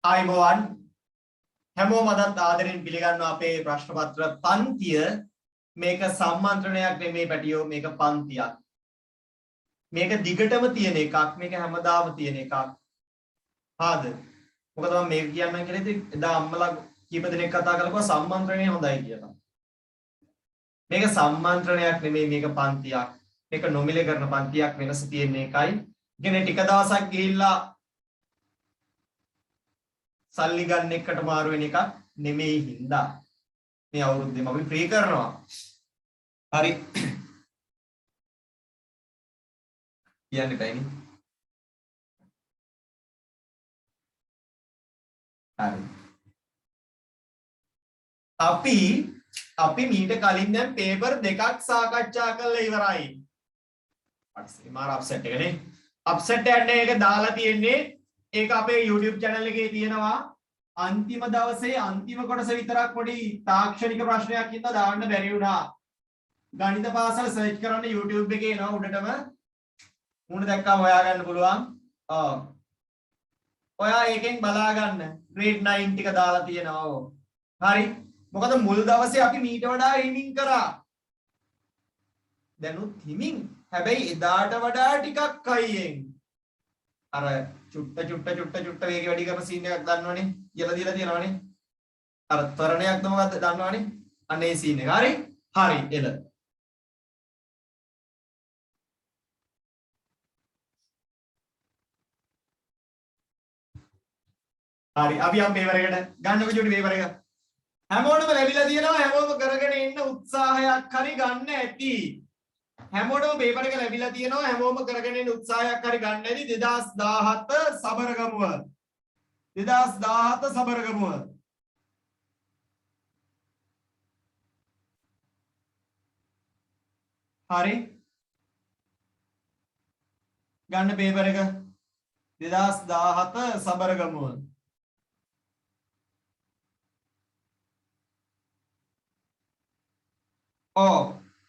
ආයිබෝවන් හැමෝම අදත් ආදරෙන් පිළිගන්නවා අපේ ප්‍රශ්න පත්‍ර පන්තිය. මේක සම්මන්ත්‍රණයක් නෙමෙයි පැටියෝ, මේක පන්තියක්. මේක දිගටම තියෙන එකක්, මේක හැමදාම තියෙන එකක්. හාද? මොකද මම මේක කියන්නම් කියලා ඉතින් එදා අම්මලා කීප දෙනෙක් කතා කරලා සම්මන්ත්‍රණය හොඳයි කියලා. මේක සම්මන්ත්‍රණයක් නෙමෙයි, මේක පන්තියක්. මේක නොමිලේ කරන පන්තියක්. වෙනස තියෙන්නේ එකයි. ඉතින් ටික දවසක් ගිහිල්ලා සල්ලි ගන්න එකට මාරු වෙන එකක් නෙමෙයි හින්දා මේ අවුරුද්දේම අපි ෆ්‍රී කරනවා. හරි. කියන්න බෑනේ. හරි. අපි මීට කලින් දැන් පේපර් දෙකක් සාකච්ඡා කරලා ඉවරයි. හරි. මාර අප්සෙට් එකනේ. අප්සෙට් එක දාලා තියෙන්නේ ඒක අපේ YouTube channel එකේ තියෙනවා. අන්තිම දවසේ අන්තිම කොටස විතරක් පොඩි තාක්ෂණික ප්‍රශ්නයක් ඉඳලා දාන්න බැරි වුණා. ගණිත පාසල සර්ච් කරන්න YouTube එකේ එනවා උඩටම. මුණ දැක්කම හොයාගන්න පුළුවන්. ඔයා ඒකෙන් බලා ගන්න. grade 9 ටික දාලා තියෙනවා. හරි. මොකද මුල් දවසේ අපි මීට වඩා හිමින් කරා. දැනුත් හිමින්. හැබැයි එදාට වඩා ටිකක් අයියෙන්. අර චුට්ට වේගය වැඩි කරන සීන් එකක් දන්නවනේ. කියලා දීලා තියෙනවනේ. අර ත්වරණයක් තමයි දන්නවනේ. අන්න ඒ සීන් එක. හරි? හරි. එළ. හරි. අපි යම් පේපර් එකට ගන්නකො චුටි පේපර් එක. හැමෝටම ලැබිලා තියෙනවා. හැමෝම කරගෙන ඉන්න උත්සාහයක් හරි ගන්න ඇති. හැමෝටම පේපර් එක ලැබිලා තියෙනවා. හැමෝම කරගෙන ඉන්න උත්සාහයක් හරි ගන්න ඇති. 2017 සබරගමුව. 2017 සබරගමුව. හරි. ගන්න පේපර් එක 2017 සබරගමුව.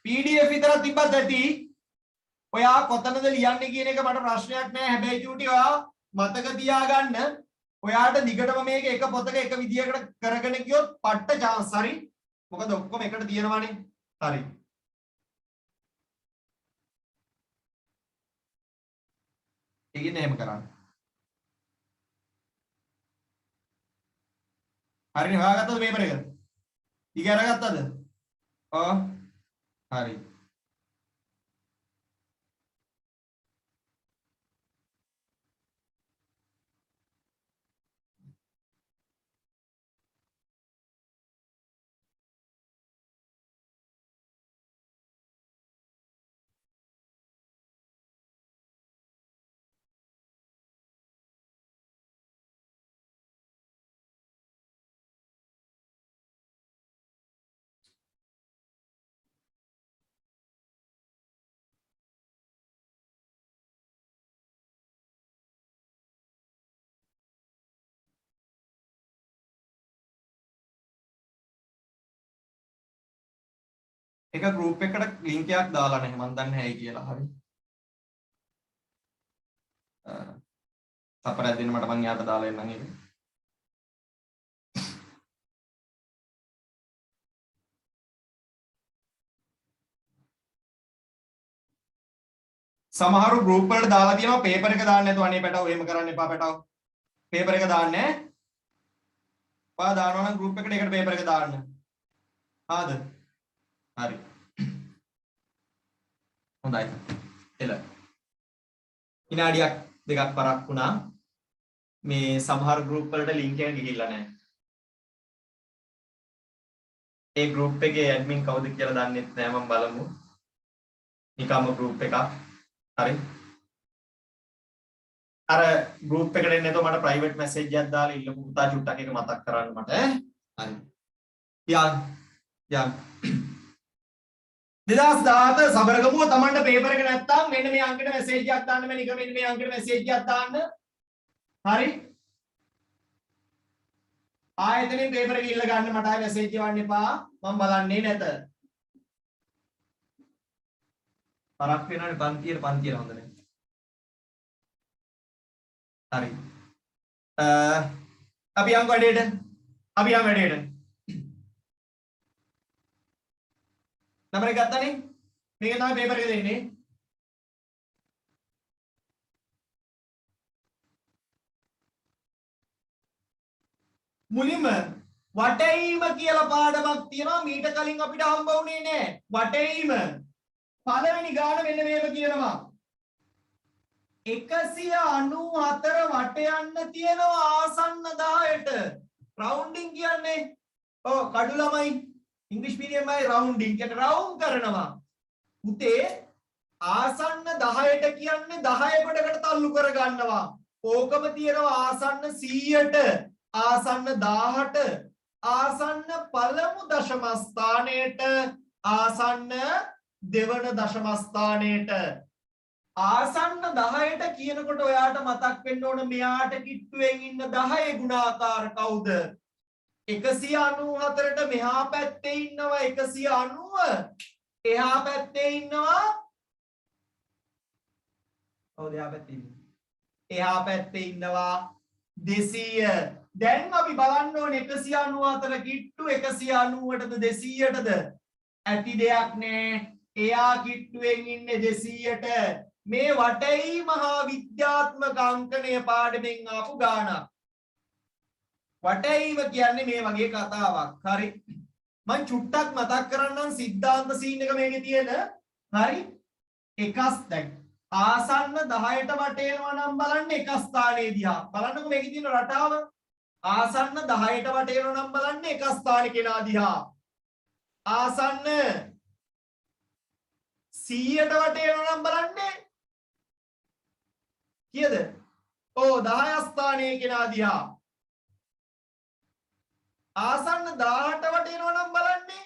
PDF විතරක් තිබ්බත් ඇති. ඔයා කොතනද ලියන්නේ කියන එක මට ප්‍රශ්නයක් නෑ. හැබැයි චූටි ඔයා මතක තියාගන්න. ඔයාට දිගටම මේක එක පොතක එක විදියකට කරගෙන ගියොත් පට්ට chance හරි. මොකද ඔක්කොම එකට තියෙනවානේ. හරි. ඒකින් එහෙම කරන්න. හරිනේ හොයාගත්තද පේපර් එක? ටික අරගත්තද? හරි. එක group එකකට link එකක් දාලා නැහැ මම දන්නේ නැහැ කියලා. හරි. සපරයක් දෙන්න මට මං යාට දාලා එන්නම් ඒක. සමහරු group වලට දාලා තියෙනවා paper එක දාන්න නැතුව අනේ පැටව එහෙම කරන්න එපා පැටව. paper එක දාන්නේ නැහැ. ඔයා දානවා නම් group එකට ඒකට paper එක දාන්න. ආද? හරි. හොඳයි. එළ. විනාඩියක් දෙකක් පරක් වුණා. මේ සමහර group වලට link එක ගිහිල්ලා නැහැ. ඒ group එකේ admin කවුද කියලා දන්නෙත් නැහැ. මම බලමු. නිකම්ම group එකක්. හරි. අර group එකට එන්නේ නැතුව මට private message එකක් දාලා ඉල්ලපු පුතා චුට්ටක් එක මතක් කරන්න මට. හරි. යන් 2017 සබරගමුව තමන්ට පේපර් එක නැත්තම් මෙන්න මේ අංකෙට මැසේජ් එකක් දාන්න. මෙන්න මේ අංකෙට මැසේජ් එකක් දාන්න. හරි. ආයෙතනින් පේපර් එක ඉල්ල ගන්න. මට ආයෙ මැසේජ් එවන්න එපා. මම බලන්නේ නැත. පරක් වෙනවනේ පන්තියට හොඳ නැහැ. හරි. අපි යම් වැඩේට අපි යම් වැඩේට නම්බර එක ගත්තානේ මේක තමයි පේපර් එක දෙන්නේ මුලින්ම වටේීම කියලා පාඩමක් තියෙනවා මීට කලින් අපිට හම්බ වුණේ නෑ වටේීම පළවෙනි ගාන මෙන්න මේක කියනවා 194 වට යන්න තියෙනවා ආසන්න 10ට රවුන්ඩින් කියන්නේ ඔව් කඩු ළමයි ඉංග්‍රීසි මීඩියම්මයි රවුන්ඩින් කියන්නේ රවුන්ඩ් කරනවා පුතේ ආසන්න 10ට කියන්නේ 10 කොටකට තල්ලු කර ගන්නවා ඕකම තියෙනවා ආසන්න 100ට ආසන්න 1000ට ආසන්න පළමු දශම ස්ථානයට ආසන්න දෙවන දශම ස්ථානයට ආසන්න 10ට කියනකොට ඔයාට මතක් වෙන්න ඕන මෙයාට කිට්ටුවෙන් ඉන්න 10 ගුණාකාර කවුද 194ට මෙහා පැත්තේ ඉන්නවා 190 එහා පැත්තේ ඉන්නවා කවුද එහා පැත්තේ ඉන්නේ එහා පැත්තේ ඉන්නවා 200 දැන් අපි බලන්න ඕනේ 194 කිට්ටු 190ටද 200ටද ඇති දෙයක් නෑ එයා කිට්ටුවෙන් ඉන්නේ 200ට මේ වටේයි මහා විද්‍යාත්මක අංකණය පාඩමෙන් ආපු ගානක් වටේයිම කියන්නේ මේ වගේ කතාවක් හරි මම චුට්ටක් මතක් කරන්නම් සිද්ධාන්ත සීන් එක මේකේ තියෙන හරි එකස් දැන් ආසන්න 10ට වටේනවා නම් බලන්න එක ස්ථානයේ දිහා බලන්නකො මේකේ තියෙන රටාව ආසන්න 10ට වටේනවා නම් බලන්න එක ස්ථානයේ කෙනා දිහා ආසන්න 100ට වටේනවා නම් බලන්නේ කීයද? ඔව් 10 ස්ථානයේ කෙනා දිහා ආසන්න 18ට වටේනවා නම් බලන්නේ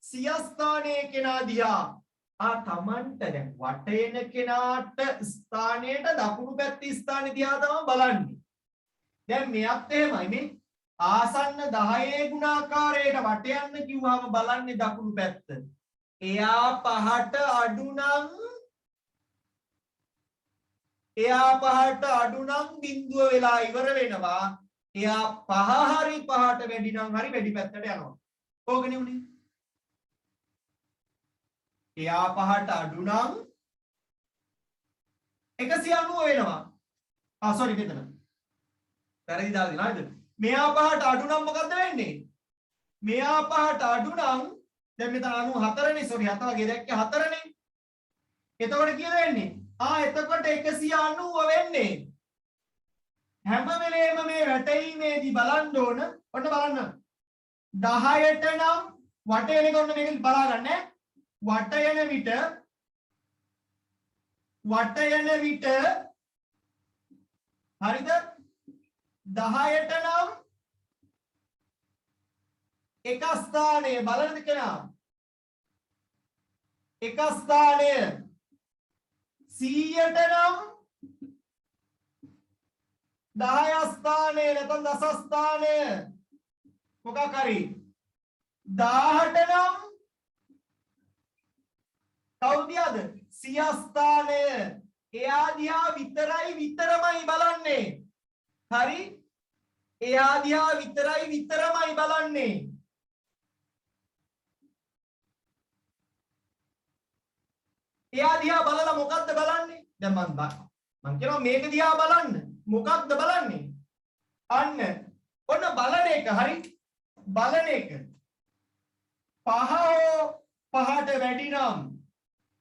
100 ස්ථානයේ කෙනා දිහා තමන්ට දැන් වටේන කෙනාට ස්ථානයට දකුණු පැත්තේ ස්ථානේ දිහා තමයි බලන්නේ. දැන් මෙයත් එහෙමයි මේ ආසන්න 10 ගුණාකාරයට වට යන්න කිව්වම බලන්නේ දකුණු පැත්ත. එයා පහට අඩු නම් බිඳුව වෙලා ඉවර වෙනවා. එයා පහ හරි පහට වැඩි නම් හරි වැඩි පැත්තට යනවා. ඕකනේ උනේ. එයා පහට අඩු නම් 190 වෙනවා. සෝරි මෙතන. පෙරදි දාලා දිනා නේද? මෙයා පහට අඩු නම් මොකද්ද වෙන්නේ? මෙයා පහට අඩු නම් දැන් මෙතන 94 නේ සෝරි 7 වගේ දැක්ක 4 නේ. එතකොට කීයද වෙන්නේ? එතකොට 190 වෙන්නේ. හැම වෙලේම මේ වැටීමේදී බලන්න ඕන. ඔන්න බලන්න. 10ට නම් වටේනේ කොන්න මේක බලා ගන්න ඈ. වට යන විට හරිද 10ට නම් එක ස්ථානය බලන්නද කෙනා එක ස්ථානය 100ට නම් 10 ස්ථානය නැත්නම් දස ස්ථානය මොකක් හරි 1000ට නම් කවුදියාද 100 ස්ථානය එයා දිහා විතරමයි බලන්නේ හරි එයා දිහා විතරමයි බලන්නේ එයා දිහා බලලා මොකද්ද බලන්නේ දැන් මම කියනවා මේක දිහා බලන්න මොකක්ද බලන්නේ අන්න ඔන්න බලන එක හරි බලන එක පහට වැඩි නම්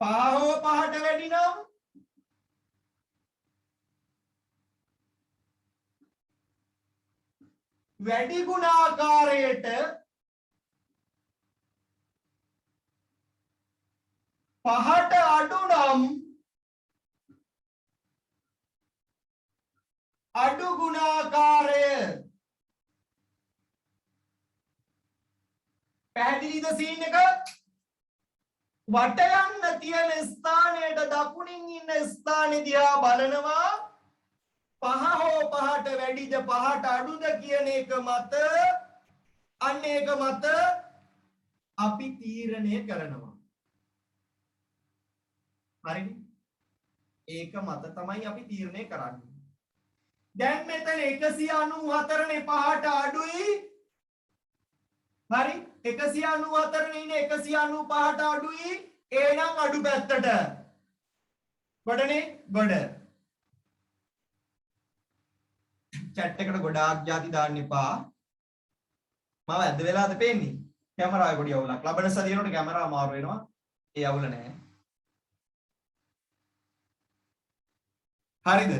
පහට වැඩි නම් වැඩි ගුණාකාරයට පහට අඩු නම් අඩු ගුණාකාරය පැහැදිලිද සීන් එක වට යන්න තියෙන ස්ථානයට දකුණින් ඉන්න ස්ථානෙ දිහා බලනවා පහට වැඩිද පහට අඩුද කියන එක මත අන්න ඒක මත අපි තීරණය කරනවා හරිද ඒක මත තමයි අපි තීරණය කරන්නේ දැන් මෙතන 194 නේ පහට අඩුයි. හරි 194 නේ ඉන්නේ 195ට අඩුයි. එහෙනම් අඩු පැත්තට. ගොඩනේ ගොඩ. chat එකට ගොඩාක් ಜಾති දාන්න එපා. මාව ඇද්ද වෙලාද පේන්නේ? කැමරාවේ පොඩි අවුලක්. ලබන සතියේනොට කැමරාව මාරු වෙනවා. ඒ අවුල නැහැ. හරිද?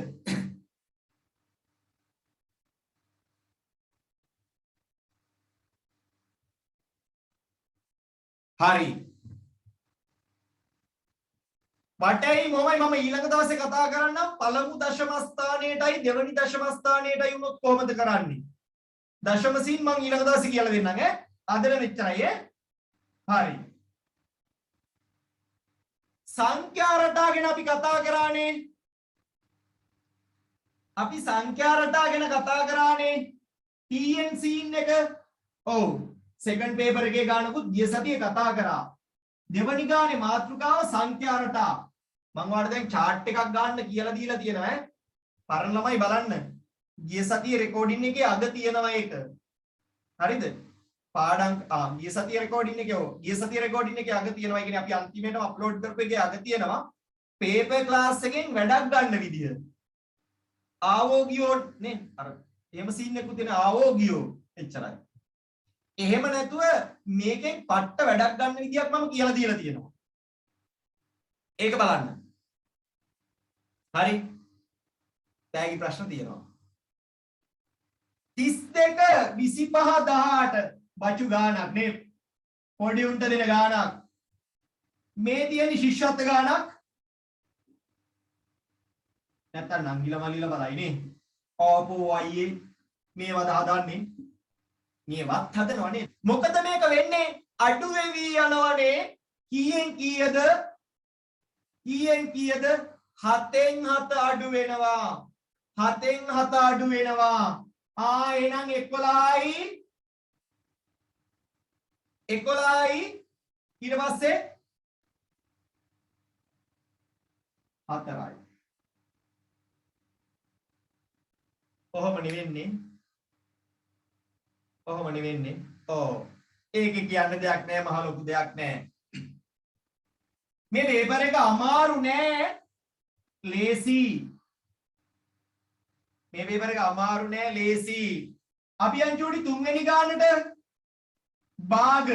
හරි. වටේ මොමයි මම ඊළඟ දවසේ කතා කරන්නම් පළමු දශම ස්ථානයටයි දෙවෙනි දශම ස්ථානයටයි වුණොත් කොහොමද කරන්නේ? දශම සීන් මම ඊළඟ දවසේ කියලා දෙන්නම් ඈ. අදට මෙච්චරයි ඈ. හරි. සංඛ්‍යා රටා ගැන අපි කතා කරානේ. අපි සංඛ්‍යා රටා ගැන කතා කරානේ. TN සීන් එක. ඔව්. සෙකන්ඩ් පේපර් එකේ ගානකුත් ගිය සතියේ කතා කරා. දෙවනි ගානේ මාතෘකාව සංඛ්‍යා රටා. මම ඔයාලට දැන් chart එකක් ගන්න කියලා දීලා තියෙනවා ඈ. පරණ ළමයි බලන්න. ගිය සතියේ රෙකෝඩින් එකේ අග තියෙනවා ඒක. හරිද? පාඩම් ගිය සතියේ රෙකෝඩින් එකේ ගිය සතියේ රෙකෝඩින් එකේ අග තියෙනවා. ඒ කියන්නේ අපි අන්තිමේටම අප්ලෝඩ් කරපු එකේ අග තියෙනවා. පේපර් ක්ලාස් එකෙන් වැඩක් ගන්න විදිය. ආවෝ ගියෝ නේ අර එහෙම සීන් එකකුත් තියෙන ආවෝ ගියෝ එච්චරයි. එහෙම නැතුව මේකෙන් පට්ට වැඩක් ගන්න විදියක් මම කියලා දීලා තියෙනවා. ඒක බලන්න. හරි. තෑගි ප්‍රශ්න තියෙනවා. 32 25 18 බචු ගානක් නේ. පොඩි උන්ට දෙන ගානක්. මේ තියෙන ශිෂ්‍යත්ව ගානක්. නැත්තම් නංගිලා මල්ලිලා බලයි නේ. ඕපෝ අයියේ මේවද හදන්නේ. මේවත් හදනවනේ. මොකද මේක වෙන්නේ අඩු වෙවි යනවනේ. කීයෙන් කීයද? කීයෙන් කීයද? 7න් 7 අඩු වෙනවා. 7න් 7 අඩු වෙනවා. එහෙනම් 11යි 11යි ඊට පස්සේ 4යි. කොහොම නෙවෙන්නේ? කොහොම නෙවෙන්නේ? ඔව්. ඒකේ කියන්න දෙයක් නැහැ මහ ලොකු දෙයක් නැහැ. මේ පේපර් එක අමාරු නෑ. ලේසි. මේ පේපර් එක අමාරු නෑ ලේසි. අපි යන් චූටි තුන්වෙනි ගානට භාග.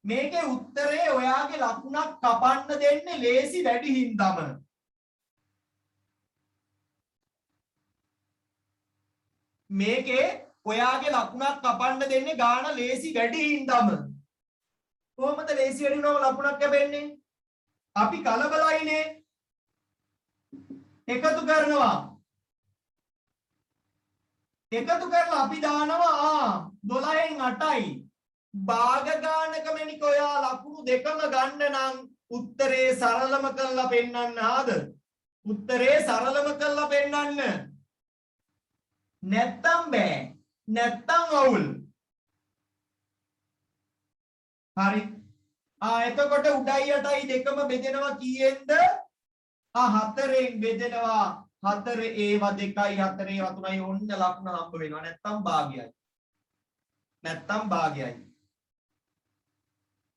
මේකේ උත්තරේ ඔයාගේ ලකුණක් කපන්න දෙන්නේ ලේසි වැඩි හින්දාම. මේකේ ඔයාගේ ලකුණක් කපන්න දෙන්නේ ගාන ලේසි වැඩි හින්දාම. කොහොමද ලේසි වැඩි වුණාම ලකුණක් කැපෙන්නේ? අපි කලබලයිනේ. එකතු කරනවා. එකතු කරලා අපි දානවා 12න් 8යි. භාග ගානක මෙනික ඔයා ලකුණු දෙකම ගන්න නම් උත්තරේ සරලම කරලා පෙන්නන්න ආද? උත්තරේ සරලම කරලා පෙන්නන්න. නැත්තම් බෑ. නැත්තම් අවුල්. හරි. එතකොට උඩයි යටයි දෙකම බෙදෙනවා කීයෙන්ද? 4ෙන් බෙදෙනවා. 4 ඒවා 2යි 4 ඒවා 3යි ඔන්න ලකුණ හම්බ වෙනවා. නැත්තම් භාගයයි. නැත්තම් භාගයයි.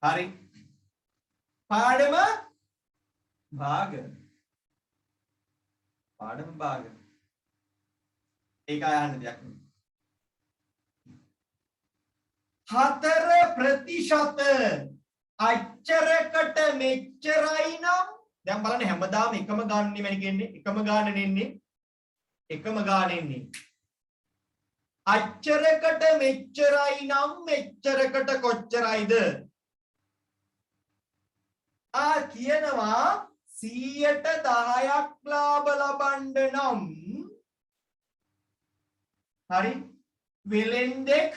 හරි. පාඩම භාග. පාඩම භාග. ඒක අයහන්න දෙයක් නෙවෙයි. 4% අච්චරකට මෙච්චරයි නම් දැන් බලන්න හැමදාම එකම ගාන නෙමෙයි කියන්නේ එකම ගාන නෙන්නේ එකම ගාන එන්නේ අච්චරකට මෙච්චරයි නම් මෙච්චරකට කොච්චරයිද කියනවා 100ට 10ක් ලාභ ලබන්න නම් හරි වෙලෙන්දෙක්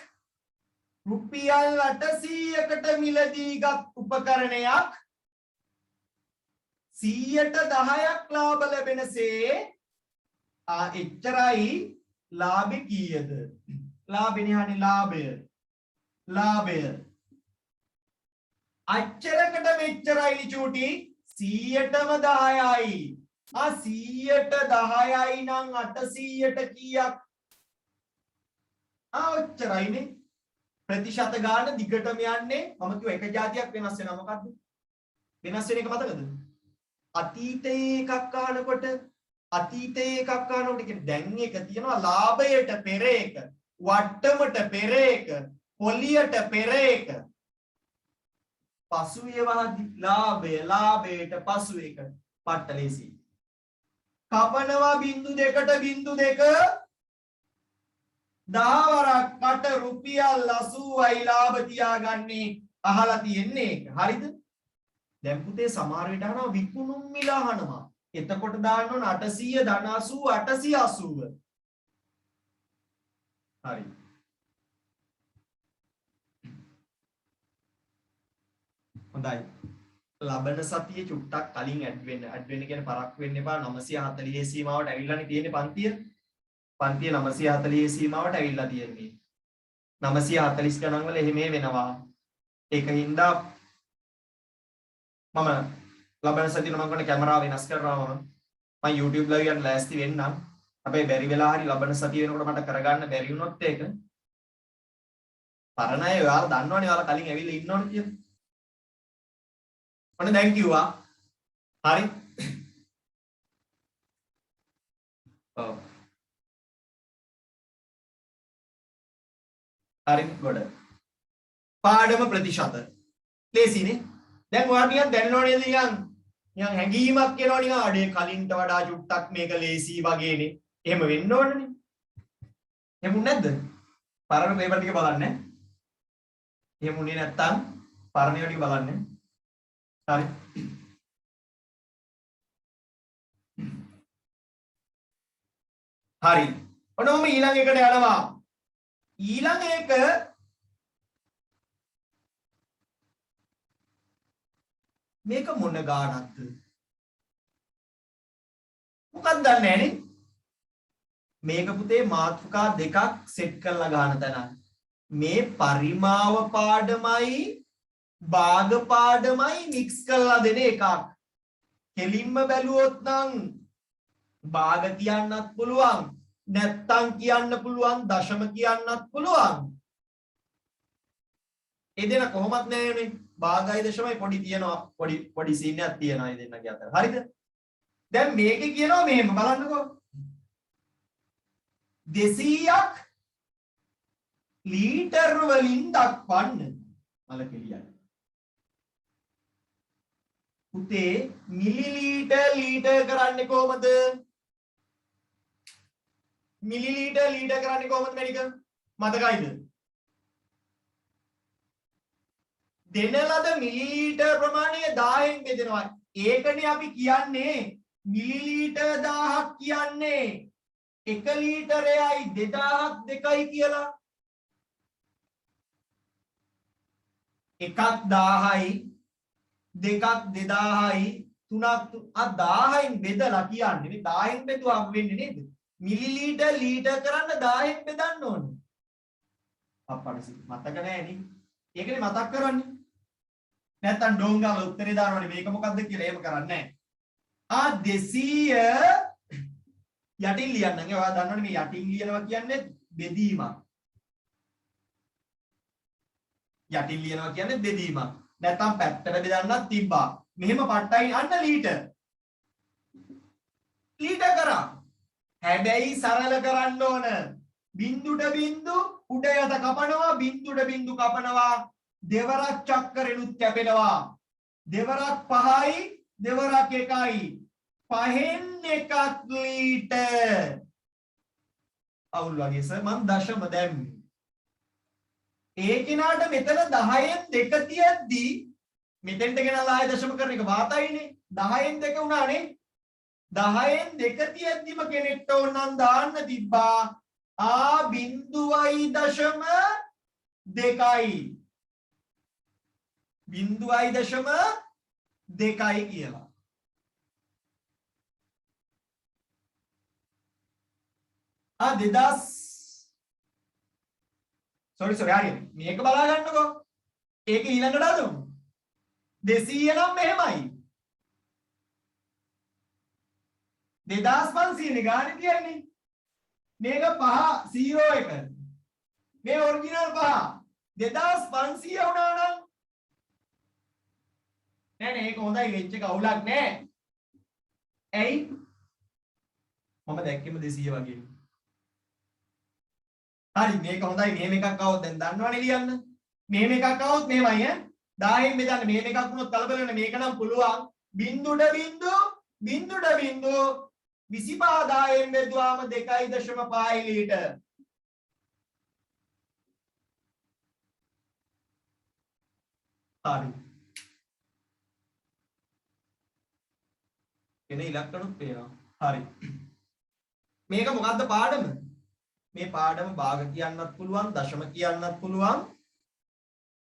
රුපියල් 800කට මිලදීගත් උපකරණයක් 100ට 10ක් ලාභ ලැබෙනසේ එච්චරයි ලාභෙ කීයද ලාභෙනේ හනේ ලාභය අච්චරකට මෙච්චරයි චූටි 100ටම 10යි 100ට 10යි නම් 800ට කීයක්? ඔච්චරයිනේ. ප්‍රතිශත ගාන දිගටම යන්නේ මම කිව්ව එක જાතියක් වෙනස් වෙනවා මොකද්ද? වෙනස් වෙන එක මතකද? අතීතයේ එකක් අහනකොට කියන්නේ දැන් එක තියෙනවා ලාභයට පෙර එක, වට්ටමට පෙර එක, පොලියට පෙර එක. පසු ඒවාදී ලාභයට පසු එක පට්ටලේසි. කපනවා 0.2 10 වරක් කට රුපියල් 80යි ලාභ තියාගන්නේ අහලා තියෙන්නේ ඒක. හරිද? දැන් පුතේ සමහර විට අහනවා විකුණුම් මිල අහනවා. එතකොට දාන්න ඕන 800 ධන 80 880. හරි. හොඳයි. ලබන සතියේ චුට්ටක් කලින් ඇඩ් වෙන්න කියන්නේ පරක් වෙන්න එපා. 940 සීමාවට ඇවිල්ලානේ තියෙන්නේ පන්තිය. පන්තිය 940 සීමාවට ඇවිල්ලා තියෙන්නේ. 940 ගණන් වල එහෙම වෙනවා. ඒකින්ද මම ලබන සතියේ මම කරන කැමරාව වෙනස් කරනවා. මම YouTube live එකකට ලෑස්ති වෙන්නම්. හැබැයි බැරි වෙලා හරි ලබන සතිය වෙනකොට මට කරගන්න බැරි වුණොත් ඒක පරණ අය ඔයාලා දන්නවනේ ඔයාලා කලින් ඇවිල්ලා ඉන්නවනේ කියලා. ඔන්න දැන් කිව්වා. හරි. ඔව්. හරි ගොඩ. පාඩම ප්‍රතිශත. ලේසිනේ. දැන් ඔයාලා නිකන් දැනනව නේද නිකන් හැඟීමක් එනවා නිකන් අඩේ කලින්ට වඩා චුට්ටක් මේක ලේසි වගේනේ. එහෙම වෙන්න ඕනනේ. එහෙම නැද්ද? පරණ පේපර් ටික බලන්න. එහෙම උනේ නැත්තම් පරණ ඒවා ටික බලන්න. හරි. හරි. ඔන්න මම ඊළඟ එකට යනවා. ඊළඟ එක මේක මොන ගානක්ද? මොකක්ද දන්නේ නැනේ. මේක පුතේ මාතෘකා දෙකක් සෙට් කරලා ගන්න තැන. මේ පරිමාව පාඩමයි භාග පාඩමයි මික්ස් කරලා දෙන එකක්. කෙලින්ම බැලුවොත් නම් භාග කියන්නත් පුළුවන්, නැත්තම් කියන්න පුළුවන්, දශම කියන්නත් පුළුවන්. ඒ දෙන කොහොමත් නෑනේ. භාගයි දශමයි පොඩි තියෙනවා. පොඩි සීන් එකක් තියෙනවා මේ දෙන්නගේ අතර. හරිද? දැන් මේකේ කියනවා මෙහෙම බලන්නකෝ. 200ක් ලීටර් වලින් දක්වන්න. මල කෙලියන්න. පුතේ මිලිලීටර් කරන්නේ කොහමද? මිලිලීටර් කරන්නේ කොහමද මැනික? මතකයිද? දෙන ලද මිලිලීටර් ප්‍රමාණය 1000න් බෙදෙනවා. ඒකනේ අපි කියන්නේ මිලිලීටර් 1000ක් කියන්නේ 1 ලීටරයයි 2000ක් දෙකයි කියලා. එකක් 1000යි, දෙකක් 2000යි, තුනක් 1000න් බෙදලා කියන්නේ. මේ 1000න් බෙදුවාම වෙන්නේ නේද? මිලිලීටර් ලීටර් කරන්න 1000න් බෙදන්න ඕනේ. අප්පඩසි මතක නෑනේ. ඒකනේ මතක් කරන්නේ. නැත්තම් ඩෝංගාල උත්තරේ දානවනේ මේක මොකද්ද කියලා එහෙම කරන්නේ නෑ. 200 යටින් ලියන්න. ඔයා දන්නවනේ මේ යටින් ලියනවා කියන්නේ බෙදීමක්. යටින් ලියනවා කියන්නේ බෙදීමක්. නැත්තම් පැත්තට බෙදන්නත් තිබ්බා. මෙහෙම පට්ටයි අන්න ලීටර්. ලීටර් කරා. හැබැයි සරල කරන්න ඕන. බින්දුට බින්දු උඩ යට කපනවා, බින්දුට බින්දු කපනවා. දෙවරක් චක්කරෙනුත් කැපෙනවා. දෙවරක් 5යි, දෙවරක් 1යි. 5න් 1ක් ලීටර්. අවුල් වගේ සර් මම දශම දැම්මේ. ඒ කෙනාට මෙතන 10න් 2 තියද්දි මෙතෙන්ට ගෙනලා ආයෙ දශම කරන එක වාතයිනේ. 10න් 2 වුණානේ. 10න් 2 තියද්දිම කෙනෙක්ට ඕන නම් දාන්න තිබ්බා .2යි. 0.2යි කියලා. sorry හරි මේක බලා ගන්නකෝ. ඒක ඊළඟට අදමු. 200 නම් මෙහෙමයි. 2500 නේ ගානේ තියන්නේ. මේක 5 0 1. මේ ඔරිජිනල් 5 2500 වුණා නම් නෑ ඒක හොඳයි වෙච්ච එක අවුලක් නෑ. ඇයි? මම දැක්කෙම 200 වගේ. හරි මේක හොඳයි මෙහෙම එකක් આવොත් දැන් දන්නවනේ ලියන්න. මෙහෙම එකක් આવොත් මෙහෙමයි ඈ 10න් බෙදන්න මෙහෙම එකක් වුණොත් කලබල වෙන මේක නම් පුළුවන් බිංදුට බිංදු 25000න් බෙදුවාම 2.5 ලීටර්. හරි. එනේ ඉලක්කනුත් පේනවා. හරි. මේක මොකද්ද පාඩම? මේ පාඩම භාග කියන්නත් පුළුවන්, දශම කියන්නත් පුළුවන්,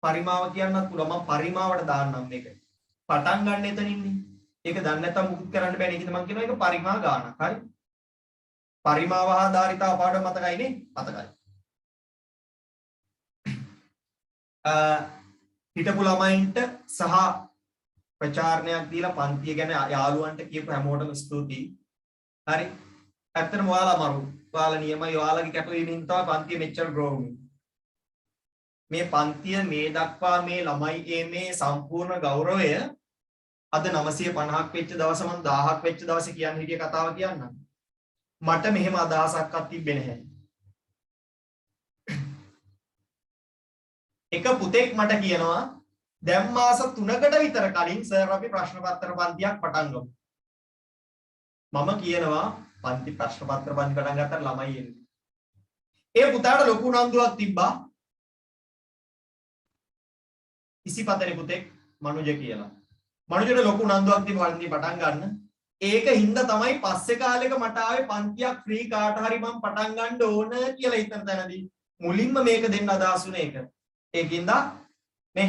පරිමාව කියන්නත් පුළුවන්. මම පරිමාවට දාන්නම් මේක. පටන් ගන්න එතනින්නේ. ඒක දන්නේ නැත්නම් මුකුත් කරන්න බෑ නේද? මම කියනවා ඒක පරිමා ගානක්. හරි. පරිමාව හා ධාරිතාව පාඩම මතකයි නේ? මතකයි. හිටපු ළමයින්ට සහ ප්‍රචාරණයක් දීලා පන්තිය ගැන යාළුවන්ට කියපු හැමෝටම ස්තුතියි. හරි. ඇත්තටම ඔයාලා මරු. ඔයාලා නියමයි ඔයාලගේ කැපවීමෙන් තමයි පන්තිය මෙච්චර ග්‍රෝ වුනේ. මේ පන්තිය මේ දක්වා මේ ළමයි මේ සම්පූර්ණ ගෞරවය අද 950ක් වෙච්ච දවස මම 1000ක් වෙච්ච දවසේ කියන්න හිටිය කතාව කියන්නම්. මට මෙහෙම අදහසක්වත් තිබ්බේ නැහැ. එක පුතෙක් මට කියනවා දැන් මාස 3කට විතර කලින් සර් අපි ප්‍රශ්න පත්‍ර පන්තියක් පටන් ගමු. මම කියනවා පන්ති ප්‍රශ්න පත්‍ර පන්ති පටන් ගත්තාට ළමයි එන්නේ. ඒ පුතාට ලොකු උනන්දුවක් තිබ්බා. ඉසිපතේ පුතෙක් මනුජ කියලා. මනුජට ලොකු උනන්දුවක් තිබ්බා පන්ති පටන් ගන්න. ඒක හින්දා තමයි පස්සේ කාලෙක මට ආවේ පන්තියක් ෆ්‍රී කාට හරි මම පටන් ගන්න ඕන කියලා හිතන තැනදී මුලින්ම මේක දෙන්න අදහසුනේ ඒක. ඒකින්ද මේ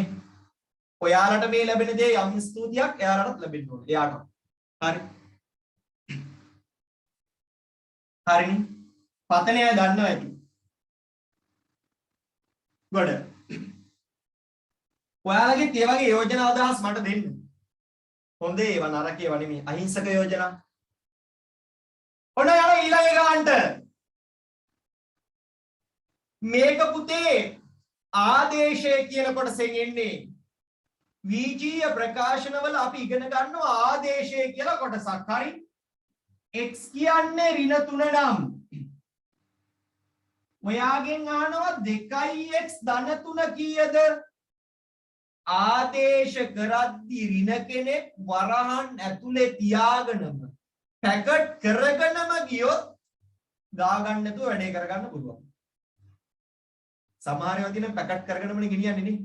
ඔයාලට මේ ලැබෙන දේ යම් ස්තුතියක් එයාලටත් ලැබෙන්න ඕනේ. එයාට. හරි. හරිනේ. පතනය දන්නවා ඇති. ගොඩ. ඔයාලගේ ඒ වගේ යෝජනා අදහස් මට දෙන්න. හොඳ ඒවා නරක ඒවා නෙමෙයි. අහිංසක යෝජනා. ඔන්න යන ඊළඟ ගානට. මේක පුතේ ආදේශය කියන කොටසෙන් එන්නේ. විජීය ප්‍රකාශනවල අපි ඉගෙන ගන්නවා ආදේශය කියලා කොටසක්. හරි. x කියන්නේ ඍණ 3 නම් ඔයාගෙන් අහනවා 2x ධන 3 කීයද? ආදේශ කරද්දී ඍණ කෙනෙක් වරහන් ඇතුලේ තියාගෙනම පැකට් කරගෙනම ගියොත් දාගන්න නැතුව වැඩේ කරගන්න පුළුවන්. සමහර ඒවා දින පැකට් කරගෙනමනේ ගෙනියන්නේ නේ.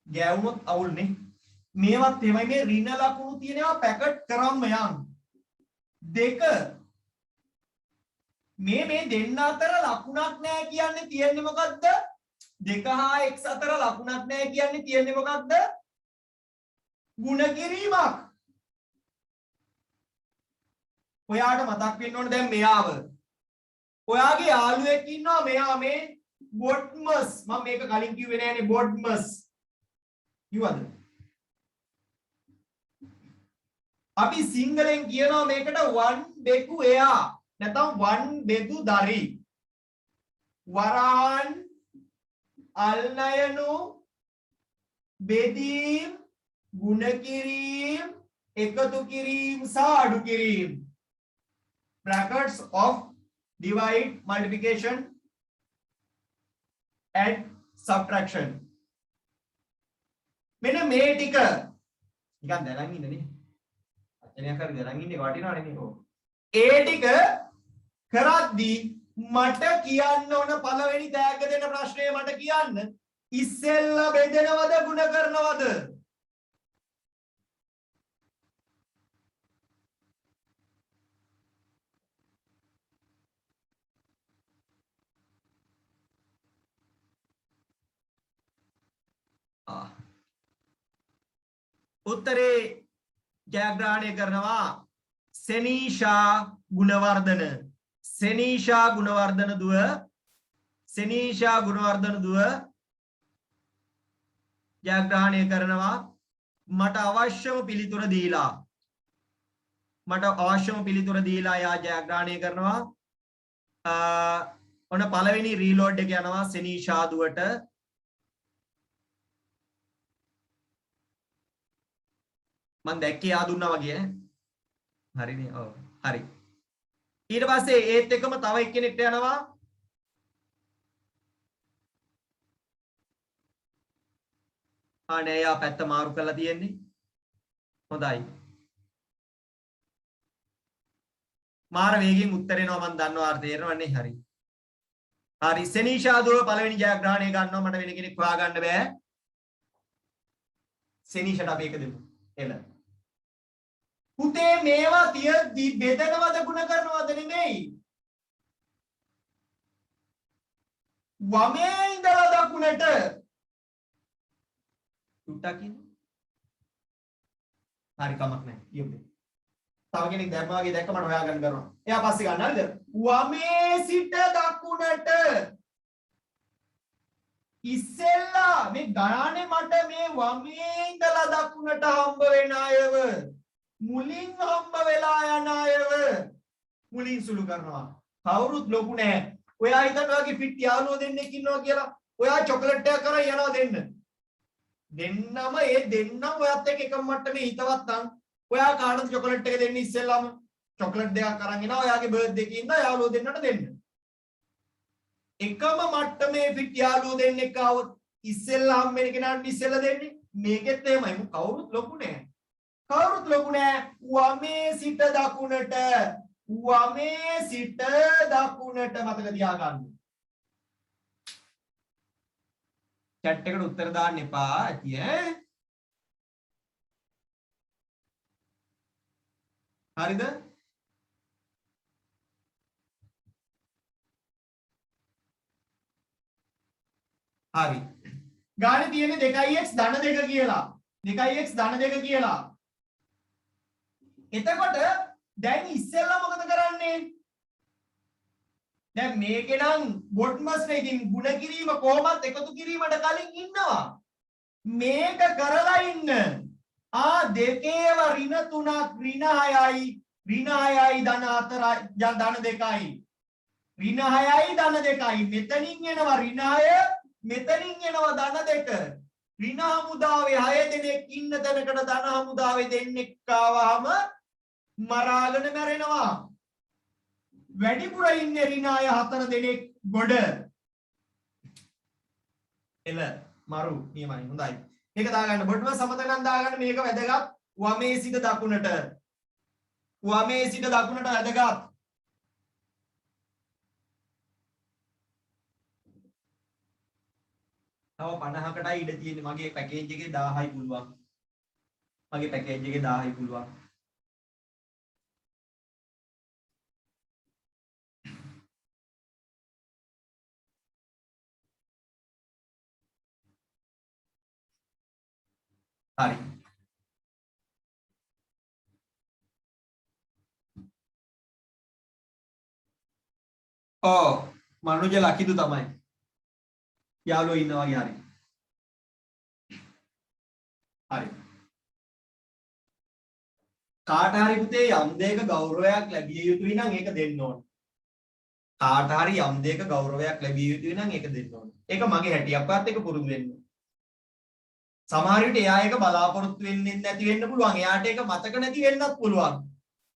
ගෑවුනොත් අවුල්නේ. මේවත් එහෙමයි මේ ඍණ ලකුණු තියෙනවා පැකට් කරම්ම යන්න. දෙක මේ දෙන්න අතර ලකුණක් නැහැ කියන්නේ තියෙන්නේ මොකද්ද? 2 හා x අතර ලකුණක් නැහැ කියන්නේ තියෙන්නේ මොකද්ද? ಗುಣ කිරීමක්. ඔයාට මතක් වෙන්න ඕනේ දැන් මෙයාව. ඔයාගේ යාළුවෙක් ඉන්නවා මෙයා මේ බොඩ්මස්. මම මේක කලින් කිව්වේ නෑනේ බොඩ්මස්. කිව්වද? අපි සිංහලෙන් කියනවා මේකට වන් බෙකු එයා නැත්නම් වන් බෙදු දරි. වරහන් අල්නයනු බෙදීම් ගුණ කිරීම එකතු කිරීම සහ අඩු කිරීම. brackets of divide multiplication and subtraction. මෙන්න මේ ටික නිකන් දැනන් ඉන්නනේ. අතනියක් හරි දැනන් ඉන්නේ වටිනවනේ මේක. ඒ ටික කරද්දී මට කියන්න ඕන පළවෙනි තෑග්ග දෙන ප්‍රශ්නේ මට කියන්න ඉස්සෙල්ලා බෙදෙනවද ගුණ කරනවද? උත්තරේ ජයග්‍රහණය කරනවා සෙනීෂා ගුණවර්ධන. සෙනීෂා ගුණවර්ධන දුව ජයග්‍රහණය කරනවා මට අවශ්‍යම පිළිතුර දීලා. මට අවශ්‍යම පිළිතුර දීලා යා ජයග්‍රහණය කරනවා. ඔන්න පළවෙනි රීලෝඩ් එක යනවා සෙනීෂා දුවට. මම දැක්කේ යා දුන්නා වගේ ඈ. හරිනේ. ඔව්. හරි. ඊට පස්සේ ඒත් එකම තව එක්කෙනෙක්ට යනවා. අනේ යා පැත්ත මාරු කරලා තියෙන්නේ. හොඳයි. මාර වේගෙන් උත්තර එනවා මම දන්නවා තේරෙනවන්නේ හරි. හරි සෙනීෂා දුව පළවෙනි ජයග්‍රහණය ගන්නවා මට වෙන කෙනෙක් හොයාගන්න බෑ. සෙනීෂට අපි එක දෙමු. එළ. පුතේ මේවා තියද්දි බෙදනවද ගුණ කරනවද නෙමෙයි. වමේ ඉඳලා දකුණට ටුට්ටක් ඉන්න. හරි කමක් නැහැ. කියමු. තව කෙනෙක් දැම්මා වගේ දැක්ක මම හොයාගන්න කරනවා. එයා පස්සේ ගන්න හරිද? වමේ සිට දකුණට ඉස්සෙල්ලා මේ ගණනේ මට මේ වමේ ඉඳලා දකුණට හම්බ වෙන අයව මුලින් හම්බ වෙලා යන අයව මුලින් සුළු කරනවා. කවුරුත් ලොකු නෑ. ඔයා හිතන්න ඔයාගේ ෆිට් යාළුවෝ දෙන්නෙක් ඉන්නවා කියලා. ඔයා චොකලට් එකක් කරන් යනවා දෙන්න. දෙන්නම ඒ දෙන්නම ඔයත් එක්ක එකම මට්ටමේ හිතවත් නම් ඔයා කාටද චොකලට් එක දෙන්නේ ඉස්සෙල්ලාම චොකලට් දෙකක් අරන් එනවා ඔයාගේ බර්ත්ඩේ එකේ ඉඳලා යාළුවෝ දෙන්නට දෙන්න. එකම මට්ටමේ ෆිට් යාළුවෝ දෙන්නෙක් ආවොත් ඉස්සෙල්ලා හම්බෙන කෙනාට ඉස්සෙල්ලා දෙන්නේ. මේකෙත් එහෙමයි. කවුරුත් ලොකු නෑ. කවුරුත් ලොකු නෑ. වමේ සිට දකුණට වමේ සිට දකුණට මතක තියාගන්න. chat එකට උත්තර දාන්න එපා ඇති ඈ. හරිද? හරි. ගානේ තියෙන්නේ 2x ධන 2 කියලා. 2x ධන 2 කියලා. එතකොට දැන් ඉස්සෙල්ලා මොකද කරන්නේ? දැන් මේකේ නම් බොට්මස් එකකින් ಗುಣ කිරීම කොහොමද එකතු කිරීමට කලින් ඉන්නවා. මේක කරලා ඉන්න. දෙකේව ඍණ 3ක් ඍණ 6යි ඍණ 6යි ධන 4යි ධන 2යි ඍණ 6යි ධන 2යි මෙතනින් එනවා ඍණ 6 මෙතනින් එනවා ධන 2 ඍණ හමුදාවේ 6 දෙනෙක් ඉන්න තැනකට ධන හමුදාවේ දෙන්නෙක් ආවහම මරාගෙන මැරෙනවා. වැඩිපුර ඉන්නේ ඍණ 4 දෙනෙක් ගොඩ. එල මරු නියමයි හොඳයි. මේක දාගන්න බොට්ම සමතකම් දාගන්න මේක වැදගත්. වමේ සිට දකුණට වමේ සිට දකුණට වැදගත්. තව 50කටයි ඉඩ තියෙන්නේ. මගේ පැකේජ් එකේ 1000යි පුළුවන්. මගේ පැකේජ් එකේ 1000යි පුළුවන්. හරි. මනුජ ලකිදු තමයි. යාළුවෝ ඉන්නවා වගේ හරි. හරි. කාට හරි පුතේ යම් දෙයක ගෞරවයක් ලැබිය යුතුයි නම් ඒක දෙන්න ඕන. කාට හරි යම් දෙයක ගෞරවයක් ලැබිය යුතුයි නම් ඒක දෙන්න ඕන. ඒක මගේ හැටියක්වත් ඒක පුරුදු වෙන්න. සමහර විට එයා ඒක බලාපොරොත්තු වෙන්නේ නැති වෙන්න පුළුවන්. එයාට ඒක මතක නැති වෙන්නත් පුළුවන්.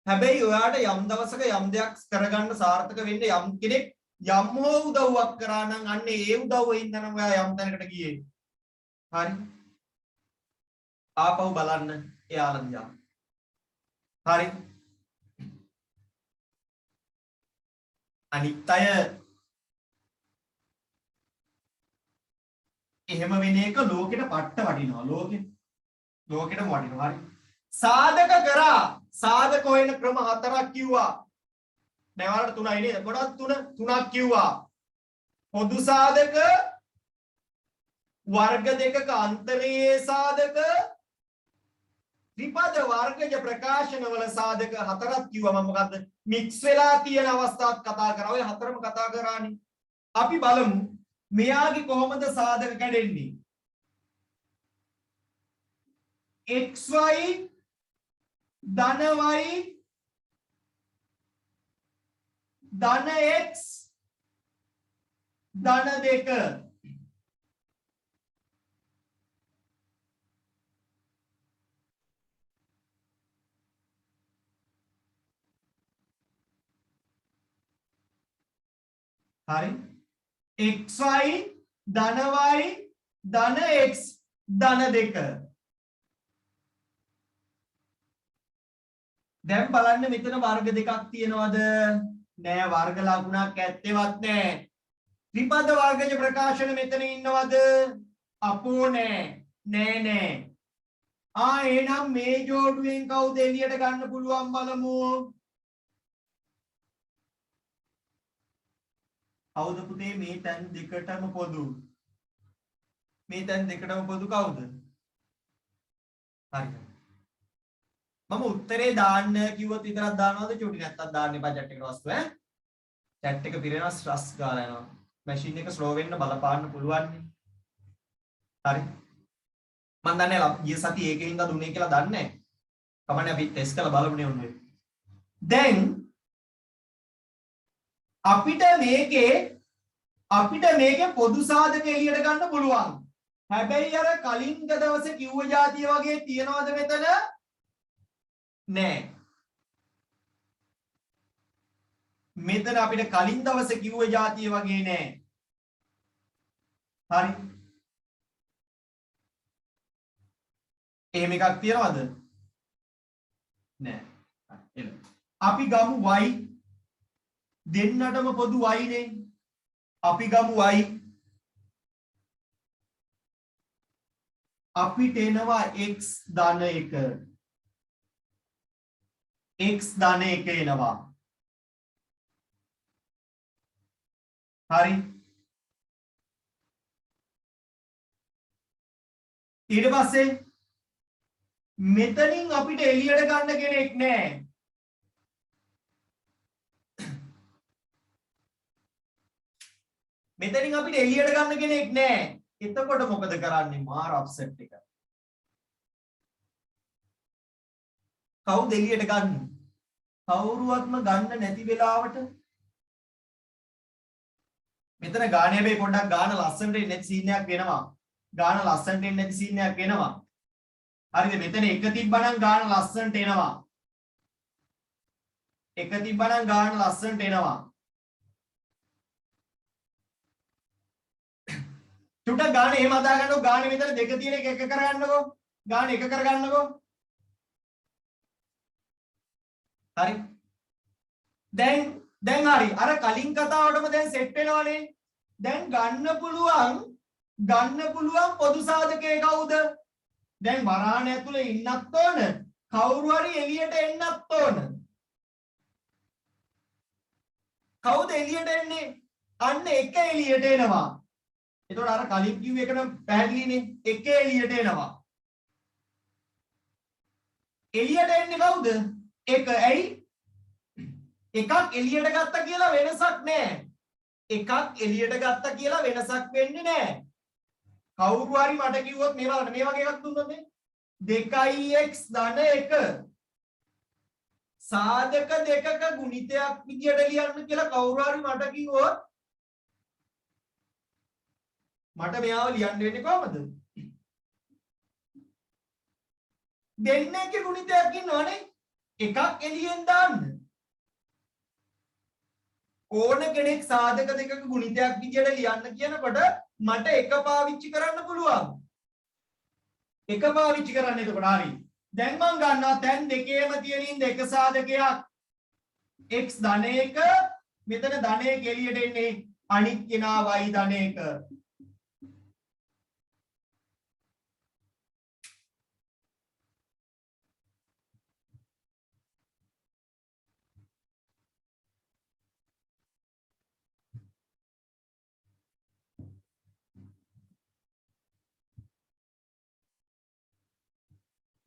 හැබැයි ඔයාට යම් දවසක යම් දෙයක් කරගන්න සාර්ථක වෙන්න යම් කෙනෙක් යම් හෝ උදව්වක් කරා නම් අන්න ඒ උදව්ව ඉඳන් ඔයා යම් තැනකට ගියේ. හරි. ආපහු බලන්න එයාලා දිහා. හරි. අනිත් අය එහෙම වෙන එක ලෝකෙට පට්ට වටිනවා. ලෝකෙටම වටිනවා. හරි. සාධක කරා. සාධක හොයන ක්‍රම 4ක් කිව්වා. දැන් වලට 3යි නේද? ගොඩක් 3ක් කිව්වා. පොදු සාධක, වර්ග දෙකක අන්තරයේ සාධක, ත්‍රිපද වර්ගජ ප්‍රකාශනවල සාධක 4ක් කිව්වා. මම මොකද්ද? මික්ස් වෙලා තියෙන අවස්ථාත් කතා කරා. ඔය 4ම කතා කරානේ. අපි බලමු මෙයාගේ කොහොමද සාධක කැඩෙන්නේ? xy ධන y ධන x ධන 2 හරි xy ධන y ධන x ධන 2 දැන් බලන්න මෙතන වර්ග දෙකක් තියෙනවද නෑ වර්ග ලකුණක් ඇත්තේවත් නෑ ත්‍රිපද වර්ගජ ප්‍රකාශන මෙතන ඉන්නවද අපෝ නෑ එහෙනම් මේ ජෝඩුවෙන් කවුද එළියට ගන්න පුළුවන් බලමු කවුද පුතේ මේ තැන් දෙකටම පොදු කවුද හරි මම උත්තරේ දාන්න කිව්වොත් විතරක් දානවද චුටි නැත්තම් දාන්න එපා chat එකට වස්තු ඈ chat එක පිරෙනවා ස්ට්‍රස් ගාලා යනවා මැෂින් එක ස්ලෝ වෙන්න බලපාන්න පුළුවන් නේ හරි මම දන්නේ ගිය සතියේ ඒකෙන් ඉඳලා දුන්නේ කියලා දන්නේ කමන්නේ අපි ටෙස්ට් කරලා බලමුනේ ඔන්නේ දැන් අපිට මේකේ පොදු සාධක එළියට ගන්න පුළුවන් හැබැයි අර කලින් දවසේ කිව්ව જાතිය වගේ තියනවද මෙතන නෑ මෙතන අපිට කලින් දවසේ කිව්ව જાතිය වගේ නෑ හරි එහෙම එකක් තියනවද නෑ එළ අපි ගමු y දෙන්නටම පොදු y නේ අපි ගමු y අපිට එනවා x ධන 1 x ධන 1 එනවා හරි ඊට පස්සේ මෙතනින් අපිට එළියට ගන්න කෙනෙක් නැහැ මෙතනින් අපිට එළියට ගන්න කෙනෙක් නැහැ එතකොට මොකද කරන්නේ මාර අප්සෙට් එක කවුද එළියට ගන්න කවුරුවත්ම ගන්න නැති වෙලාවට මෙතන ගාන හැබැයි පොඩ්ඩක් ගාන ලස්සනට එන්නේ නැති සීන් එකක් වෙනවා ගාන ලස්සනට එන්නේ නැති සීන් එකක් වෙනවා හරිද මෙතන එක තිබ්බනම් ගාන ලස්සනට එනවා එක තිබ්බනම් ගාන ලස්සනට එනවා චුට්ටක් ගාන එහෙම හදා ගන්නකො ගාන මෙතන දෙක තියෙන එක කරගන්නකො ගාන එක කරගන්නකො හරි දැන් හරි අර කලින් කතාවටම දැන් සෙට් වෙනවනේ දැන් ගන්න පුළුවන් පොදු සාධකයේ කවුද දැන් වරාණ ඇතුලේ ඉන්නත් ඕන කවුරු හරි එළියට එන්නත් ඕන කවුද එළියට එන්නේ අන්න එක එළියට එනවා එතකොට අර කලින් කිව්ව එක නම් පැහැදිලිනේ එක එළියට එනවා එළියට එන්නේ කවුද එක ඇයි එකක් එළියට ගත්තා කියලා වෙනසක් නැහැ එකක් එළියට ගත්තා කියලා වෙනසක් වෙන්නේ නැහැ කවුරු හරි මට කිව්වොත් මේ බලන්න මේ වගේ එකක් දුන්නොත් නේ 2x ධන 1 සාධක දෙකක ගුණිතයක් විදියට ලියන්න කියලා කවුරු හරි මට කිව්වොත් මට මෙයාව ලියන්න වෙන්නේ කොහමද දෙන්නේක ගුණිතයක් ඉන්නවනේ එකක් එළියෙන් දාන්න ඕන කෙනෙක් සාධක දෙකක ගුණිතයක් විදියට ලියන්න කියනකොට මට එක පාවිච්චි කරන්න පුළුවන් එක පාවිච්චි කරන්න එතකොට හරි දැන් මම ගන්නවා තැන් දෙකේම තියෙනින් දෙක සාධකයක් x ධන 1 මෙතන ධන 1 එළියට එන්නේ අනිත් කෙනා y ධන 1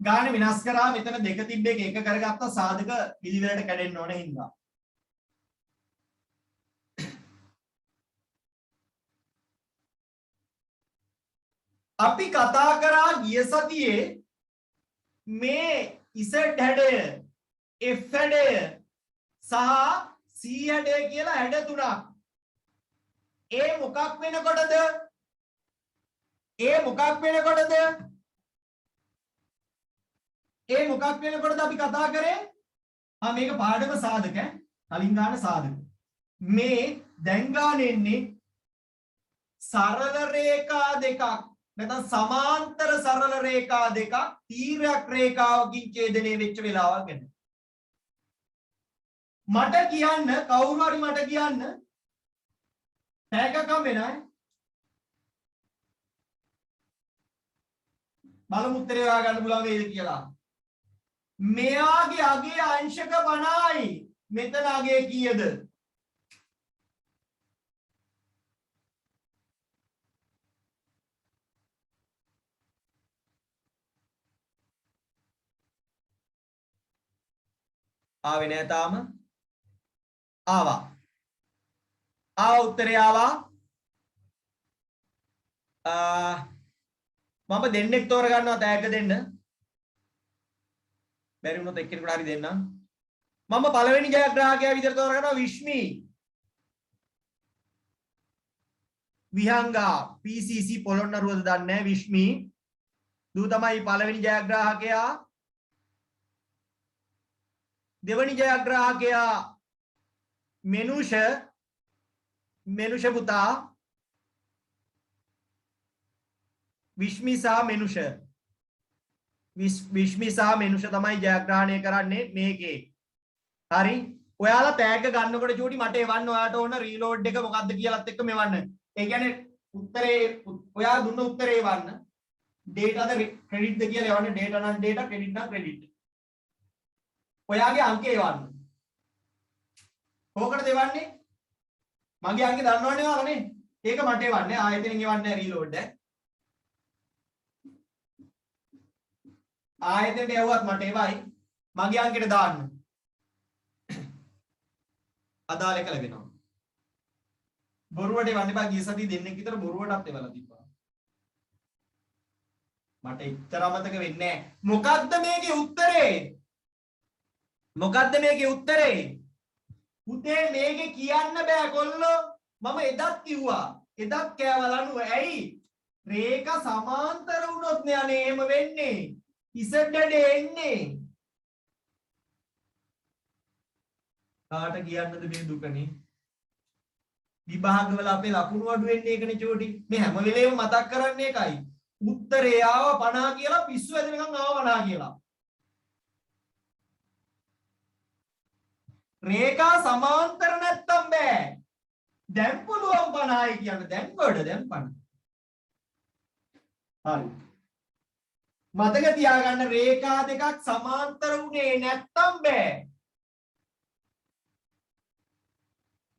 ගාන විනාශ කරා මෙතන දෙක තිබ්බ එක එක කරගත්තා සාධක පිළිවෙලට කැඩෙන්න ඕන හින්දා අපි කතා කරා ගිය සතියේ මේ z හැඩය f හැඩය සහ C හැඩය කියලා හැඩ තුනක්. ඒ මොකක් වෙනකොටද? ඒ මොකක් වෙනකොටද? ඒ මොකක් වෙනකොටද අපි කතා කරේ? මේක පාඩම සාධක කලින් ගන්න සාධක. මේ දැන් ගන්න එන්නේ සරල රේඛා දෙකක් නැත්නම් සමාන්තර සරල රේඛා දෙකක් තීරයක් රේඛාවකින් ඡේදනය වෙච්ච වෙලාවක් ගැන. මට කියන්න කවුරු හරි මට කියන්න ටැග් එකක් වෙනයි. බලමු උත්තරේ හොයාගන්න පුළුවන් වේද කියලා. මෙයාගේ අගේ අංශක 50යි. මෙතන අගේ කීයද? ආවේ නෑ තාම. ආවා. උත්තරේ ආවා. මම දෙන්නෙක් තෝරගන්නවා තෑග්ග දෙන්න. බැරි වුණොත් එක්කෙනෙකුට හරි දෙන්නම්. මම පළවෙනි ජයග්‍රාහකයා විදිහට තෝරගන්නවා විශ්මි. විහංගා PCC පොළොන්නරුවද දන්නේ නැහැ විශ්මි. දූ තමයි පළවෙනි ජයග්‍රාහකයා. දෙවනි ජයග්‍රාහකයා මෙනුෂ පුතා. විශ්මි සහ මෙනුෂ. විශ්මි සහ මෙනුෂ තමයි ජයග්‍රහණය කරන්නේ මේකේ. හරි. ඔයාලා ටැග් එක ගන්නකොට චූටි මට එවන්න ඔයාට ඕන රීලෝඩ් එක මොකක්ද කියලාත් එක්ක මෙවන්න. ඒ කියන්නේ උත්තරේ ඔයා දුන්න උත්තරේ එවන්න. ඩේටාද ක්‍රෙඩිට්ද කියලා එවන්න. ඩේටා නම් ඩේටා, ක්‍රෙඩිට් නම් ක්‍රෙඩිට්. ඔයාගේ අංකය එවන්න. කොහොකටද එවන්නේ? මගේ අංකේ දන්නවනේ ඔයාලානේ. ඒක මට එවන්නේ. ආයෙත් එවන්නේ රීලෝඩ් එක. ආයෙත් එවුවත් මට එවයි. මගේ අංකෙට දාන්න. අදාළ එක ලැබෙනවා. බොරුවට එවන්න එපා. ගිය සතියේ දෙන්නෙක් විතර බොරුවටත් එවලා තිබ්බා. මට ඉතර අමතක වෙන්නේ නැහැ. මොකද්ද මේකේ උත්තරේ? මොකද්ද මේකේ උත්තරේ? පුතේ මේකේ කියන්න බෑ කොල්ලෝ. මම එදත් කිව්වා. එදත් කෑවලනු ඇයි? රේඛා සමාන්තර වුණොත් නේ අනේ එහෙම වෙන්නේ. ඉසඩඩ එන්නේ. කාට කියන්නද මේ දුකනේ? විභාගවල අපේ ලකුණු අඩු වෙන්නේ ඒකනේ චෝටි. මේ හැම වෙලේම මතක් කරන්නේ එකයි. උත්තරේ ආව 50 කියලා පිස්සු වැදෙනකන් ආව 50 කියලා. රේඛා සමාන්තර නැත්තම් බෑ. දැන් පුළුවන් 50යි කියන්න. දැන් ගොඩ දැන් 50. හරි. මතක තියාගන්න රේඛා දෙකක් සමාන්තර වුණේ නැත්තම් බෑ.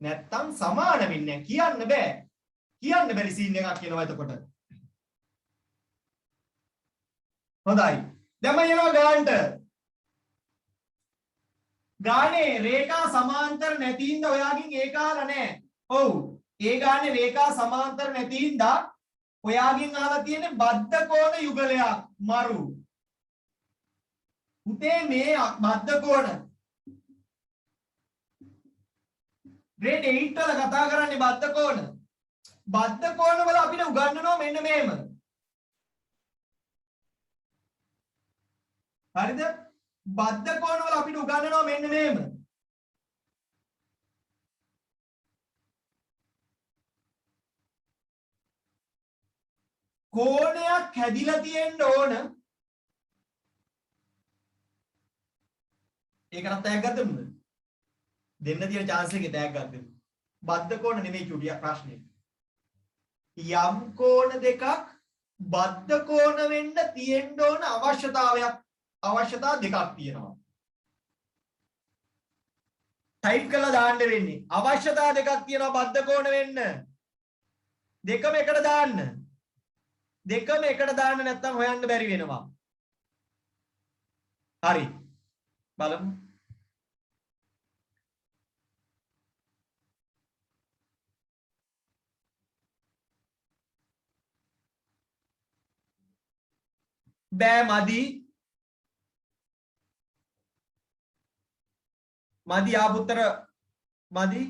නැත්තම් සමාන වෙන්නේ කියන්න බෑ. කියන්න බැරි සීන් එකක් කියනවා එතකොට. හොඳයි. දැන් මම යනවා ගානට. ගානේ රේඛා සමාන්තර නැති හින්දා ඔයාගෙන් ඒක අහලා නැහැ. ඔව්. ඒ ගානේ රේඛා සමාන්තර නැති හින්දා ඔයාගෙන් අහලා තියෙන්නේ බද්ධ කෝණ යුගලයක් මරු. පුතේ මේ බද්ධ කෝණ grade 8 වල කතා කරන්නේ බද්ධ කෝණ. බද්ධ කෝණ වල අපිට උගන්වනවා මෙන්න මේම. හරිද? බද්ධ කෝණ වල අපිට උගන්වනවා මෙන්න මේම. කෝණයක් හැදිලා තියෙන්න ඕන. ඒකට තෑග්ගක් දෙමුද? දෙන්න තියෙන chance එකේ තෑග්ගක් දෙමු. බද්ධ කෝණ නෙමෙයි චුටිය ප්‍රශ්නේ. යම් කෝණ දෙකක් බද්ධ කෝණ වෙන්න තියෙන්න ඕන අවශ්‍යතා දෙකක් තියෙනවා. ටයිප් කරලා දාන්න වෙන්නේ. අවශ්‍යතා දෙකක් තියෙනවා බද්ධ කෝණ වෙන්න. දෙකම එකට දාන්න. දෙකම එකට දාන්න නැත්නම් හොයන්න බැරි වෙනවා. හරි. බලමු. බෑ මදි ආපුත්තර මදි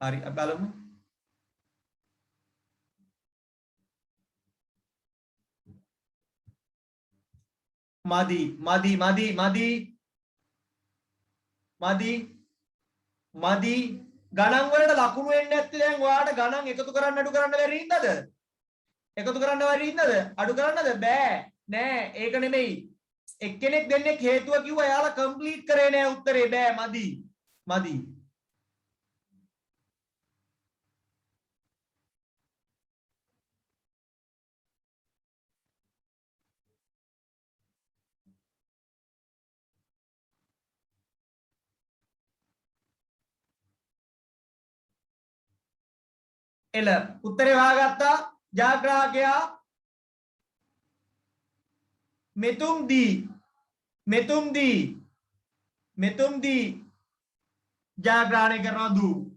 හරි අපි බලමු මදි මදි මදි මදි මදි මදි ගණන් වලට ලකුණු එන්නේ නැත්තේ දැන් ඔයාලට ගණන් එකතු කරන්න අඩු කරන්න බැරි හින්දාද එකතු කරන්න බැරි හින්දාද අඩු කරන්නද බෑ නෑ ඒක නෙමෙයි එක්කෙනෙක් දෙන්නෙක් හේතුව කිව්වා එයාලා කම්ප්ලීට් කරේ නෑ උත්තරේ බෑ මදි මදි එල උත්තරේ හොයාගත්තා ජාග්‍රාහකයා මෙතුම්දී ජාග්‍රහණය කරනවා දූ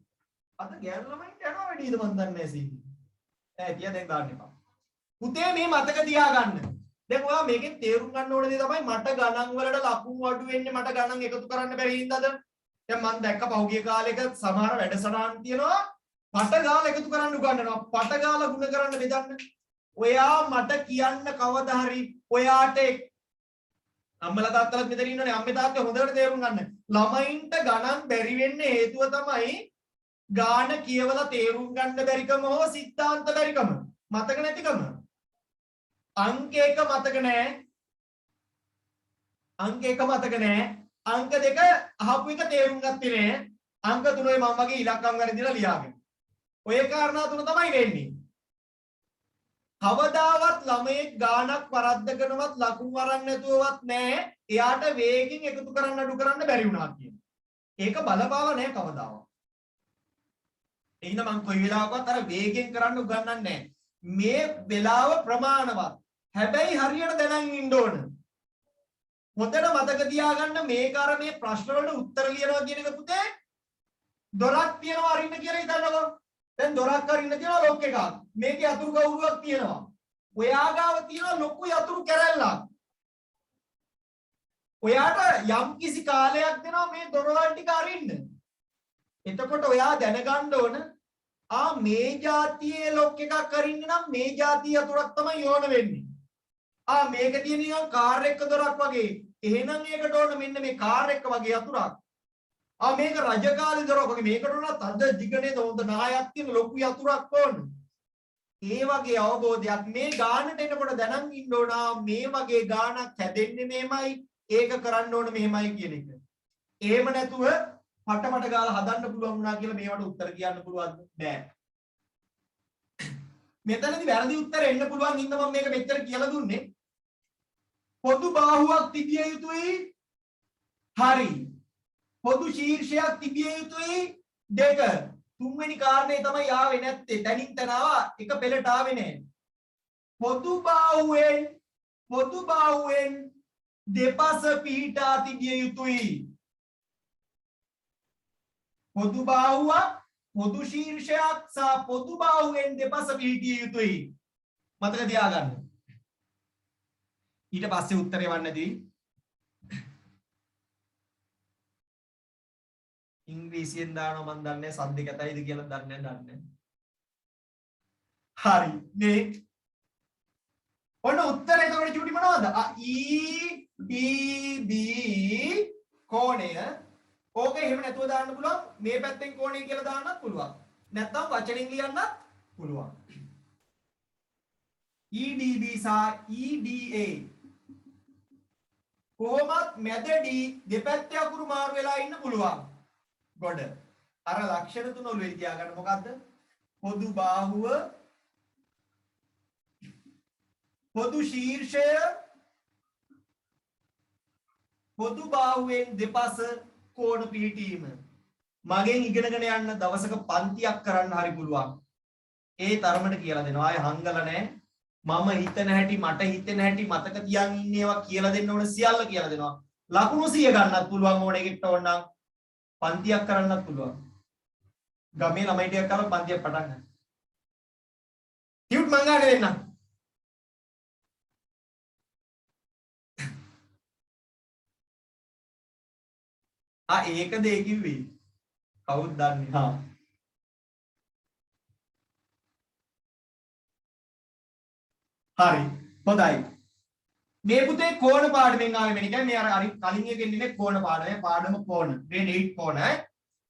අද ගෑනු ළමයින්ට යනවා වැඩිද මන් දන්නේ නැහැ සීනි ඈ තියා දැන් දාන්න එපා පුතේ මේ මතක තියාගන්න දැන් ඔයා මේකෙන් තේරුම් ගන්න ඕන දේ තමයි මට ගණන් වලට ලකුණු අඩු වෙන්නේ මට ගණන් එකතු කරන්න බැරි හින්දාද දැන් මම දැක්ක පහුගිය කාලෙක සමහර වැඩසටහන් තියෙනවා පට ගාලා එකතු කරන්න උගන්වනවා පට ගාලා ගුණ කරන්න බෙදන්න ඔයා මට කියන්න කවදා හරි ඔයාට අම්මලා තාත්තලාත් මෙතන ඉන්නෝනේ අම්මේ තාත්තේ හොඳට තේරුම් ගන්න ළමයින්ට ගණන් බැරි වෙන්නේ හේතුව තමයි ගාන කියවලා තේරුම් ගන්න බැරිකම හෝ සිද්ධාන්ත බැරිකම මතක නැතිකම අංක 1 මතක නැහැ අංක 1 මතක නැහැ අංක 2 අහපු එක තේරුම් ගත්තේ නැහැ අංක 3 මම වගේ ඉලක්කම් වැරදිලා ලියාගෙන ඔය කාරණා තුන තමයි වෙන්නේ කවදාවත් ළමයෙක් ගානක් වරද්දගෙනවත් ලකුණු අරන් නැතුවවත් නැහැ එයාට වේගෙන් එකතු කරන්න අඩු කරන්න බැරි වුණා කියන ඒක බලපාව නැහැ කවදාවත් එහෙනම් මම කොයි වෙලාවකවත් අර වේගෙන් කරන්න උගන්වන්නේ නැහැ මේ වෙලාව ප්‍රමාණවත් හැබැයි හරියට දැනන් ඉන්න ඕන හොඳට මතක තියාගන්න මේක අර මේ ප්‍රශ්න වලට උත්තර ලියනවා කියන එක පුතේ දොරක් තියනවා අරින්න කියලා හිතන්නකෝ දැන් දොරක් අරින්න තියෙනවා ලොක් එකක් මේකේ යතුරු කවුරුවක් තියෙනවා ඔයා ගාව තියෙනවා ලොකු යතුරු කැරැල්ලක් ඔයාට යම් කිසි කාලයක් දෙනවා මේ දොරවල් ටික අරින්න එතකොට ඔයා දැනගන්න ඕන මේ જાතියේ ලොක් එකක් අරින්න නම් මේ જાතිය යතුරක් තමයි ඕන වෙන්නේ මේක තියෙන නිකන් කාර් එක දොරක් වගේ එහෙනම් ඒකට ඕන මෙන්න මේ කාර් එක වගේ යතුරක් මේක රජකාලේ දොරක් වගේ මේකට උනත් අද දිගනේ හොඳ නායක් තියෙන ලොකු යතුරක් ඕන. ඒ වගේ අවබෝධයක් මේ ගානට එනකොට දැනන් ඉන්න ඕන මේ වගේ ගානක් හැදෙන්නේ මෙහෙමයි ඒක කරන්න ඕන මෙහෙමයි කියන එක. එහෙම නැතුව පටමට ගාලා හදන්න පුළුවන් වුණා කියලා මේවට උත්තර කියන්න පුළුවන්ද? බෑ. මෙතනදී වැරදි උත්තර එන්න පුළුවන් ඉන්න මම මේක මෙච්චර කියලා දුන්නේ. පොදු බාහුවක් තිබිය යුතුයි. හරි. පොදු ශීර්ෂයක් තිබිය යුතුයි 2 තුන්වෙනි කාරණේ තමයි ආවේ නැත්තේ තනින් තන ආවා එක පෙළට ආවේ නැහැ පොදු බාහුවෙන් දෙපස පිහිටා තිබිය යුතුයි පොදු බාහුවක් පොදු ශීර්ෂයක් සහ පොදු බාහුවෙන් දෙපස පිහිටිය යුතුයි මතක තියාගන්න ඊට පස්සේ උත්තරේ වන්නදී ඉංග්‍රීසියෙන් දානවා මම දන්නේ සද්ද කැතයිද කියලා දන්නේ හරි මේ ඔන්න උත්තරේ එතකොට චූටි මොනවද EDB කෝණය ඕක එහෙම නැතුව දාන්න පුළුවන් මේ පැත්තෙන් කෝණය කියලා දාන්නත් පුළුවන් නැත්නම් වචනෙන් ලියන්නත් පුළුවන් EDB සහ EDA කොහොමත් මැදදී දෙපැත්තේ අකුරු මාරු වෙලා ඉන්න පුළුවන් ගොඩ අර ලක්ෂණ තුන ඔළුවේ තියාගන්න මොකද්ද පොදු බාහුව පොදු ශීර්ෂය පොදු බාහුවෙන් දෙපස කෝණ පිහිටීම මගෙන් ඉගෙනගෙන යන්න දවසක පන්තියක් කරන්න හරි පුළුවන් ඒ තරමට කියලා දෙනවා ආයේ හංගල නැහැ මම හිතන හැටි මට හිතෙන හැටි මතක තියන් ඉන්නේවා කියලා දෙන්න ඕන සියල්ල කියලා දෙනවා ලකුණු 100 ගන්නත් පුළුවන් ඕන එකකට ඕන නම් පන්තියක් කරන්නත් පුළුවන්. ගමේ ළමයි ටිකක් කරලා පන්තියක් පටන් ගන්න. ටියුට් මං ගන්න දෙන්න. ඒක දෙය කිව්වේ. කවුද දන්නේ? හා. හරි. හොඳයි. මේ පුතේ කෝණ පාඩමෙන් ආවේ මෙන්න. කියන්නේ මේ අර කලින් එකෙන් නෙමෙයි කෝණ පාඩම. පාඩම කෝණ. grade 8 කෝණ.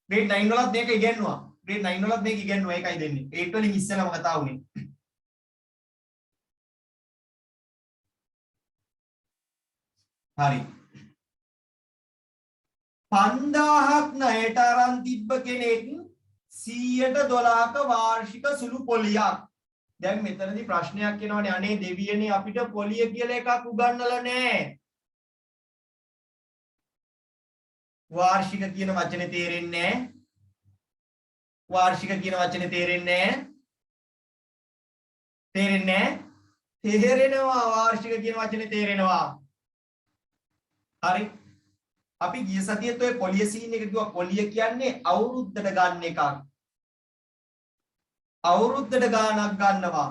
grade 9 වලත් මේක ඉගෙනුවා. grade 9 වලත් මේක ඉගෙනුවා. ඒකයි දෙන්නේ. 8 වලින් ඉස්සෙල්ලාම කතා වුනේ. හරි. 5000ක් ණයට අරන් තිබ්බ කෙනෙක් 112ක වාර්ෂික සුළු පොලියක්. දැන් මෙතනදී ප්‍රශ්නයක් එනවනේ අනේ දෙවියනේ අපිට පොලිය කියලා එකක් උගන්වලා නැහැ. වාර්ෂික කියන වචනේ තේරෙන්නේ නැහැ. වාර්ෂික කියන වචනේ තේරෙන්නේ නැහැ. තේරෙන්නේ නැහැ. තේරෙනවා වාර්ෂික කියන වචනේ තේරෙනවා. හරි. අපි ගිය සතියේත් ඔය පොලිය සීන් එක කිව්වා. පොලිය කියන්නේ අවුරුද්දට ගන්න එකක්. අවුරුද්දට ගාණක් ගන්නවා.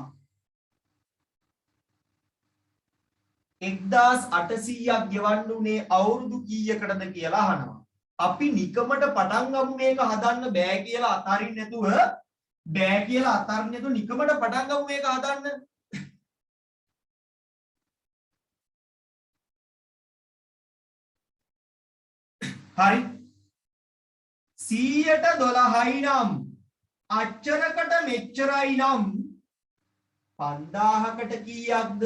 1800ක් ගෙවන්න උනේ අවුරුදු කීයකටද කියලා අහනවා. අපි නිකමට පටන් ගමු මේක හදන්න බෑ කියලා අතාරින්න නැතුව නිකමට පටන් ගමු මේක හදන්න. හරි 112යි නම් අච්චරකට මෙච්චරයි නම් 5000කට කීයක්ද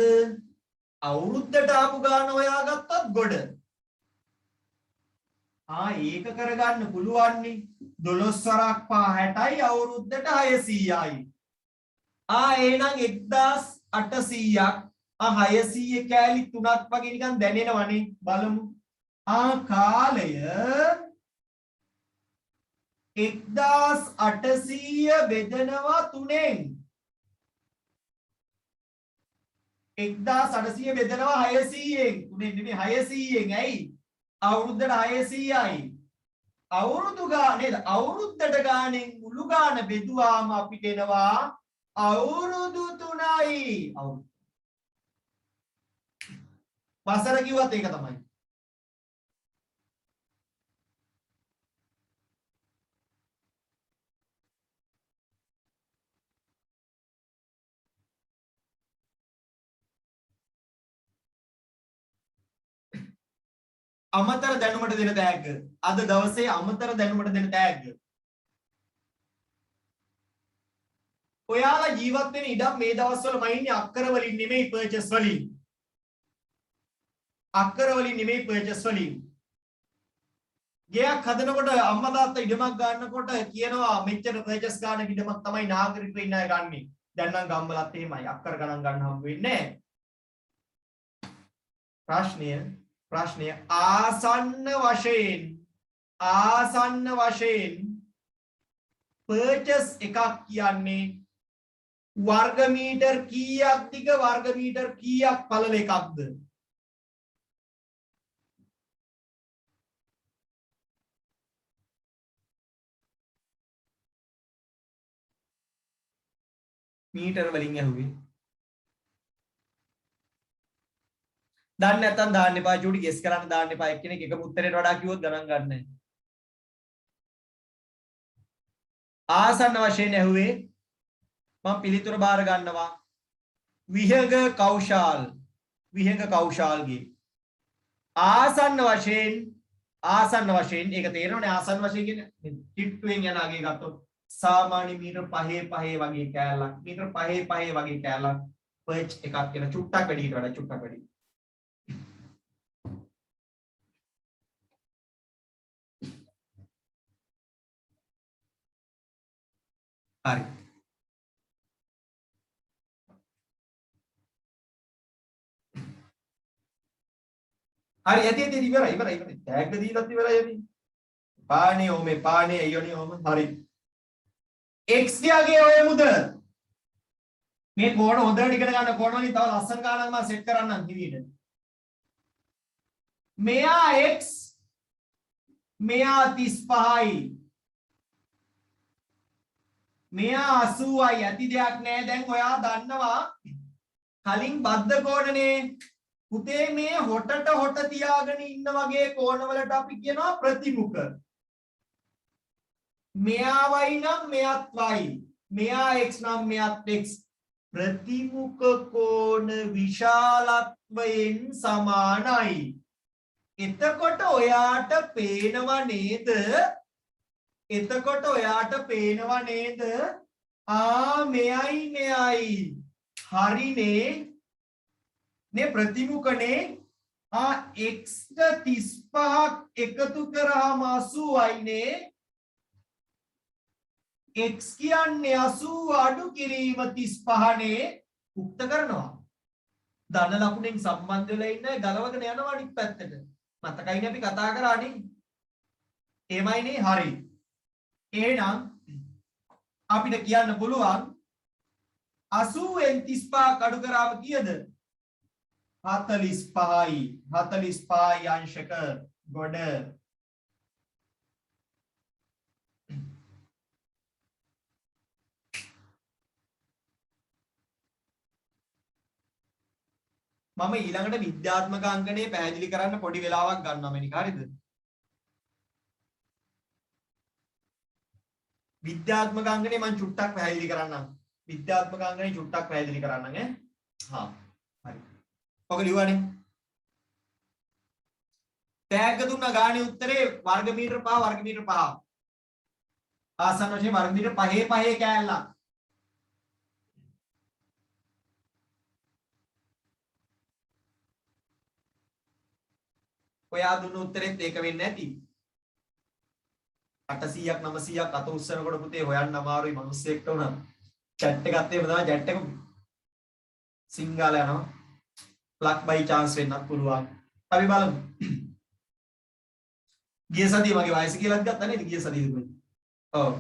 අවුරුද්දට ආපු ගාන හොයාගත්තත් ගොඩ. ඒක කරගන්න පුළුවන් නේ 12 වරක් 60යි අවුරුද්දට 600යි. එහෙනම් 1800ක් 600 කෑලි 3ක් වගේ නිකන් දැනෙනවනේ බලමු. කාලය 1800 බෙදනවා 3ෙන් 1800 බෙදනවා 600ෙන් 3ෙන් නෙමෙයි 600ෙන්. ඇයි අවුරුද්දට 600යි. අවුරුදු ගාන නේද? අවුරුද්දට ගානෙන් මුළු ගාන බෙදුවාම අපිට එනවා අවුරුදු 3යි. වසර කිව්වත් ඒක තමයි. අමතර දැනුමට දෙන තෑග්ග. අද දවසේ අමතර දැනුමට දෙන තෑග්ග. ඔයාලා ජීවත් වෙන ඉඩම් මේ දවස්වල මයින්නේ අක්කර වලින් නෙමෙයි පර්චේස් වලින්. අක්කර වලින් නෙමෙයි පර්චේස් වලින්. ගයක් හදනකොට අම්මා තාත්තා ඉඩමක් ගන්නකොට කියනවා මෙච්චර පර්චේස් ගන්න ඉඩමක් තමයි නාගරික ඉන්න අය ගන්නෙ. දැන් නම් ගම්වලත් එහෙමයි අක්කර ගණන් ගන්න හම්බ වෙන්නේ නැහැ. ප්‍රශ්නය ආසන්න වශයෙන් පර්චස් එකක් කියන්නේ වර්ග මීටර් කීයක් දිග වර්ග මීටර් කීයක් පළල එකක්ද? මීටර වලින් ඇහුවේ. දන්නේ නැත්නම් දාන්න එපා. චූටි ගෙස් කරන්න දාන්න එපා. එක්කෙනෙක් එකම උත්තරයට වඩා කිව්වොත් ගණන් ගන්න නැහැ. ආසන්න වශයෙන් ඇහුවේ මම පිළිතුර බාර ගන්නවා. විහඟ කෞශාල්ගේ ආසන්න වශයෙන් ඒක තේරෙනවනේ. ආසන්න වශයෙන් කියන්නේ ටිට්ටුවෙන් යන අගේ ගත්තොත් සාමාන්‍ය මීටර් 5 වගේ කෑල්ලක් මීටර් 5 වගේ කෑල්ලක් පර්ච් එකක් කියන චුට්ටක් වැඩිට වඩා චුට්ටක් වැඩි. හරි. හරි ඇති ඉවරයි. ටැග් දීලත් ඉවරයි යන්නේ. පානේ ඕමේ පානේ අයියෝනේ ඕම. හරි. x ගේ ඔය මුද මේ කෝණ හොඳට ඉගෙන ගන්න. කෝණ වලින් තව ලස්සන ගානක් මම සෙට් කරන්නම් හිමීට. මෙයා x මෙයා 35යි මෙයා 80යි. ඇති දෙයක් නෑ. දැන් ඔයා දන්නවා කලින් බද්ධ කෝණනේ පුතේ මේ හොටට හොට තියාගෙන ඉන්න වගේ කෝණවලට අපි කියනවා ප්‍රතිමුඛ. මෙයා y නම් මෙයාත් y. මෙයා x නම් මෙයාත් x. ප්‍රතිමුඛ කෝණ විශාලත්වයෙන් සමානයි. එතකොට ඔයාට පේනව නේද? එතකොට ඔයාට පේනව නේද? මෙයයි මෙයයි. හරිනේ. නේ ප්‍රතිමුඛනේ. x 35ක් එකතු කරාම 80යි නේ. x කියන්නේ 80 අඩු කිරීම 35 නේ. උක්ත කරනවා. ධන ලකුණෙන් සම්බන්ධ වෙලා ඉන්න ගලවගෙන යනවා අනිත් පැත්තට. මතකයිනේ අපි කතා කරානේ. එමයනේ හරි. එහෙනම් අපිට කියන්න පුළුවන් 80න් 35 අඩු කරාම කීයද? 45යි. 45යි අංශක ගොඩ. මම ඊළඟට විද්‍යාත්මක අංකණය පැහැදිලි කරන්න පොඩි වෙලාවක් ගන්නවා මනික. හරිද? විද්‍යාත්මක අංකණය මම චුට්ටක් පැහැදිලි කරන්නම්. විද්‍යාත්මක අංකණය චුට්ටක් පැහැදිලි කරන්නම් ඈ. හරි. ඔක ලියුවානේ. ටැග් දුන්න ගානේ උත්තරේ වර්ග මීටර 5 වර්ග මීටර 5. ආසන්න වශයෙන් වර්ග මීටර 5 5 කෑල්ලක්. ඔයා දුන්න උත්තරෙත් ඒක වෙන්නේ නැති. 800ක් 900ක් අත උස්සනකොට පුතේ හොයන්න අමාරුයි මිනිස්සෙක්ට උනත්. chat එකත් එහෙම තමයි chat එක සිංහල යනවා. luck by chance වෙන්නත් පුළුවන්. අපි බලමු. ගිය සතියේ මගේ වයස කියලාත් ගත්තා නේද? ගිය සතියේ. ඔව්.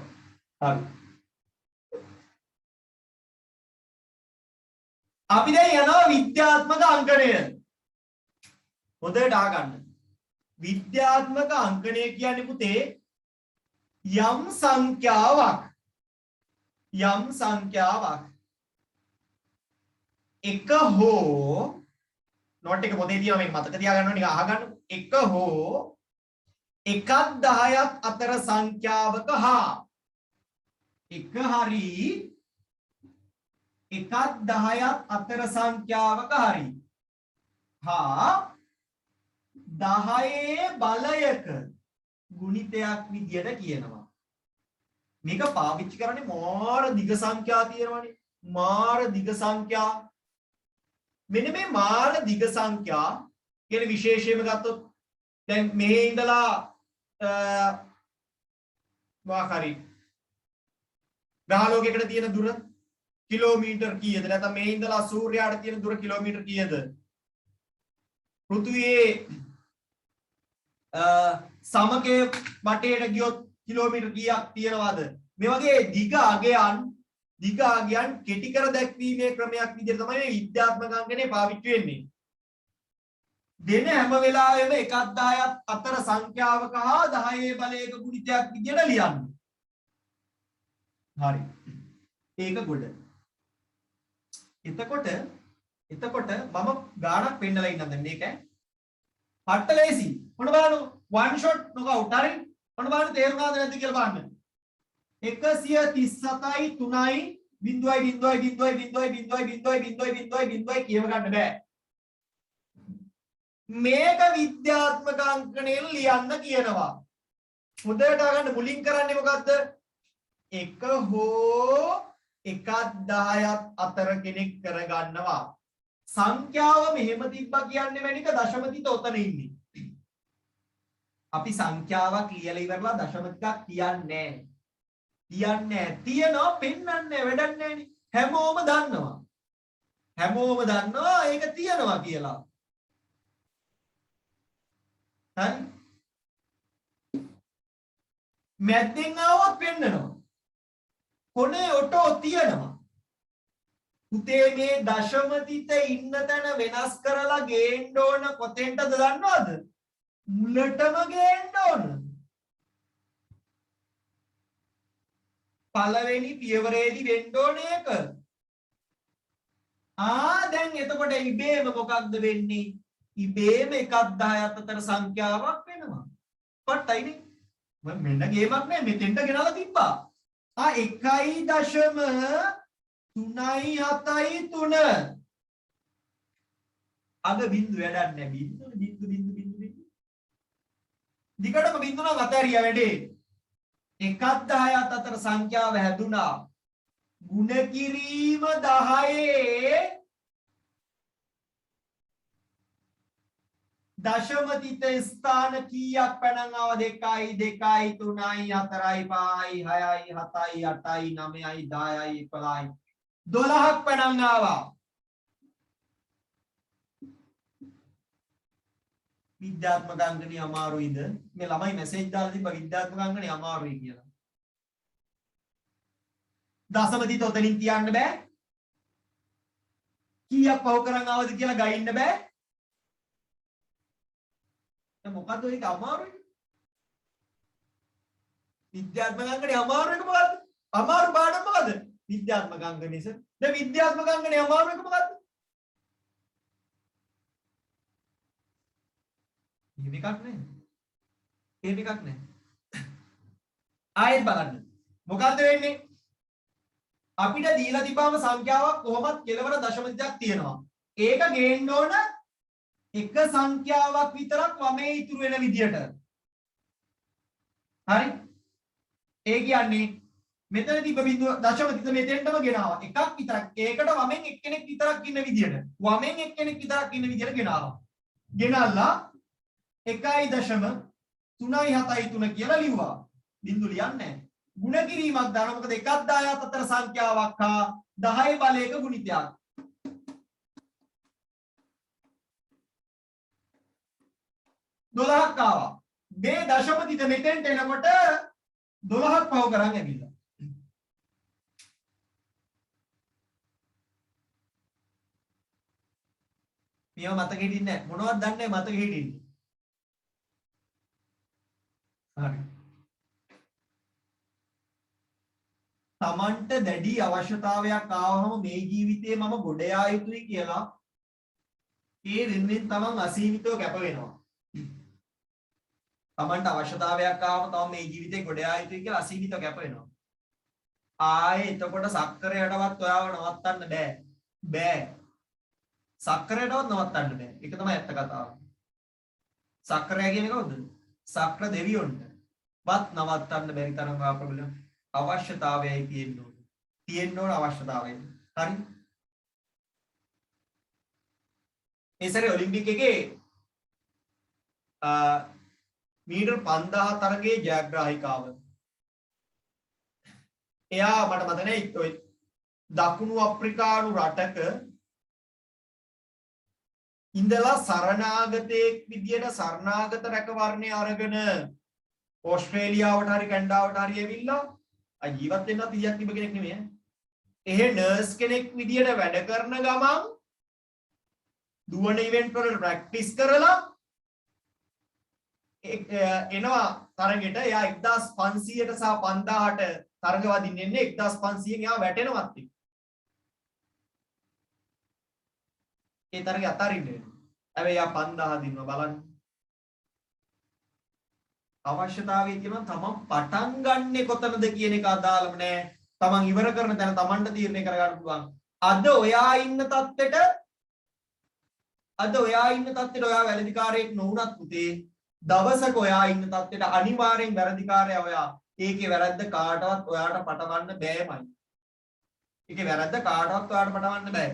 හරි. අපි දැන් යනවා විද්‍යාත්මක අංකණය. හොඳට අහගන්න. විද්‍යාත්මක අංකණය කියන්නේ පුතේ යම් සංඛ්‍යාවක් එක හෝ නෝට් එක පොතේ තියෙනවා මේක මතක තියාගන්න ඕනේ අහගන්න. එක හෝ එකක් 10ක් අතර සංඛ්‍යාවක හා එක හරි එකක් 10ක් අතර සංඛ්‍යාවක හරි හා 10 බලයක ගුණිතයක් විදියට කියනවා. මේක පාවිච්චි කරන්නේ මාර දිග සංඛ්‍යා තියෙනවානේ. මාර දිග සංඛ්‍යා. මෙන්න මේ මාර දිග සංඛ්‍යා කියන විශේෂයෙන්ම ගත්තොත් දැන් මේ ඉඳලා වාකාරී ග්‍රහලෝකයකට තියෙන දුර කිලෝමීටර් කීයද? නැත්නම් මේ ඉඳලා සූර්යාට තියෙන දුර කිලෝමීටර් කීයද? පෘථිවියේ සමකයේ වටේට ගියොත් කිලෝමීටර් කීයක් තියනවද? මේ වගේ දිග අගයන් කෙටි කර දැක්වීමේ ක්‍රමයක් විදිහට තමයි විද්‍යාත්මක අංකණය පාවිච්චි වෙන්නේ. දෙන හැම වෙලාවෙම එකක් 10ක් අතර සංඛ්‍යාවක හා 10 බලයක ගුණිතයක් විදිහට ලියන්න. හරි. ඒක ගොඩ. එතකොට මම ගාණක් පෙන්නලා ඉන්නම් දැන් මේක. පට්ට ලේසි. මොන බලන්න one shot නොක අවුට් හරි. මොන බලන්න තේරුණාද නැද්ද කියලා බලන්න. 137යි 3යි 0.000000000 කියව ගන්න බෑ. මේක විද්‍යාත්මක අංකණයෙන් ලියන්න කියනවා. හොඳට අහගන්න මුලින් කරන්නේ මොකද්ද? එක හෝ එකක් 10ක් අතර කෙනෙක් කරගන්නවා. සංඛ්‍යාව මෙහෙම තිබ්බා කියන්නේ මැනික දශම තිත ඔතන ඉන්නේ. අපි සංඛ්‍යාවක් ලියලා ඉවරලා දශම තිතක් කියන්නේ තියනවා පෙන්වන්නේ වැඩක් නැහැනේ. හැමෝම දන්නවා ඒක තියනවා කියලා. හරි. මැද්දෙන් ආවොත් පෙන්නනවා. කොනේ ඔටෝ තියනවා. පුතේ මේ දශම තිත ඉන්න තැන වෙනස් කරලා ගේන්න ඕන කොතෙන්ටද දන්නවද? මුලටම ගේන්න ඕන. පළවෙනි පියවරේදී වෙන්න ඕන ඒක. දැන් එතකොට ඉබේම මොකක්ද වෙන්නේ? ඉබේම 1 10ත් අතර සංඛ්‍යාවක් වෙනවා. පට්ටයිනේ. මම මෙන්න ගේමක් නෑ මෙතෙන්ට ගෙනලා තිබ්බා. 1.37 අග බින්දු වැඩක් නෑ බින්දු දිගටම බින්දු නම් අතහැරියා වැඩේ. 1 10ත් අතර සංඛ්‍යාව හැදුනා. ගුණ කිරීම 10 දශම තිත ස්ථාන කීයක් පැනන් ආව 2 2 3 4 5 6 7 8 9 10 11යි 12ක් පැනන් ආවා. විද්‍යාත්මක අංගණේ අමාරුයිද? මේ ළමයි මැසේජ් දාලා තිබ්බා විද්‍යාත්මක අංගණේ අමාරුයි කියලා. දශම තිත ඔතනින් තියන්න බෑ. කීයක් පව කරන් ආවද කියලා ගයින්න බෑ. මොකද්ද ඒක අමාරුයි? විද්‍යාත්මක අංගනේ අමාරු එක මොකද්ද? අමාරු පාඩම මොකද්ද? විද්‍යාත්මක අංගනේ සර්. දැන් විද්‍යාත්මක අංගනේ අමාරු එක මොකද්ද? එහෙම එකක් නෑ. එහෙම එකක් නෑ. ආයෙත් බලන්න. මොකද්ද වෙන්නේ? අපිට දීලා තිබාම සංඛ්‍යාවක් කොහොමත් කෙලවර දශම තිතක් තියෙනවා. ඒක ගේන්න ඕන එක සංඛ්‍යාවක් විතරක් වමේ ඉතුරු වෙන විදියට. හරි? ඒ කියන්නේ මෙතන තිබ්බ බිඳුව දශම තිත මෙතෙන්ටම ගෙනාවා. එකක් විතරක්. ඒකට වමෙන් එක්කෙනෙක් විතරක් ඉන්න විදියට. වමෙන් එක්කෙනෙක් විතරක් ඉන්න විදියට ගෙනාවා. ගෙනල්ලා 1.37 කියලා ලිව්වා. බිඳු ලියන්නේ නැහැ. ගුණ කිරීමක් දානවා. මොකද 1 10ත් අතර සංඛ්‍යාවක් හා 10 බලයක ගුණිතයක්. දොළහක් ආවා. මේ දශම තිත මෙතෙන්ට එනකොට 12ක් පව කරන් ඇවිල්ලා. මේව මතක හිටින්නේ නැහැ. මොනවද දන්නේ මතක හිටින්නේ. හරි. තමන්ට දැඩි අවශ්‍යතාවයක් ආවම මේ ජීවිතේ මම ගොඩ යා යුතුයි කියලා ඒ වෙනුවෙන් තමන් අසීමිතව කැප වෙනවා. තමන්ට අවශ්‍යතාවයක් ආවම තම මේ ජීවිතේ ගොඩ යා යුතුයි කියලා අසීමිතව කැප වෙනවා. ආයේ එතකොට සක්කරයටවත් ඔයාව නවත්තන්න බෑ. බෑ. සක්කරයටවත් නවත්තන්න බෑ. ඒක තමයි ඇත්ත කතාව. සක්කරය කියන්නේ කවුද? සක්‍ර දෙවියොන්ට වත් නවත්තන්න බැරි තරම් ආපබල අවශ්‍යතාවයයි තියෙන්න ඕන. තියෙන්න ඕන අවශ්‍යතාවය. හරි? මේ සැරේ ඔලිම්පික් එකේ මීටර් 5000 තරගයේ ජයග්‍රාහිකාව. එයා මට මතක නැහැ දකුණු අප්‍රිකානු රටක ඉඳලා සරණාගතයෙක් විදියට සරණාගත රැකවරණය අරගෙන ඕස්ට්‍රේලියාවට හරි කැනඩාවට හරි ඇවිල්ලා ජීවත් වෙන්නත් ඉඩක් තිබ්බ කෙනෙක් නෙමෙයි. එහෙ නර්ස් කෙනෙක් විදියට වැඩ කරන ගමන් දුවන ඉවෙන්ට් වල ප්‍රැක්ටිස් කරලා එනවා තරගෙට. එයා 1500ට සහ 5000ට තරග වදින්න එන්නේ 1500න් එයා වැටෙනවත් එක්ක. ඒ තරගේ අතාරින්න වෙනවා. හැබැයි යා 5000 දිනනවා බලන්න. අවශ්‍යතාවය කියනවා තමන් පටන් ගන්නෙ කොතනද කියන එක අදාළම නෑ. තමන් ඉවර කරන තැන තමන්ට තීරණය කරගන්න පුළුවන්. අද ඔයා ඉන්න තත්ත්වෙට ඔයා වැරදිකාරයෙක් නොවුනත් පුතේ දවසක ඔයා ඉන්න තත්ත්වෙට අනිවාර්යෙන් වැරදිකාරයා ඔයා. ඒකේ වැරද්ද කාටවත් ඔයාට පටවන්න බෑමයි. ඒකේ වැරද්ද කාටවත් ඔයාට පටවන්න බෑ.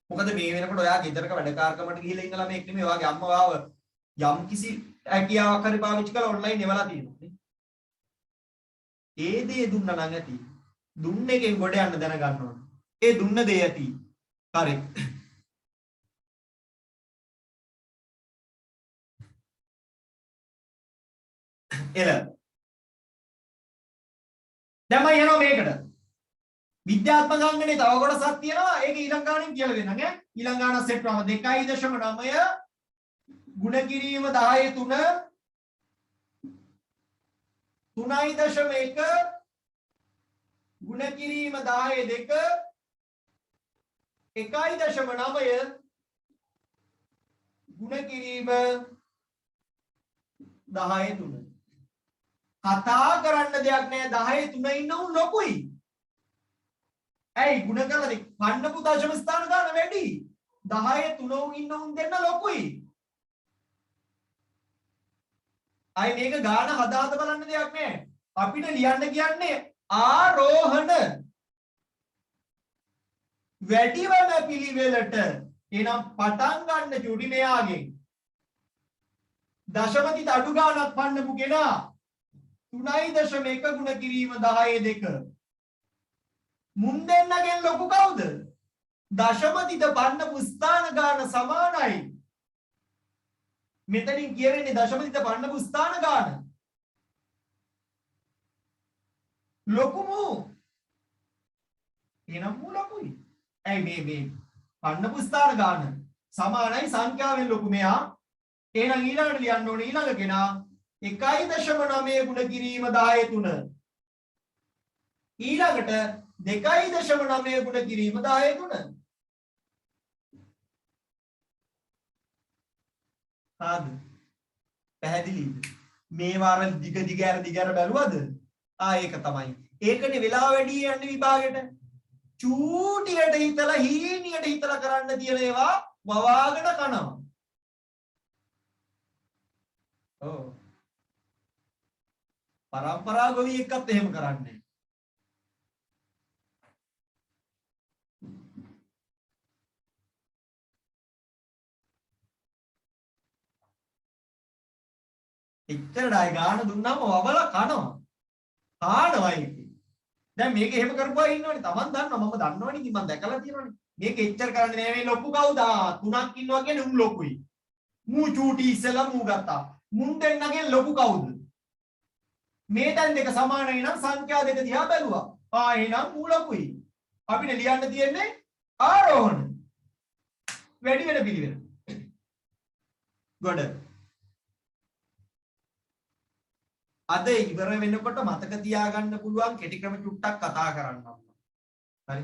මොකද මේ වෙනකොට ඔයා ගෙදරක වැඩකාරකමට ගිහිල්ලා ඉන්න ළමෙක් නෙමෙයි. ඔයාගේ අම්මා වාව යම් කිසි හැකියාවක් හරි පාවිච්චි කරලා ඔන්ලයින් එවලා තියෙනවා නේ. ඒ දේ දුන්නා නම් ඇති. දුන්න එකෙන් ගොඩ යන්න දැනගන්න ඕන. ඒ දුන්න දේ ඇති. හරි. එල. දැන් මම යනවා මේකට. විද්‍යාත්මක අංගනේ තව කොටසක් තියෙනවා. ඒක ඊළඟ ගානෙන් කියලා දෙන්නම් ඈ. ඊළඟ ගාන සෙට් වම 2.9 ගුණ කිරීම 10 3 3.1 ගුණ කිරීම 10 2 1.9 ගුණ කිරීම 10 3. කතා කරන්න දෙයක් නැහැ 10 3 ඉන්න උන් ලොකුයි. ඇයි ගුණ කළාද? පන්නපු දශම ස්ථාන ගන්න වැඩි. 10 3 උන් ඉන්න උන් දෙන්න ලොකුයි. අය මේක ගාන හදාත බලන්න දෙයක් නැහැ. අපිට ලියන්න කියන්නේ ආරෝහණ වැඩිවන පිළිවෙලට. එහෙනම් පටන් ගන්න චුටි මෙයාගෙන්. දශමතිත අඩු ගානක් පන්නපු කෙනා 3.1 ගුණ කිරීම 10 2. මුන් දෙන්නගෙන් ලොකු කවුද? දශමතිත පන්නපු ස්ථාන ගාන සමානයි. මෙතනින් කියවෙන්නේ දශමතිත පන්නපු ස්ථාන ගාන. ලොකුමු. එහෙනම් මු ලොකුයි. ඇයි මේ පන්නපු ස්ථාන ගාන සමානයි සංඛ්‍යාවෙන් ලොකු මෙයා. එහෙනම් ඊළඟට ලියන්න ඕනේ ඊළඟ කෙනා 1.9 ගුණ කිරීම 10 3. ඊළඟට 2.9 ගුණ කිරීම 10 3. ආද පැහැදිලිද? මේ වාර දිග ඇර බැලුවද? ඒක තමයි. ඒකනේ වෙලාව වැඩි යන්නේ විභාගෙට. චූටියට හිතලා හීනියට හිතලා කරන්න තියෙන ඒවා වවාගෙන කනවා. ඔව්. පරම්පරා ගොවි එක්කත් එහෙම කරන්නේ. එච්චරයි ගාන දුන්නාම වවල කනවා. කානවා ඒක. දැන් මේක එහෙම කරපුවා ඉන්නවනේ. Taman දන්නවා මම දන්නවනේ ඉතින් මම දැකලා තියෙනවනේ. මේක එච්චර කරන්නේ නෑ මේ ලොකු කවුද? තුනක් ඉන්නවා කියන්නේ උන් ලොකුයි. මූ චූටි ඉස්සලා මූ ගත්තා. මුන් දෙන්නගෙන් ලොකු කවුද? මේ දැන් දෙක සමානයි නම් සංඛ්‍යා දෙක දිහා බැලුවා. එහෙනම් මූ ලොකුයි. අපිට ලියන්න තියෙන්නේ ආරෝහණ. වැඩි වෙන පිළිවෙල. ගොඩ. අද ඉවර වෙනකොට මතක තියාගන්න පුළුවන් කෙටි ක්‍රම චුට්ටක් කතා කරන්න. හරි.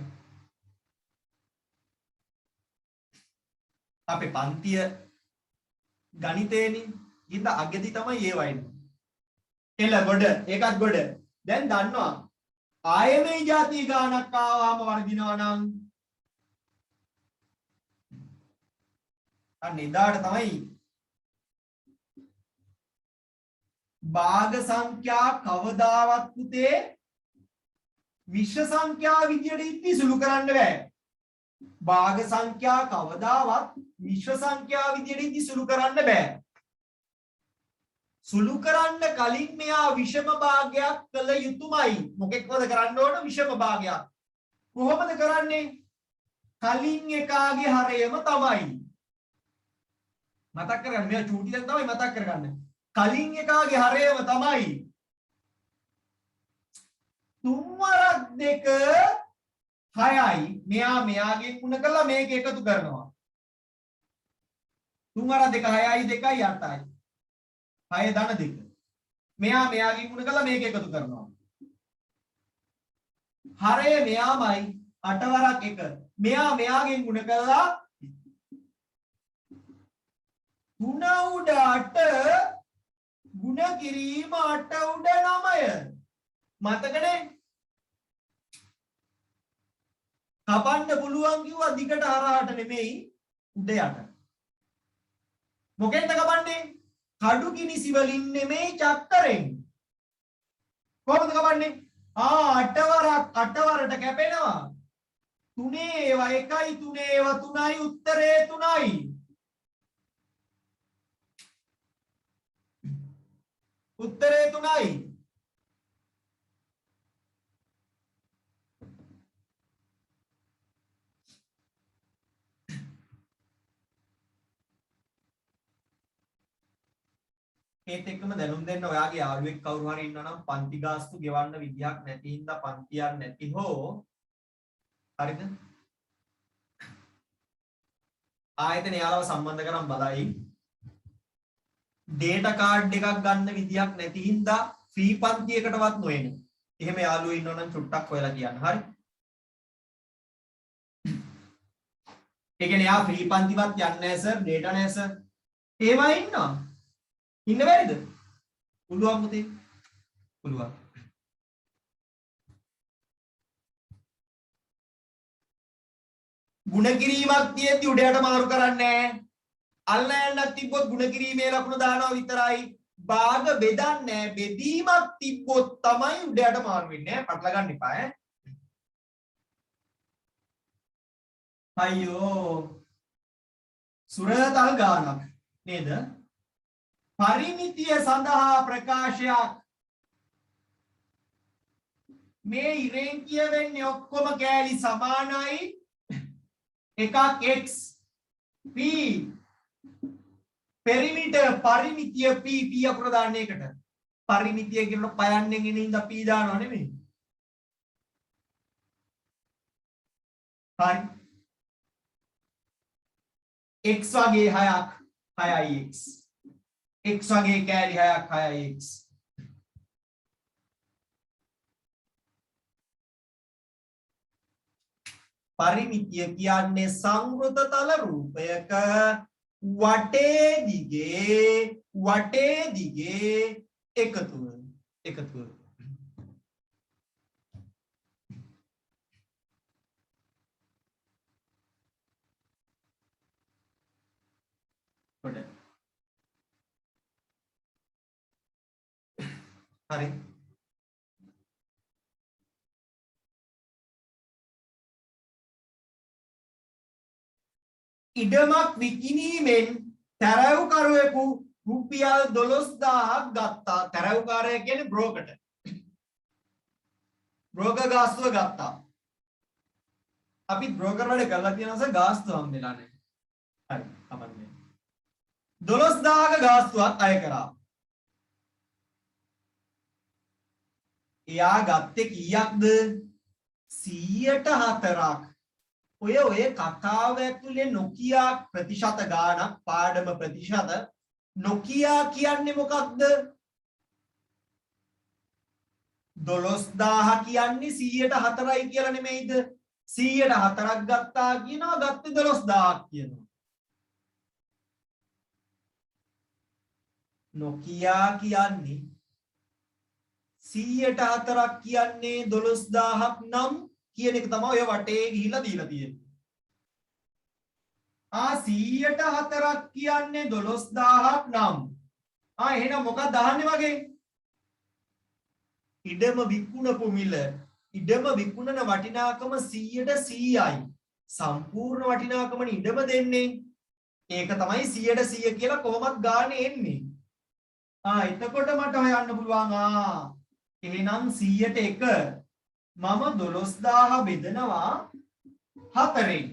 අපේ පන්තිය ගණිතේනේ ඉතින් අග්ගදී තමයි ඒ වයින්නේ. එළ ගොඩ ඒකත් ගොඩ. දැන් දන්නවා ආයමේ ಜಾති ගානක් ආවම වර්ධිනවා නම් අන්න එදාට තමයි භාග සංඛ්‍යා කවදාවත් පුතේ විශ්ව සංඛ්‍යා විදියට ඉති සුළු කරන්න බෑ. භාග සංඛ්‍යා කවදාවත් විශ්ව සංඛ්‍යා විදියට ඉති සුළු කරන්න බෑ. සුළු කරන්න කලින් මෙයා විෂම භාගයක් කළ යුතුමයි. මොකෙක්වද කරන්න ඕන? විෂම භාගයක්. කොහොමද කරන්නේ? කලින් එකාගේ හරයම තමයි. මතක් කරගන්න. මෙයා චූටි දැන් තමයි මතක් කරගන්න. කලින් එකාගේ හරයම තමයි 3 2 6යි. මෙයාගෙන් ගුණ කරලා මේක එකතු කරනවා. 3 2 6යි 2යි 8යි. 6 ධන 2. මෙයාගෙන් ගුණ කරලා මේක එකතු කරනවා. හරය මෙයාමයි 8 වරක් 1. මෙයාගෙන් ගුණ කරලා 3 උඩ 8 ගුණ කිරීම 8 උඩ 9. මතකනේ? කපන්න පුළුවන් කිව්වා දිගට හරහාට නෙමෙයි උඩ යට. මොකෙන්ද කපන්නේ? කඩු කිනිසි වලින් නෙමෙයි චක්කරෙන්. කොහොමද කපන්නේ? 8 වරට කැපෙනවා. 3 ඒවා 1යි 3 ඒවා 3යි උත්තරේ 3යි. උත්තරේ 3යි. ඒත් එක්කම දැනුම් දෙන්න ඔයාගේ යාළුවෙක් කවුරු හරි ඉන්නවා නම් පන්ති ගාස්තු ගෙවන්න විදියක් නැති හින්දා පන්තියක් නැති හෝ හරිද? ආයතන යාළුව සම්බන්ධ කරන් බලයි. ඩේටා කාඩ් එකක් ගන්න විදියක් නැති හින්දා ෆ්‍රී පන්තියකටවත් නොඑන. එහෙම යාළුවෝ ඉන්නවා නම් චුට්ටක් හොයලා කියන්න. හරි? ඒ කියන්නේ යා ෆ්‍රී පන්තිවත් යන්නේ නැහැ සර්, ඩේටා නැහැ සර්. ඒවා ඉන්නවා. ඉන්න බැරිද? පුළුවන් පුතේ. පුළුවන්. ಗುಣ කිරීමක් තියෙද්දි උඩයට මාරු කරන්නේ නැහැ. අල්ල යන්නක් තිබ්බොත් ಗುಣ කිරීමේ ලකුණ දානවා විතරයි. භාග බෙදන්නේ බෙදීමක් තිබ්බොත් තමයි උඩයට මාරු වෙන්නේ. පටල ගන්න එපා ඈ. අයියෝ. සුරතල් ගානක් නේද? පරිමිතිය සඳහා ප්‍රකාශයක්. මේ ඉරෙන් කියවෙන්නේ ඔක්කොම කෑලි සමානයි. එකක් x p පරිමිතිය p p අකුර දාන්න එකට. පරිමිතිය කියනකොට පයන්නෙන් එන ඉඳ p දානව නෙමෙයි. හරි. x වගේ 6ක් 6ix. x වගේ කෑලි 6ක් 6ix. පරිමිතිය කියන්නේ සංවෘත තල රූපයක වටේ දිගේ එකතුව. හරි. ඉඩමක් විකිණීමෙන් තැරැව්කරුවෙකු රුපියල් 12000ක් ගත්තා. තැරැව්කාරය කියන්නේ බ්‍රෝකර්ට. බ්‍රෝකර් ගාස්තුව ගත්තා. අපි බ්‍රෝකර් වැඩ කරලා තියෙනවස ගාස්තුව හම්බෙලා නැහැ. හරි, අපන්නේ. 12000ක ගාස්තුවක් අය කරා. එයා ගත්තේ කීයක්ද? 104ක්. ඔය කතාව ඇතුලේ නොකියා ප්‍රතිශත ගාණක් පාඩම ප්‍රතිශත නොකියා කියන්නේ මොකක්ද? 12000 කියන්නේ 104යි කියලා නෙමෙයිද? 104ක් ගත්තා කියනවා ගත්තේ 12000ක් කියනවා. නොකියා කියන්නේ 104ක් කියන්නේ 12000ක් නම් කියන එක තමයි ඔය වටේ ගිහිල්ලා දීලා තියෙන්නේ. 104ක් කියන්නේ 12000ක් නම්. එහෙනම් මොකක්ද අහන්නේ වගේ? ඉඩම විකුණපු මිල. ඉඩම විකුණන වටිනාකම 100%යි. සම්පූර්ණ වටිනාකමනේ ඉඩම දෙන්නේ. ඒක තමයි 100% කියලා කොහොමද ගානේ එන්නේ. එතකොට මට හොයන්න පුළුවන් එහෙනම් 100ට 1 මම 12000 බෙදනවා 4ෙන්.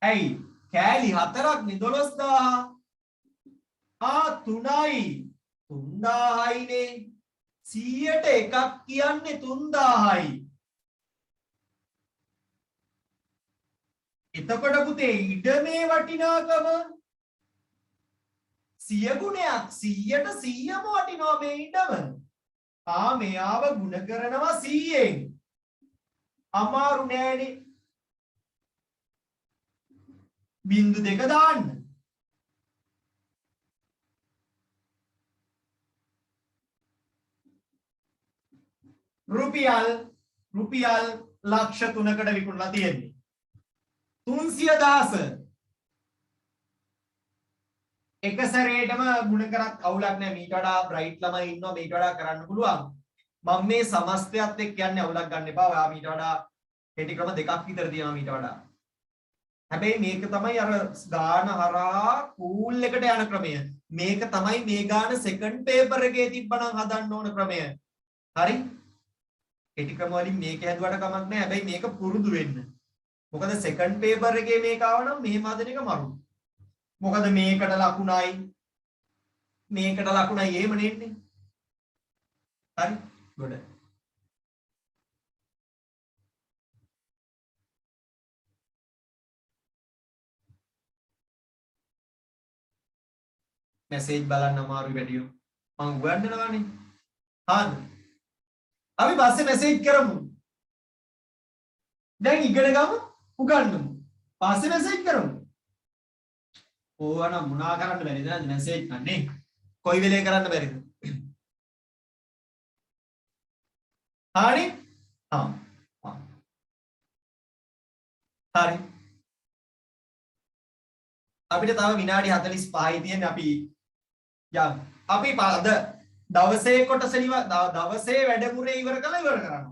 ඇයි? කෑලි 4ක් නේ 12000. 3යි 3000යිනේ. 100ට 1ක් කියන්නේ 3000යි. එතකොට පුතේ ඉඩමේ වටිනාකම 100 ගුණයක් 100ට 100ම වටිනවා මේ ඉඩම. මෙයාව ගුණ කරනවා 100ෙන්. අමාරු නෑනේ. බිංදු දෙක දාන්න. රුපියල් ලක්ෂ 3කට විකුණලා තියෙන්නේ. 300,000 එක සැරේටම ගුණ කරත් අවුලක් නැහැ. මීට වඩා බ්‍රයිට් ළමයි ඉන්නවා මීට වඩා කරන්න පුළුවන්. මම මේ සමස්තයත් එක්ක කියන්නේ අවුලක් ගන්න එපා. ඔයා මීට වඩා කෙටි ක්‍රම දෙකක් විතර තියෙනවා මීට වඩා. හැබැයි මේක තමයි අර ගාන හරහා කූල් එකට යන ක්‍රමය. මේක තමයි මේ ගාන සෙකන්ඩ් පේපර් එකේ තිබ්බනම් හදන්න ඕන ක්‍රමය. හරි? කෙටි ක්‍රම වලින් මේක හැදුවට කමක් නැහැ. හැබැයි මේක පුරුදු වෙන්න. මොකද සෙකන්ඩ් පේපර් එකේ මේක ආවනම් මෙහෙම හදන එක මරු. මොකද මේකට ලකුණයි මේකට ලකුණයි එහෙම නෙන්නේ. හරි? ගොඩ. මැසේජ් බලන්න අමාරුයි වැඩියෝ. මම උගන්වනවානේ. හාද? අපි පස්සේ මැසේජ් කරමු. දැන් ඉගෙන ගමු උගන්වමු. පස්සේ මැසේජ් කරමු. ඕවනම් මොනා කරන්න බැරිද නේද මැසේජ් ගන්නේ කොයි වෙලේ කරන්න බැරිද හරි ආ හරි අපිට තව විනාඩි 45යි තියෙන්නේ අපි යම් අපි අද දවසේ කොටස දවසේ වැඩමුළුවේ ඉවර කරනවා හරි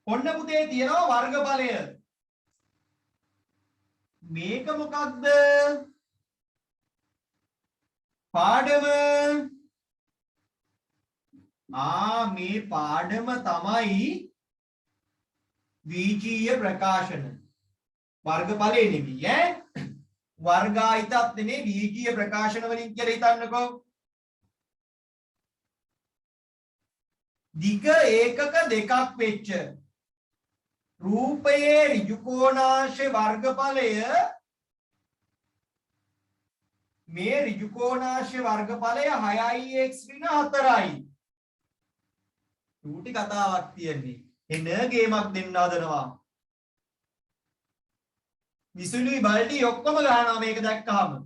ඔන්න පුතේ තියෙනවා වර්ගඵලය මේක මොකක්ද පාඩම මේ පාඩම තමයි විජීය ප්‍රකාශන වර්ගඵලය නෙමෙයි ඈ වර්ගායිතත් නෙමෙයි විජීය ප්‍රකාශන වලින් කියලා හිතන්නකෝ දිග ඒකක දෙකක් වෙච්ච රූපයේ ඍජුකෝණාංශ වර්ගඵලය මේ ඍජුකෝණාංශ වර්ගඵලය 6x ඍණ 4යි ඌටි කතාවක් තියෙන්නේ එන ගේමක් දෙන්න හදනවා විසුලුයි බල්ටි ඔක්කොම ගහනවා මේක දැක්කහම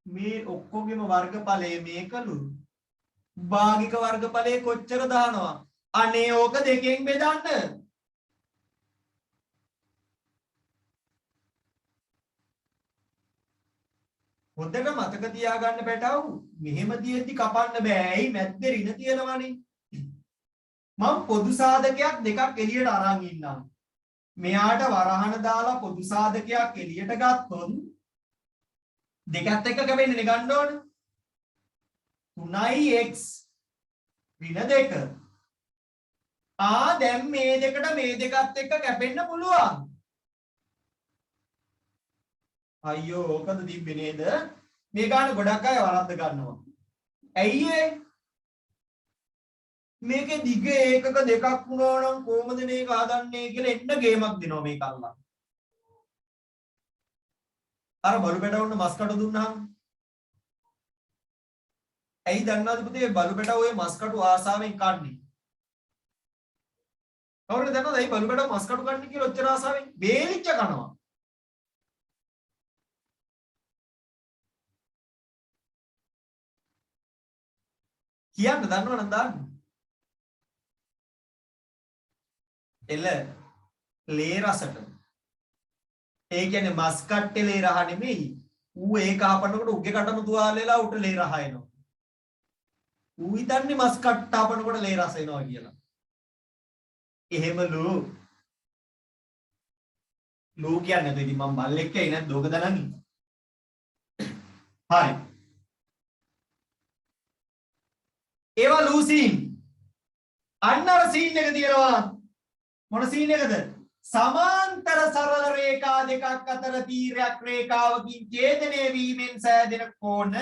මේ ඔක්කොගෙම වර්ගඵලය මේකලු භාගික වර්ගඵලය කොච්චර දානවා අනේ ඕක දෙකෙන් බෙදන්න හොඳට මතක තියාගන්න පැටවු මෙහෙම තියෙද්දි කපන්න බෑ ඇයි මැද්දේ ඍණ තියෙනවනේ මම පොදු සාධකයක් දෙකක් එළියට අරන් ඉන්නම් මෙයාට වරහන දාලා පොදු සාධකයක් එළියට ගත්තොත් දෙකත් එක්ක කැපෙන්නේ ගන්න ඕන 3x ඍණ 2 දැන් මේ දෙකට මේ දෙකත් එක්ක කැපෙන්න පුළුවන් අයියෝ ඕකද තිබ්බේ නේද මේ ගාන ගොඩක් අය වරද්ද ගන්නවා ඇයි ඒ මේකේ දිග ඒකක දෙකක් වුණා නම් කොහොමද මේක හදන්නේ කියලා එන්න ගේමක් දෙනවා මේක අල්ලන්න අර බලු පැටවුන්න මස් කටු දුන්නාම ඇයි දන්නවද පුතේ බලු පැටව ඔය මස් කටු ආසාවෙන් කන්නේ කවුරුද දන්නවද ඇයි බලු පැටව මස් කටු කන්නේ කියලා ඔච්චර ආසාවෙන් බේලිච්ච කනවා කියන්න දන්නවනම් දාන්න එල ලේ රසට ඒ කියන්නේ මස් කට්ටේ ලේ රහ නෙමෙයි ඌ ඒක ආපන්නකොට උගේ කටම තුවාල වෙලා උට ලේ රහ එනවා ඌ හිතන්නේ මස් කට්ට ආපන්නකොට ලේ රස එනවා කියලා එහෙමලු ලූ කියන්නේ නැතු ඉතින් මම බල්ලෙක් ඇයි නැද්ද ඕක දනන්නේ හරි ඒවා ලූ සීන් අන්න අර සීන් එක තියෙනවා මොන සීන් එකද සමාන්තර සරල රේඛා දෙකක් අතර තීරයක් රේඛාවකින් ඡේදනය වීමෙන් සෑදෙන කෝණ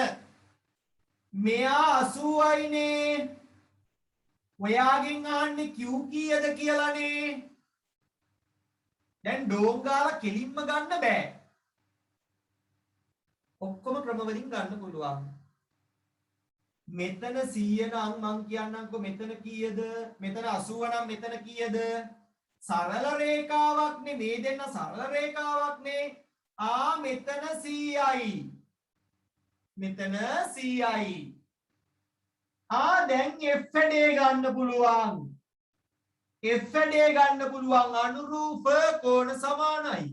මෙයා 80යිනේ ඔයාගෙන් අහන්නේ Q කීයද කියලානේ දැන් ඩෝන් ගාලා කෙලින්ම ගන්න බෑ ඔක්කොම ක්‍රම වලින් ගන්න පුළුවන් මෙතන 100 නම් මං කියන්නම්කෝ මෙතන කීයද මෙතන 80 නම් මෙතන කීයද සරල රේඛාවක් නේ මේ දෙන්න සරල රේඛාවක් නේ මෙතන 100යි මෙතන 100යි දැන් f වැඩේ ගන්න පුළුවන් f වැඩේ ගන්න පුළුවන් අනුරූප කෝණ සමානයි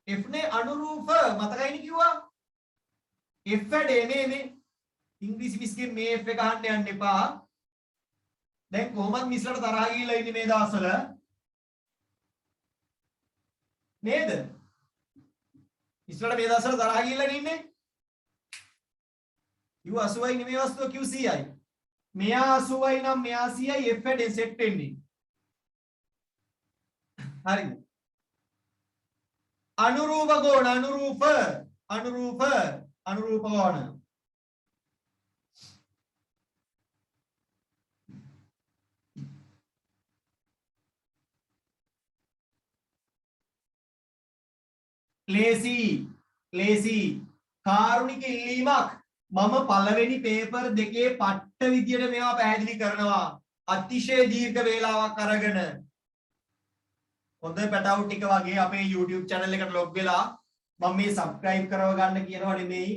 f නේ අනුරූප මතකයිනේ කිව්වා f වැඩේ මේ ඉංග්‍රීසි මිස්ගේ මේ F එක අහන්න යන්න එපා. දැන් කොහොමද මිස්ලට තරහ ගිහිල්ලා ඉන්නේ මේ දවස්වල? නේද? මිස්ලට මේ දවස්වල තරහ ගිහිල්ලා ඉන්නේ. Q 80යි නෙමෙයි වස්තුව Q 100යි. මෙයා 80යි නම් මෙයා 100යි F එකෙන් සෙට් වෙන්නේ. හරිද? අනුරූප කෝණ අනුරූප කෝණ ලේසි කාරුණික ඉල්ලීමක් මම පළවෙනි පේපර් දෙකේ පට්ට විදියට මේවා පැහැදිලි කරනවා අතිශය දීර්ඝ වේලාවක් අරගෙන හොඳ පැටවු ටික වගේ අපේ YouTube channel එකට log වෙලා මම මේ subscribe කරව ගන්න කියනවා නෙමෙයි.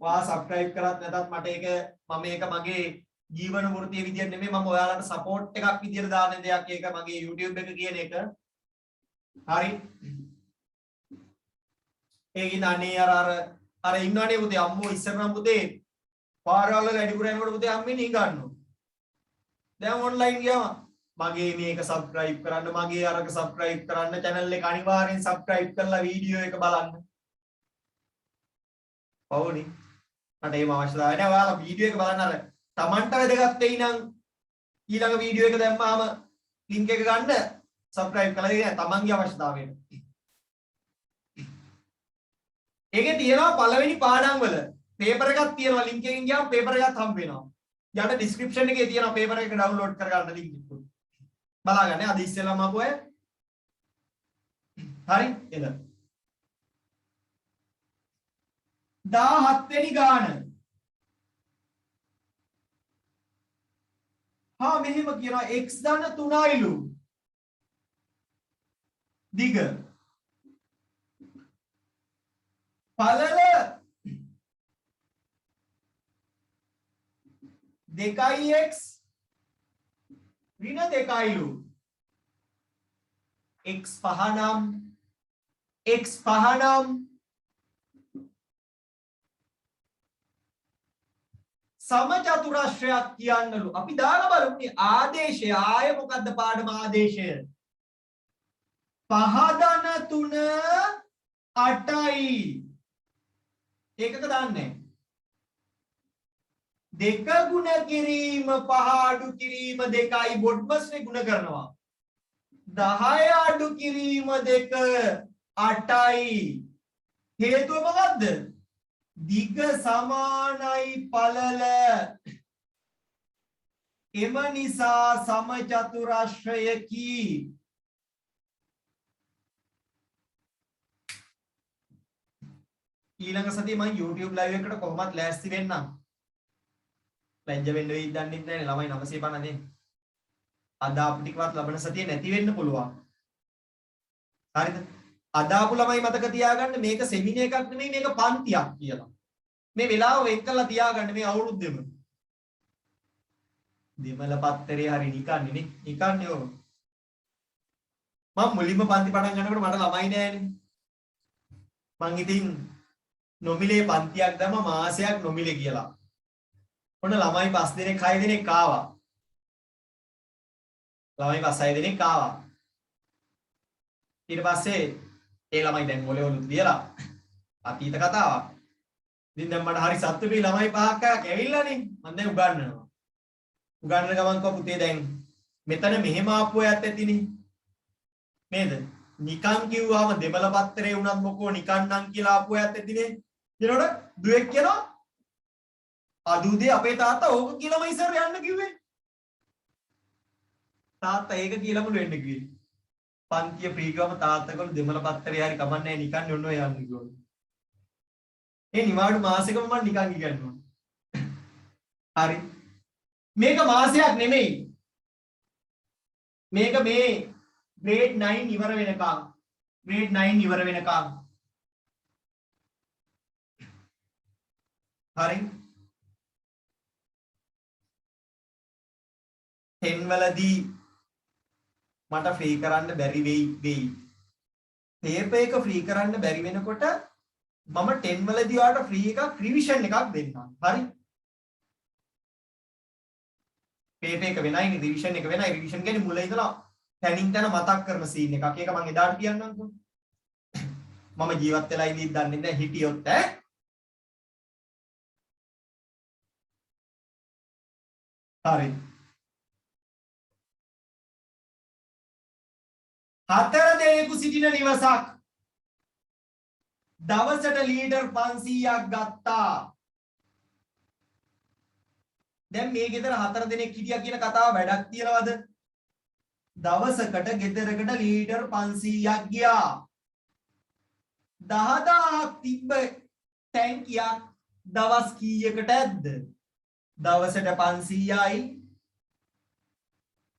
ඔයා subscribe කරත් නැතත් මට ඒක මම මේක මගේ ජීවන වෘත්තිය විදියට නෙමෙයි මම ඔයාලට support එකක් විදියට දාන දෙයක් ඒක මගේ YouTube එක කියන එක. හරි. ඒකින් අනේ අර ඉන්නවනේ පුතේ අම්මෝ ඉස්සර නම් පුතේ පාරවල් වල වැඩිපුර යනකොට පුතේ අම්මෙන් ඉගන්නවා. දැන් online ගියාම මගේ මේක subscribe කරන්න මගේ අරක subscribe කරන්න channel එක අනිවාර්යෙන් subscribe කරලා වීඩියෝ එක බලන්න. පවුනේ. මට ඒව අවශ්‍යතාවය නැහැ. ඔයාලා වීඩියෝ එක බලන්න අර Tamanට වැදගත් වෙයි නම් ඊළඟ වීඩියෝ එක දැම්මාම link එක ගන්න subscribe කරලා දෙන්න තමන්ගේ අවශ්‍යතාවයට. ඒකේ තියෙනවා පළවෙනි පාඩම් වල පේපර් එකක් තියෙනවා link එකකින් ගියාම පේපර් එකක් හම්බ වෙනවා. යට description එකේ තියෙනවා පේපර් එක download කරගන්න link එක. බලාගන්න අද ඉස්සෙල්ලාම ආපු අය. හරි එද 17 වෙනි ගාන. මෙහෙම කියනවා x ධන 3යිලු දිග පළල 2x ඍණ 2යිලු x පහනම් සමචතුරස්‍රයක් කියන්නලු. අපි දාලා බලමු ආදේශය ආය මොකද්ද පාඩම ආදේශය 5 ධන 3 8යි. ඒකක දාන්නේ 2 ගුණ කිරීම 5 අඩු කිරීම 2යි බොඩ්මස්නේ ගුණ කරනවා 10 අඩු කිරීම 2 8යි. හේතුව මොකද්ද? දිග සමානයි පළල. එම නිසා සමචතුරස්‍රයකි. ඊළඟ සතියේ මම YouTube live එකකට කොහොමත් ලෑස්ති වෙන්නම්. ලැජ්ජ වෙන්න වෙයි දන්නේ නැහැ ළමයි 950 දෙන්න. අද ආපු ටිකවත් ලබන සතියේ නැති වෙන්න පුළුවන්. හරිද? අද ආපු ළමයි මතක තියාගන්න මේක සෙමිනර් එකක් නෙමෙයි මේක පන්තියක් කියලා. මේ වෙලාව වෙන් කරලා තියාගන්න මේ අවුරුද්දෙම. දෙමළ පත්තරේ හරි නිකන්නේ නේ. නිකන්නේ ඕක. මම මුලින්ම පන්ති පටන් ගන්නකොට මට ළමයි නෑනේ. මං ඉතින් නොමිලේ පන්තියක් දැම්ම මාසයක් නොමිලේ කියලා. ඔන්න ළමයි 5 දෙනෙක් 6 දෙනෙක් ආවා. ළමයි 5 දෙනෙක් ආවා. ඊට පස්සේ ඒ ළමයි දැන් මොලේ වලුත් ලියලා අතීත කතාවක්. ඉතින් දැන් මට හරි සතුටුයි ළමයි 5ක් ඇවිල්ලානේ. මම දැන් උගන්වනවා. උගන්වන ගමන් කව පුතේ දැන් මෙතන මෙහෙම ආපු අයත් ඇතිනේ. නේද? නිකන් කිව්වම දෙමළ පත්තරේ වුණත් මොකෝ නිකන් නම් කියලා ආපු අයත් ඇතිනේ. ඊළඟට දුවෙක් කියනවා අදුදේ අපේ තාත්තා ඕක කියලාම ඉස්සර යන්න කිව්වේ. තාත්තා ඒක කියලාම වෙන්න කිව්වේ. පන්තිය ෆ්‍රී ගම තාත්තකවල දෙමළ පත්තරේ හරි කමන්නේ නිකන් ඔන්න ඔය යන්න කිව්වා. ඒ නිවාඩු මාසෙකම මම නිකන් ඉගෙනනවා. හරි. මේක මාසයක් නෙමෙයි. මේක මේ grade 9 ඉවර වෙනකම්. grade 9 ඉවර වෙනකම්. හරි. 10 වලදී මට ෆ්‍රී කරන්න බැරි වෙයි. පේපර් එක ෆ්‍රී කරන්න බැරි වෙනකොට මම 10 වලදී ඔයාලට ෆ්‍රී එකක් රිවිෂන් එකක් දෙන්නම්. හරි? පේපර් එක වෙනයි රිවිෂන් එක වෙනයි. රිවිෂන් කියන්නේ මුල ඉඳලා තනින් තන මතක් කරන සීන් එකක්. ඒක මම එදාට කියන්නම්කෝ. මම ජීවත් වෙලා ඉඳිත් දන්නේ නැහැ හිටියොත් ඈ. හරි. 4 දෙනෙකු සිටින නිවසක් දවසට ලීටර් 500ක් ගත්තා. දැන් මේ ගෙදර 4 දෙනෙක් හිටියා කියන කතාව වැඩක් තියනවද? දවසකට ගෙදරකට ලීටර් 500ක් ගියා. 10000ක් තිබ්බ ටැංකියක් දවස් කීයකට ඇද්ද? දවසට 500යි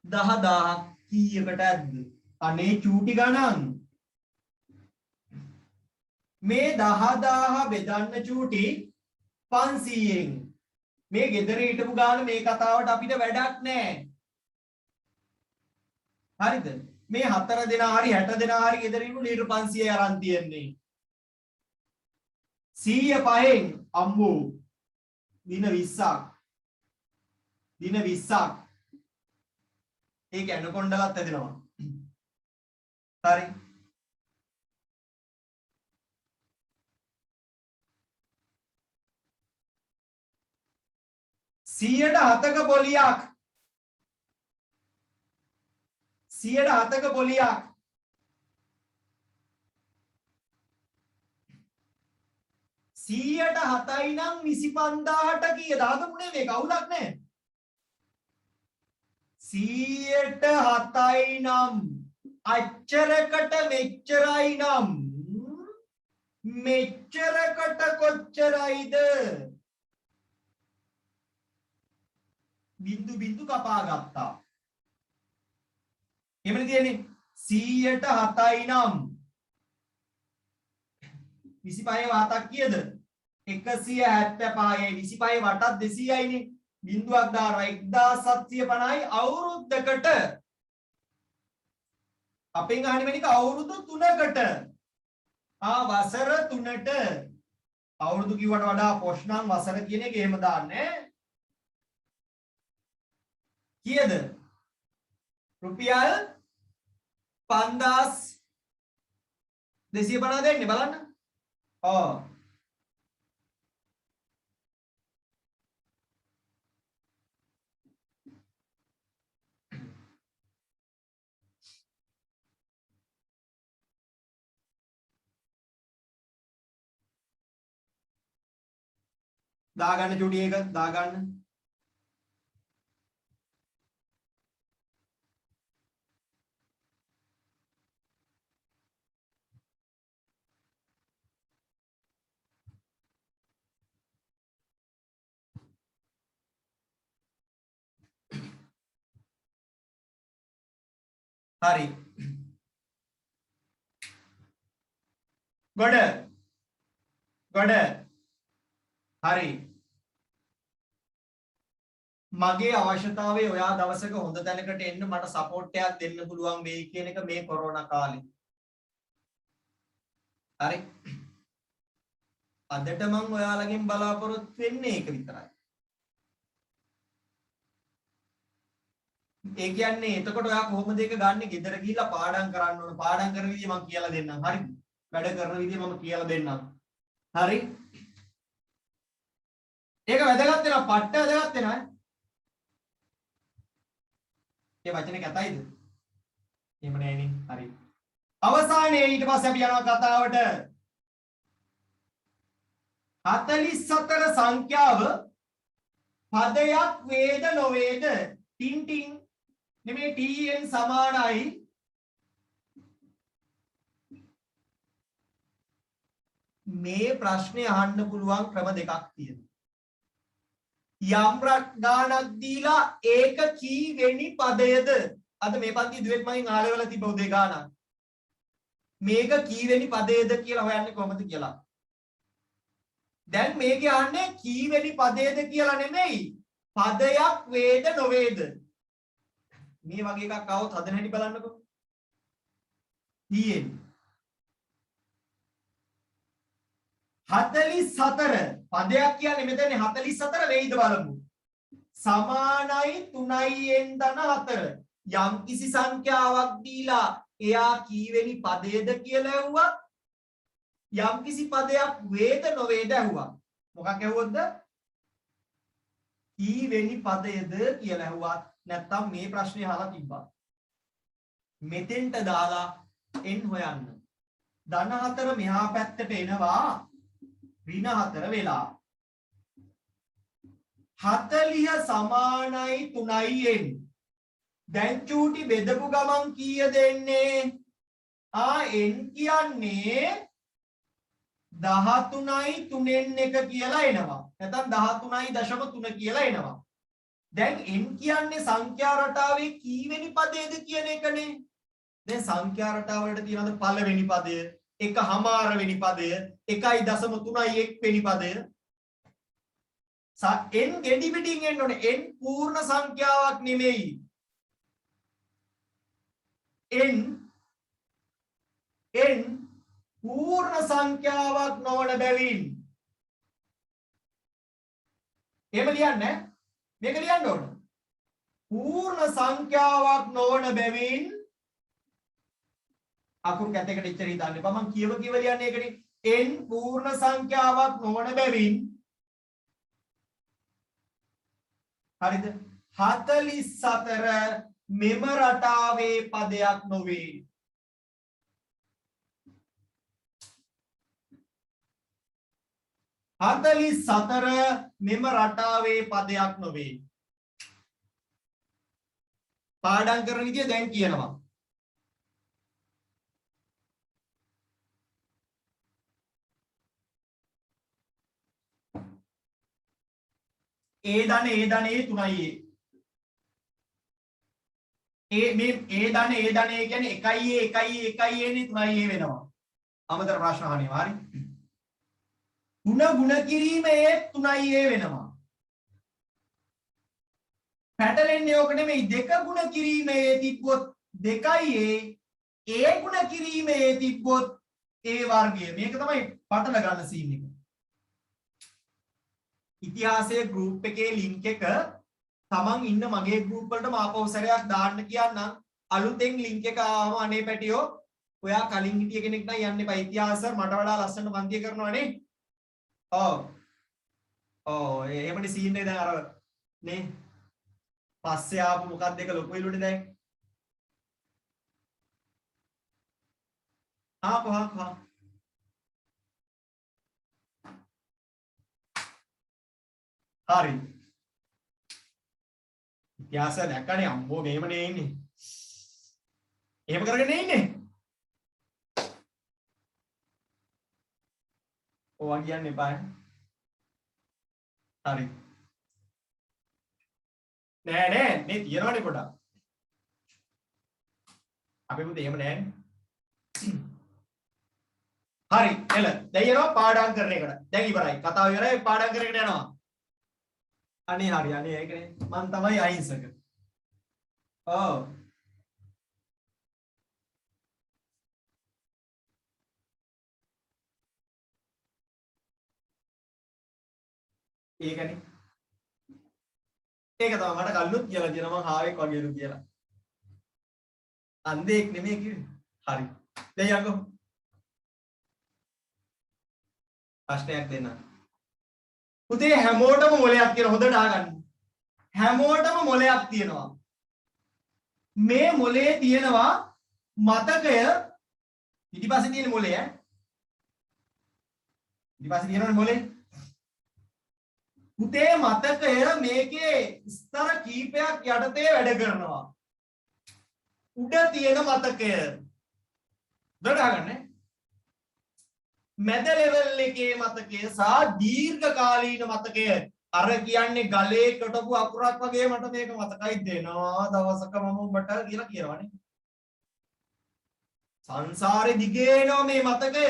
10000ක් කීයකට ඇද්ද? අනේ චූටි ගණන් මේ 10000 බෙදන්න චූටි 500න් මේ ගෙදර හිටපු ගාන මේ කතාවට අපිට වැඩක් නැහැ. හරිද? මේ 4 දෙනා හරි 60 දෙනා හරි ගෙදර ඉන්න ලීටර් 500යි අරන් තියන්නේ. 100 පහෙන් අම්මෝ දින 20ක්. දින 20ක්. ඒක ඇනකොන්ඩලත් ඇදෙනවා. හරි. සියයට 7ක පොලියක් 7ක පොලියක් 7යි නම් 25000ට කීයද? හදමුනේ මේක අවුලක් නැහැ. 7යි නම් අච්චරකට මෙච්චරයි නම් මෙච්චරකට කොච්චරයිද? බින්දු බින්දු කපා ගත්තා. එහෙමනේ තියෙන්නේ. 7යි නම් 25 වාතක් කීයද? 175යි 25 වටත් 200යිනේ. බින්දුවක් දානවා 1750යි අවුරුද්දකට. අපෙන් අහන්නේ මේක අවුරුදු 3කට. වසර 3ට. අවුරුදු කිව්වට වඩා පොෂ් නම් වසර කියන එක එහෙම දාන්නේ. කීයද? රුපියල් 5250 දෙන්නේ බලන්න. දාගන්න චුටි එක දාගන්න. හරි. ගොඩ. හරි. මගේ අවශ්‍යතාවය ඔයා දවසක හොඳ තැනකට එන්න මට සපෝට් එකක් දෙන්න පුළුවන් වෙයි කියන එක මේ කොරෝනා කාලේ. හරි. අදට මම ඔයාලගෙන් බලාපොරොත්තු වෙන්නේ ඒක විතරයි. ඒ කියන්නේ එතකොට ඔයා කොහොමද ඒක ගන්නෙ? ගෙදර ගිහිල්ලා පාඩම් කරන්න ඕන. පාඩම් කරන විදිය මම කියලා දෙන්නම්. හරිද? වැඩ කරන විදිය මම කියලා දෙන්නම්. හරි? ඒක වැදගත් වෙනවා. පට්ට වැදගත් වෙනවා. ඒ වචනේ කැතයිද? එහෙම නෑනේ. හරි. අවසානයේ ඊට පස්සේ අපි යනවා කතාවට. 44 සංඛ්‍යාව පදයක් වේද නොවේද? ටින් ටින් නෙමෙයි tn සමානයි මේ ප්‍රශ්නේ අහන්න පුළුවන් ක්‍රම දෙකක් තියෙනවා. යම් ගානක් දීලා ඒක කී වෙනි පදයද? අද මේ පන්ති දුවෙත් මයින් ආලවල තිබ්බ උදේ ගානක්. මේක කී වෙනි පදයද කියලා හොයන්නේ කොහොමද කියලා. දැන් මේකේ අහන්නේ කී වෙනි පදයද කියලා නෙමෙයි. පදයක් වේද නොවේද? මේ වගේ එකක් આવොත් හදන හැටි බලන්නකෝ. tn 44 පදයක් කියන්නේ මෙතන 44 වෙයිද බලමු. සමානයි 3න් ධන 4. යම් කිසි සංඛ්‍යාවක් දීලා එයා කීවෙනි පදයේද කියලා ඇහුවා. යම් කිසි පදයක් වේද නොවේද ඇහුවා. මොකක් ඇහුවොත්ද? කීවෙනි පදයේද කියලා ඇහුවා. නැත්තම් මේ ප්‍රශ්නේ අහලා තිබ්බා. මෙතෙන්ට දාලා n හොයන්න. ධන 4 මෙහා පැත්තට එනවා. ඍණ 4 වෙලා 40 සමානයි 3න්. දැන් චූටි බෙදපු ගමන් කීයද එන්නේ? n කියන්නේ 13යි 3න් 1 කියලා එනවා. නැත්නම් 13.3 කියලා එනවා. දැන් n කියන්නේ සංඛ්‍යා රටාවේ කීවෙනි පදයේද කියන එකනේ. දැන් සංඛ්‍යා රටාව වලට තියෙනවද පළවෙනි පදය, 1/2 පදය, 1.31 වෙනි පදය. n ගෙඩි පිටින් එන්න ඕනේ. n පූර්ණ සංඛ්‍යාවක් නෙමෙයි. n පූර්ණ සංඛ්‍යාවක් නොවන බැවින් එහෙම ලියන්නේ මේක ලියන්න ඕන. පූර්ණ සංඛ්‍යාවක් නොවන බැවින් අකුරු කැතයකට ඉච්චර හිතන්න එපා. මම කියව ලියන්නේ ඒකනේ. n පූර්ණ සංඛ්‍යාවක් නොවන බැවින් හරිද? 44 මෙම රටාවේ පදයක් නොවේ. සතර මෙම රටාවේ පදයක් නොවේ. පාඩම් කරන විදිය දැන් කියනවා. ඒ ධන ඒ 3යි මේ ඒ ධන කියන්නේ 1යි 1යි 1යි නේ 3යි වෙනවා. අමතර ප්‍රශ්න අහන්නේ හරි. ಗುಣ කිරීම ඒ 3යි වෙනවා. පැටලෙන්නේ ඕක නෙමෙයි. දෙක ಗುಣ කිරීම ඒ තිබ්බොත් 2යි ඒ ಗುಣ කිරීම ඒ තිබ්බොත් ඒ වර්ගය. මේක තමයි පටල ගන්න සීන් එක. ඉතිහාසයේ ගෲප් එකේ ලින්ක් එක තමන් ඉන්න මගේ ගෲප් වලට මාපව සැරයක් දාන්න කියන්නම්. අලුතෙන් ලින්ක් එක ආවම අනේ පැටියෝ ඔයා කලින් හිටිය කෙනෙක් නම් යන්න එපා. ඉතිහාස මට වඩා ලස්සන පන්තිය කරනවා නේ. එහෙමනේ සීන් එක දැන් අර නේ පස්සේ ආපු මොකක්ද එක ලොකු ඉලුනේ දැන්. ආපහා හරි. ඉතිහාස දැක්කනේ අම්මෝ මේමනේ ඉන්නේ. එහෙම කරගෙන ඉන්නේ. ඕවා කියන්න එපා. හරි. නෑ මේ තියනවනේ පොඩක්. අපි මුද එහෙම නෑනේ. හරි එල දැන් යනවා පාඩම් කරන එකට. දැන් ඉවරයි. කතාව ඉවරයි පාඩම් කරගෙන යනවා. අනේ හරි අනේ ඒකනේ මං තමයි අහිංසක. ඔව්. ඒකනේ. ඒක තමයි මට කල්ලුත් කියලා කියනවා මං හාවෙක් වගේලු කියලා. අන්දේක් නෙමෙයි කිව්වේ. හරි. දැන් යන්නකො. ප්‍රශ්නයක් දෙන්න. පුතේ හැමෝටම මොලයක් තියෙන හොඳට අහගන්න. හැමෝටම මොලයක් තියෙනවා. මේ මොලේ තියෙනවා මතකය පිටිපස්සේ තියෙන මොලේ ඈ. පිටිපස්සේ තියෙනවනේ මොලේ. පුතේ මතකය මේකේ ස්තර කීපයක් යටතේ වැඩ කරනවා. උඩ තියෙන මතකය. හොඳට අහගන්න. මැද ලෙවල් එකේ මතකය සහ දීර්ඝකාලීන මතකය අර කියන්නේ ගලේ කොටපු අකුරක් වගේ මට මේක මතකයි දෙනවා දවසක මම උඹට කියලා කියනවනේ සංසාරේ දිගේ එනවා මේ මතකය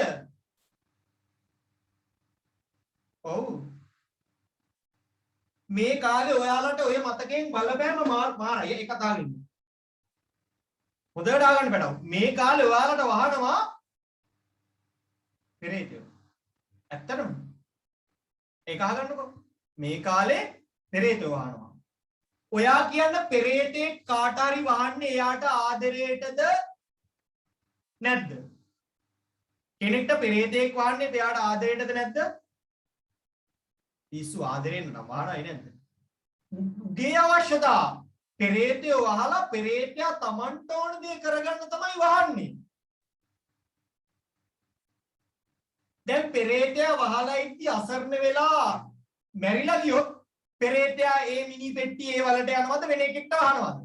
ඔව් මේ කාලේ ඔයාලට ඔය මතකයෙන් බලපෑම මාරයි ඒක අතාරින්න හොඳට අහගන්න බඩව මේ කාලේ ඔයාලට වහනවා පෙරේතයෝ ඇත්තටම ඒක අහගන්නකෝ මේ කාලේ පෙරේතයෝ වහනවා ඔයා කියන්න පෙරේතේ කාට හරි වහන්නේ එයාට ආදරයටද නැද්ද කෙනෙක්ට පෙරේතෙක් වහන්නේ එයාට ආදරයටද නැද්ද පිස්සු ආදරෙන් නම් වහනයි නැද්ද උගේ අවශ්‍යතා පෙරේතයෝ වහලා පෙරේතයා Tamanට ඕන දේ කරගන්න තමයි වහන්නේ දැන් පෙරේතයා වහලා ඉති අසරණ වෙලා මැරිලා ගියොත් පෙරේතයා ඒ මිනි පෙට්ටිය ඒ වලට යනවද වෙන එකෙක්ට වහනවද?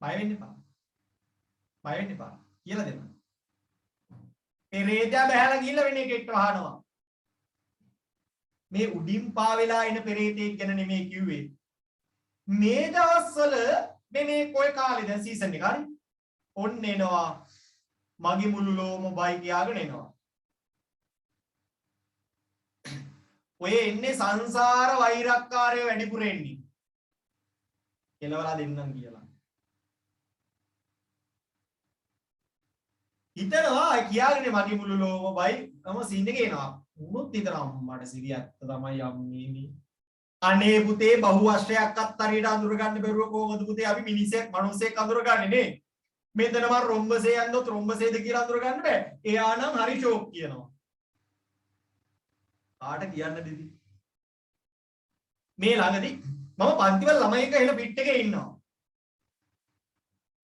බය වෙන්න එපා. බය වෙන්න එපා. කියලා දෙන්න. පෙරේතයා බහැලා ගිහිල්ලා වෙන එකෙක්ට වහනවා. මේ උඩින් පාවෙලා එන පෙරේතෙක් ගැන නෙමෙයි කිව්වේ. මේ දවස්වල මේ කොයි කාලේ දැන් සීසන් එක හරි ඔන්න එනවා මගේ මුළු ලෝම බයි කියාගෙන එනවා ඔය එන්නේ සංසාර වෛරක්කාරය වැඩිපුර එන්නේ කෙලවලා දෙන්නම් කියලා හිතනවා කියාගෙන මගේ මුළු ලෝම බයි තම සීන් එකේ එනවා උනොත් හිතනවා මට සිරිය ඇත්ත තමයි යන්නේ මේ අනේ පුතේ බහුවශ්‍රයක්වත් හරියට අඳුර ගන්න බැරුව කොහොමද පුතේ අපි මිනිස්සෙක් මිනිස්සෙක් අඳුර ගන්නේ නේ මෙතන මම රොම්බසේ යන්නොත් රොම්බසේද කියලා අඳුර ගන්න බෑ එයා නම් හරි ෂෝක් කියනවා කාට කියන්නද ඉතින් මේ ළඟදී මම පන්තිවල ළමයික එහෙල පිට් එකේ ඉන්නවා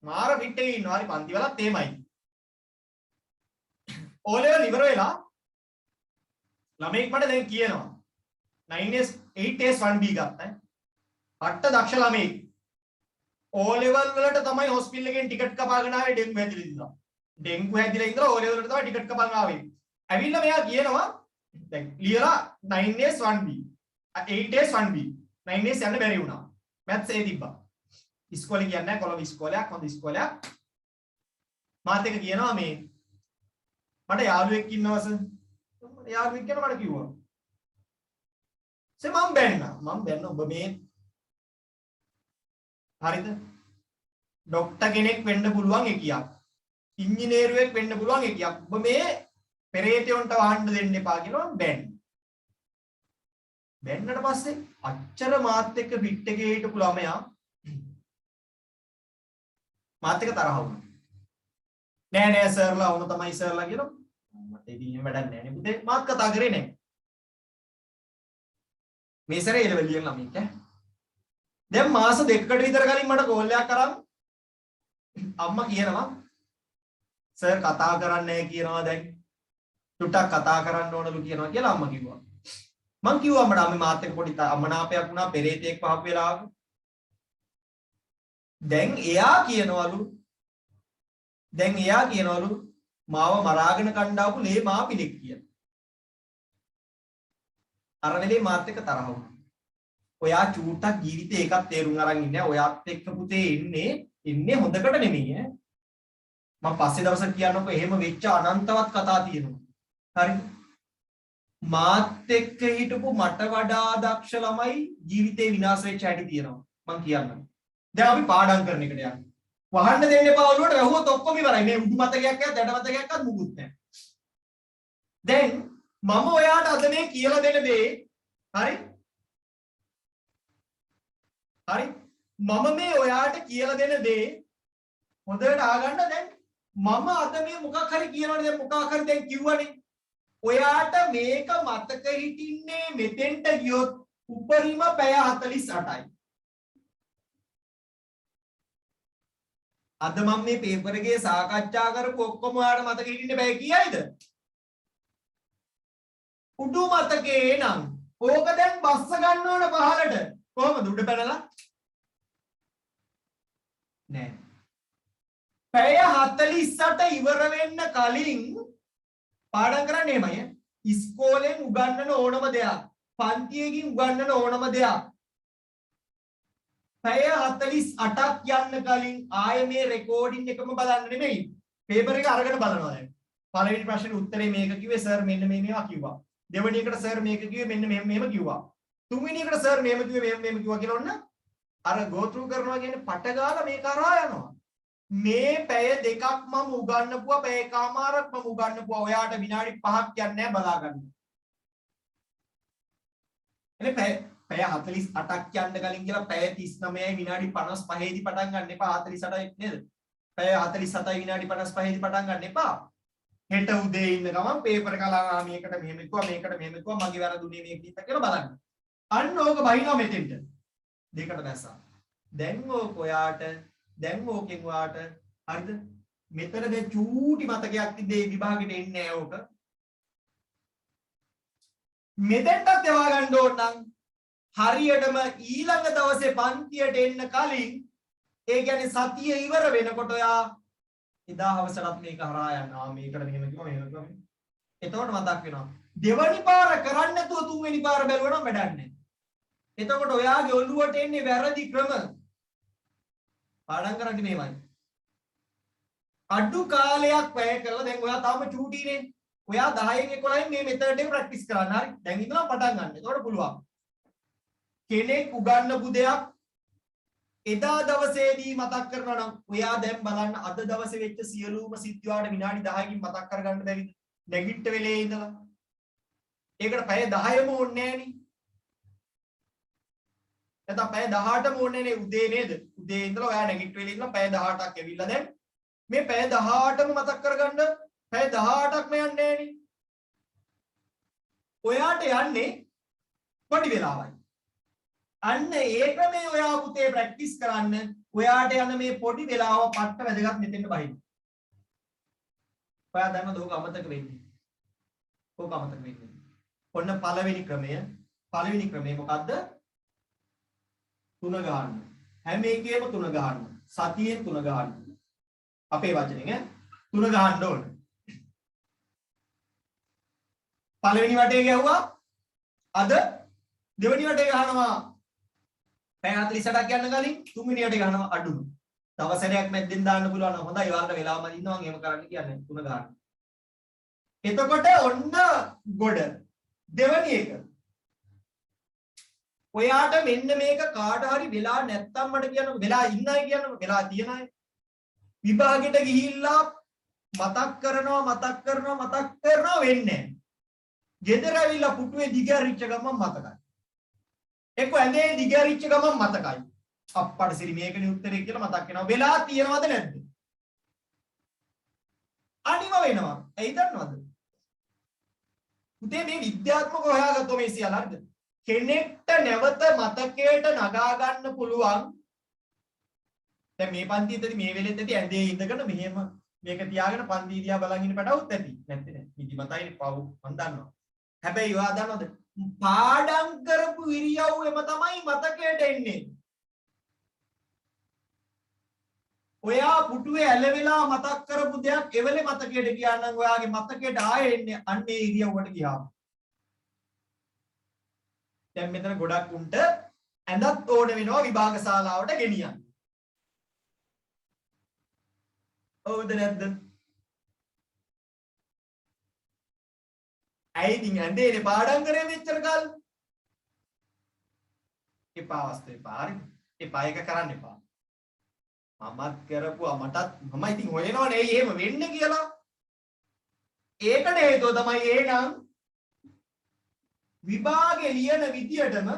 මාර පිට් එකේ ඉන්නවා හරි පන්තිවලත් එහෙමයි ඕලෙවල් ඉවර වෙලා ළමෙක් මට දැන් කියනවා 9S 8S 1B ගත්තා. අට්ට දක්ෂ ළමෙක්. O level වලට තමයි හොස්පිටල් එකෙන් ටිකට් කපාගෙන ආවේ ඩෙන්ගු හැදිලා ඉඳලා. ඩෙන්ගු හැදිලා ඉඳලා O level වලට තමයි ටිකට් කපාගෙන ආවේ. ඇවිල්ලා මෙයා කියනවා දැන් ලියලා 9S 1B 8S 1B 9S යන්න බැරි වුණා. මැත්ස් ඒ තිබ්බා. ඉස්කෝලේ කියන්නේ නැහැ කොළඹ ඉස්කෝලයක් හොඳ ඉස්කෝලයක්. මාත් එක කියනවා මේ මට යාළුවෙක් ඉන්නවස යාළුවෙක් කියන මට කිව්වා මම බැන්න ඔබ මේ හරිද ડોක්ටර් කෙනෙක් වෙන්න පුළුවන් එකියක් ඉංජිනේරුවෙක් වෙන්න පුළුවන් එකියක් ඔබ මේ පෙරේතයන්ට වහන්න දෙන්න එපා කියලා බැන්නට පස්සේ අච්චර මාත් එක්ක පිට එකේ හිටපු ළමයා මාත් එක්ක තරහ වුණා නෑ සර්ලා වුණ තමයි සර්ලා කියනවා මට ඉතින් වැඩක් නෑ නේ පුතේ මාත් කතා කරේ නෑ මේ සැරේ එළවලු ලියන ළමයික් දැන් මාස දෙකකට විතර කලින් මට කෝල් එකක් කරන් අම්මා කියනවා සර් කතා කරන්නේ නැහැ කියනවා දැන් ටුටක් කතා කරන්න ඕනලු කියනවා කියලා අම්මා කිව්වා මං කිව්වා අම්මට අම්මේ මාත් එක්ක පොඩි අමනාපයක් වුණා පෙරේතෙක් පහක් වෙලා දැන් එයා කියනවලු මාව මරාගෙන කණ්ඩාවු ලේ මාපිලෙක් කියලා අර වෙලේ මාත් එක්ක තරහ වුණා. ඔයා චූටක් ජීවිතේ එකක් තේරුම් අරන් ඉන්නේ. ඔයාත් එක්ක පුතේ ඉන්නේ හොඳකට නෙමෙයි ඈ. මම පස්සේ දවසක් කියන්නකො එහෙම වෙච්ච අනන්තවත් කතා තියෙනවා. හරිද? මාත් එක්ක හිටපු මට වඩා දක්ෂ ළමයි ජීවිතේ විනාශ වෙච්ච හැටි තියෙනවා. මම කියන්නම්. දැන් අපි පාඩම් කරන එකට යන්න. වහන්න දෙන්න එපා ඔළුවට වැහුවොත් ඔක්කොම ඉවරයි. මේ උඩු මතකයක් ඇත්, දඩ මතකයක්වත් මුකුත් නැහැ. දැන් මම ඔයාට අද මේ කියලා දෙන දේ හරි මම මේ ඔයාට කියලා දෙන දේ හොඳට ආගන්න දැන් මම අද මේ මොකක් හරි කියනවනේ දැන් මොකක් හරි දැන් කිව්වනේ ඔයාට මේක මතක හිටින්නේ මෙතෙන්ට ගියොත් උපරිම පැය 48යි අද මම මේ පේපර් එකේ සාකච්ඡා කරපු ඔක්කොම ඔයාට මතක හිටින්න බෑ කියයිද උඩු මතකේ නම් ඕක දැන් බස්ස ගන්න ඕන පහලට කොහමද උඩ පැනලා නෑ පැය 48 ඉවර වෙන්න කලින් පාඩම් කරන්න එමය ඉස්කෝලෙන් උගන්වන ඕනම දෙයක් පන්තියකින් උගන්වන ඕනම දෙයක් පැය 48ක් යන්න කලින් ආයේ මේ රෙකෝඩින් එකම බලන්න නෙමෙයි පේපර් එක අරගෙන බලනවා දැන් පළවෙනි ප්‍රශ්නේ උත්තරේ මේක කිව්වේ සර් මෙන්න මේවා කිව්වා දෙවෙනි එකට සර් මේක කිව්වේ මෙන්න මෙහෙම කිව්වා තුන්වෙනි එකට සර් මෙහෙම කිව්වේ මෙහෙම කිව්වා කියලා ඔන්න අර go through කරනවා කියන්නේ පට ගාලා මේක කරා යනවා මේ පැය දෙකක් මම උගන්වපුවා පැය එකමාරක් මම උගන්වපුවා ඔයාට විනාඩි 5ක් යන්නේ නැහැ බලා ගන්න. එනේ පැය 48ක් යන්න කලින් කියලා පැය 39යි විනාඩි 55ේදී පටන් ගන්න එපා 48යි නේද? පැය 47යි විනාඩි 55ේදී පටන් ගන්න එපා. හෙට උදේ ඉන්න ගමන් පේපර් කලා මේකට මෙහෙම කිව්වා මේකට මෙහෙම කිව්වා මගේ වැරදුනේ මේක කියලා බලන්න. අන්න ඕක බහිනවා මෙතෙන්ට. දෙකට දැස්සා. දැන් ඕක ඔයාට දැන් ඕකෙන් ඔයාට හරිද? මෙතන දැන් චූටි මතකයක් තිබ්බේ විභාගෙට එන්නේ නැහැ ඕක. මෙතෙන්ටත් එවා ගන්න ඕන නම් හරියටම ඊළඟ දවසේ පන්තියට එන්න කලින් ඒ කියන්නේ සතිය ඉවර වෙනකොට ඔයා එදා හවසටත් මේක හරහා යනවා මේකට මෙහෙම කිව්වා මෙහෙම කිව්වා එතකොට මතක් වෙනවා දෙවනි පාර කරන්න නැතුව තුන්වෙනි පාර බැලුවා නම් වැඩක් නැහැ එතකොට ඔයාගේ ඔළුවට එන්නේ වැරදි ක්‍රම පාඩම් කරන්නේ මෙහෙමයි. අඩු කාලයක් වැය කරලා දැන් ඔයා තාම චූටිනේ. ඔයා 10න් 11න් මේ මෙතඩ් එක ප්‍රැක්ටිස් කරන්න. හරි. දැන් ඉඳලා පටන් ගන්න. එතකොට පුළුවන්. කෙනෙක් උගන්වපු දෙයක් එදා දවසේදී මතක් කරනවා නම් ඔයා දැන් බලන්න අද දවසේ වෙච්ච සියලුම සිද්ධි වලට විනාඩි 10කින් මතක් කරගන්න බැරිද? නැගිට වෙලේ ඉඳලා. ඒකට පැය 10ම ඕනේ නෑනේ. නැත්නම් පැය 18ම ඕනේ නේ උදේ නේද? උදේ ඉඳලා ඔයා නැගිට වෙලේ ඉඳලා පැය 18ක් ඇවිල්ලා දැන් මේ පැය 18ම මතක් කරගන්න පැය 18ක්ම යන්නේ නෑනේ. ඔයාට යන්නේ පොඩි වෙලාවයි. අන්න ඒ ක්‍රමේ ඔයා පුතේ ප්‍රැක්ටිස් කරන්න. ඔයාට යන මේ පොඩි වෙලාව පට්ට වැදගත් මෙතෙන්ට බහින්න. ඔයා දන්නවද ඕක අමතක වෙන්නේ? ඕක අමතක වෙන්නේ. ඔන්න පළවෙනි ක්‍රමය මොකද්ද? 3 ගන්න. හැම එකේම 3 ගන්න. සතියෙන් 3 ගන්න. අපේ වචනෙන් 3 ගන්න ඕන. පළවෙනි වටේ ගැහුවා. අද දෙවෙනි වටේ ගහනවා. පැය 48ක් යන්න කලින් තුන්වෙනි වටේ ගහනවා අඩුම. තව සැරයක් මැද්දෙන් දාන්න පුළුවන්. හොඳයි වාල්ට වෙලාවම ඉන්නවා මම එහෙම කරන්න කියන්නේ 3 ගන්න. එතකොට ඔන්න ගොඩ. දෙවෙනි එක. ඔයාට මෙන්න මේක කාට හරි වෙලා නැත්තම් මට කියන්න වෙලා ඉන්නයි කියන්න වෙලා තියන අය. විභාගෙට ගිහිල්ලා මතක් කරනවා වෙන්නේ නැහැ. ගෙදර ඇවිල්ලා පුටුවේ දිගහැරිච්ච ගමන් මතකයි. එක්ක ඇඳේ දිගහැරිච්ච ගමන් මතකයි. අප්පට සිරි මේකනේ උත්තරේ කියලා මතක් වෙනවා. වෙලා තියනවද නැද්ද? අනිම වෙනවා. ඇයි දන්නවද? පුතේ මේ විද්‍යාත්මකව හොයාගත්තොත් මේ සියල්ල හරිද? කෙනෙක්ට නැවත මතකයට නගා ගන්න පුළුවන්. දැන් මේ පන්තියේදී මේ වෙලෙද්දී ඇඳේ ඉඳගෙන මෙහෙම මේක තියාගෙන පන්ති දිහා බලන් ඉන්න පැටවුත් ඇති. නැත්තේ නෑ. නිදි මතයිනේ පව් මන් දන්නවා. හැබැයි ඔයා දන්නවද? පාඩම් කරපු ඉරියව්වෙම තමයි මතකයට එන්නේ. ඔයා පුටුවේ ඇලවෙලා මතක් කරපු දෙයක් එවලේ මතකයට ගියා නම් ඔයාගේ මතකයට ආයෙ එන්නේ අන්නේ ඉරියව්වට ගියාම. දැන් මෙතන ගොඩක් උන්ට ඇඳත් ඕන වෙනවා විභාග ශාලාවට ගෙනියන්න. ඔව්ද නැද්ද? ඇයි ඉතින් ඇඳේ පාඩම් කරේ මෙච්චර කාල? එපා වස්තු එපා. හරි. එපා එක කරන්න එපා. මමත් කරපුවා මටත් මම ඉතින් හොයනවනේ ඇයි එහෙම වෙන්නේ කියලා. ඒකට හේතුව තමයි එහෙනම් විභාගේ ලියන විදියටම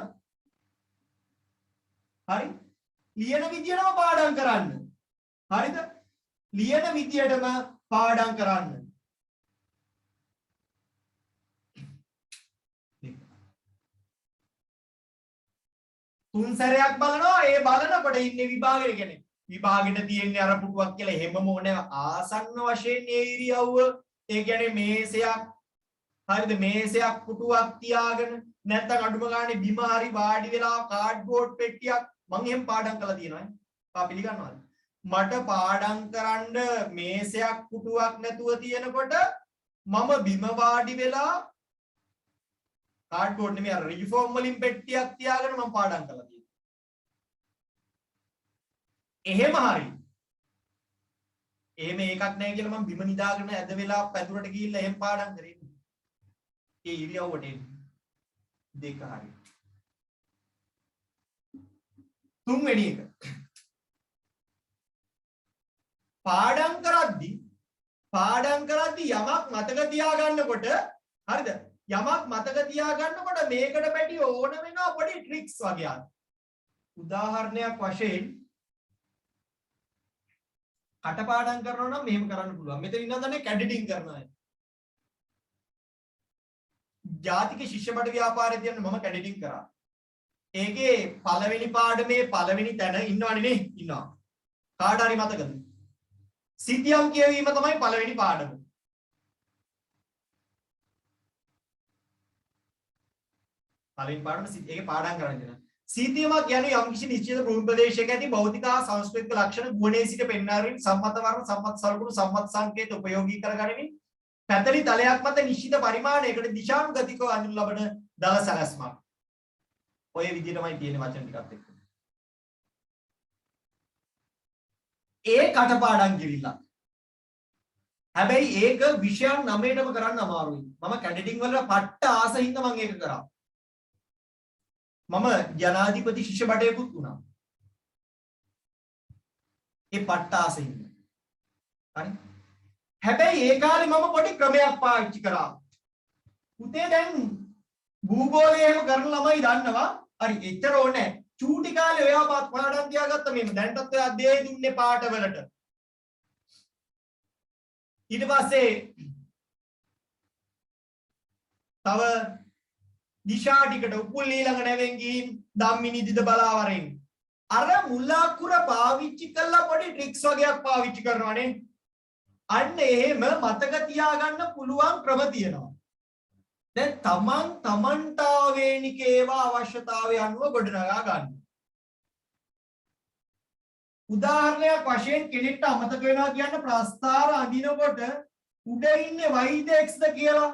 හරි ලියන විදියටම පාඩම් කරන්න. හරිද? ලියන විදියටම පාඩම් කරන්න. තුන් සැරයක් බලනවා ඒ බලනකොට ඉන්නේ විභාගෙට කියන්නේ විභාගෙට තියෙන්නේ අර පුටුවක් කියලා හැමම ඕනේ ආසන්න වශයෙන් ඒ ඉරියව්ව ඒ කියන්නේ මේසයක් හරිද මේසයක් පුටුවක් තියාගෙන නැත්නම් අඩුම ගානේ බිම හරි වාඩි වෙලා කාඩ්බෝඩ් පෙට්ටියක් මම එහෙම පාඩම් කරලා තියෙනවා ඈ පිළිගන්නවද මට පාඩම් කරන්න මේසයක් පුටුවක් නැතුව තියෙනකොට මම බිම වාඩි වෙලා කාඩ්බෝඩ් නෙමෙයි අර රිෆෝම් වලින් පෙට්ටියක් තියාගෙන මම පාඩම් කරලා තියෙනවා. එහෙම හරි. එහෙම එකක් නැහැ කියලා මම බිම නිදාගෙන ඇද වෙලා පැදුරට ගිහිල්ලා එහෙම පාඩම් කරේ. ඒ ඉරියව්වට එන්නේ. දෙක හරි. තුන්වෙනි එක. පාඩම් කරද්දි යමක් මතක තියාගන්නකොට හරිද? යමක් මතක තියාගන්නකොට මේකට පැටි ඕන වෙනවා පොඩි ට්‍රික්ස් වගේ ආ. උදාහරණයක් වශයෙන් කටපාඩම් කරනවා නම් මෙහෙම කරන්න පුළුවන්. මෙතන ඉන්න දන්නේ කැඩිටින් කරනවා. ජාතික ශිෂ්‍ය බඩ ව්‍යාපාරයේ තියෙන මම කැඩිටින් කරා. ඒකේ පළවෙනි පාඩමේ පළවෙනි තැන ඉන්නවනේ නේ ඉන්නවා. කාට හරි මතකද? සිතියම් කියවීම තමයි පළවෙනි පාඩම. පළවෙනි පාඩම ඒකේ පාඩම් කරන්න දෙනවා. සීතියමක් කියන්නේ යම්කිසි නිශ්චිත භූමි ප්‍රදේශයක ඇති භෞතික හා සංස්කෘතික ලක්ෂණ ගුණේ සිට පෙන්වාරින් සම්මත වර්ණ සම්මත සලකුණු සම්මත සංකේත උපයෝගී කරගනිමින් පැතලි තලයක් මත නිශ්චිත පරිමාණයකට දිශානුගතිකව අඳුන ලබන දල සැලැස්මක්. ඔය විදිහටමයි තියෙන වචන ටිකත් එක්ක. ඒ කටපාඩම් කිරිල්ල. හැබැයි ඒක විෂයන් 9ටම කරන්න අමාරුයි. මම කැඩටින් වල පට්ට ආස හින්දා මම ඒක කරා. මම ජනාධිපති ශිෂ්‍ය බඩේකුත් වුණා. ඒ පට්ට ආස හින්දා. හරි. හැබැයි ඒ කාලේ මම පොඩි ක්‍රමයක් පාවිච්චි කරා. පුතේ දැන් භූගෝලය එහෙම කරන ළමයි දන්නවා. හරි එච්චර ඕනේ. චූටි කාලේ ඔයා පාඩම් තියාගත්ත මෙන්න දැන්ටත් ඔයා දෙයි දුන්නේ පාඩවලට. ඊට පස්සේ තව දිශා ටිකට උපුල් ඊළඟ නැවෙන් ගිහින් ධම්මිනිදිද බලාවරෙන් අර මුල් අකුර පාවිච්චි කළා පොඩි ට්‍රික්ස් වගේක් පාවිච්චි කරනවානේ. අන්න එහෙම මතක තියාගන්න පුළුවන් ක්‍රම තියෙනවා. දැන් තමන්ට ආවේනික ඒවා අවශ්‍යතාවය අනුව ගොඩනගා ගන්න. උදාහරණයක් වශයෙන් කෙනෙක්ට අමතක වෙනවා කියන්න ප්‍රස්තාර අඳිනකොට උඩ ඉන්නේ වෛද්‍යක්ස්ද කියලා.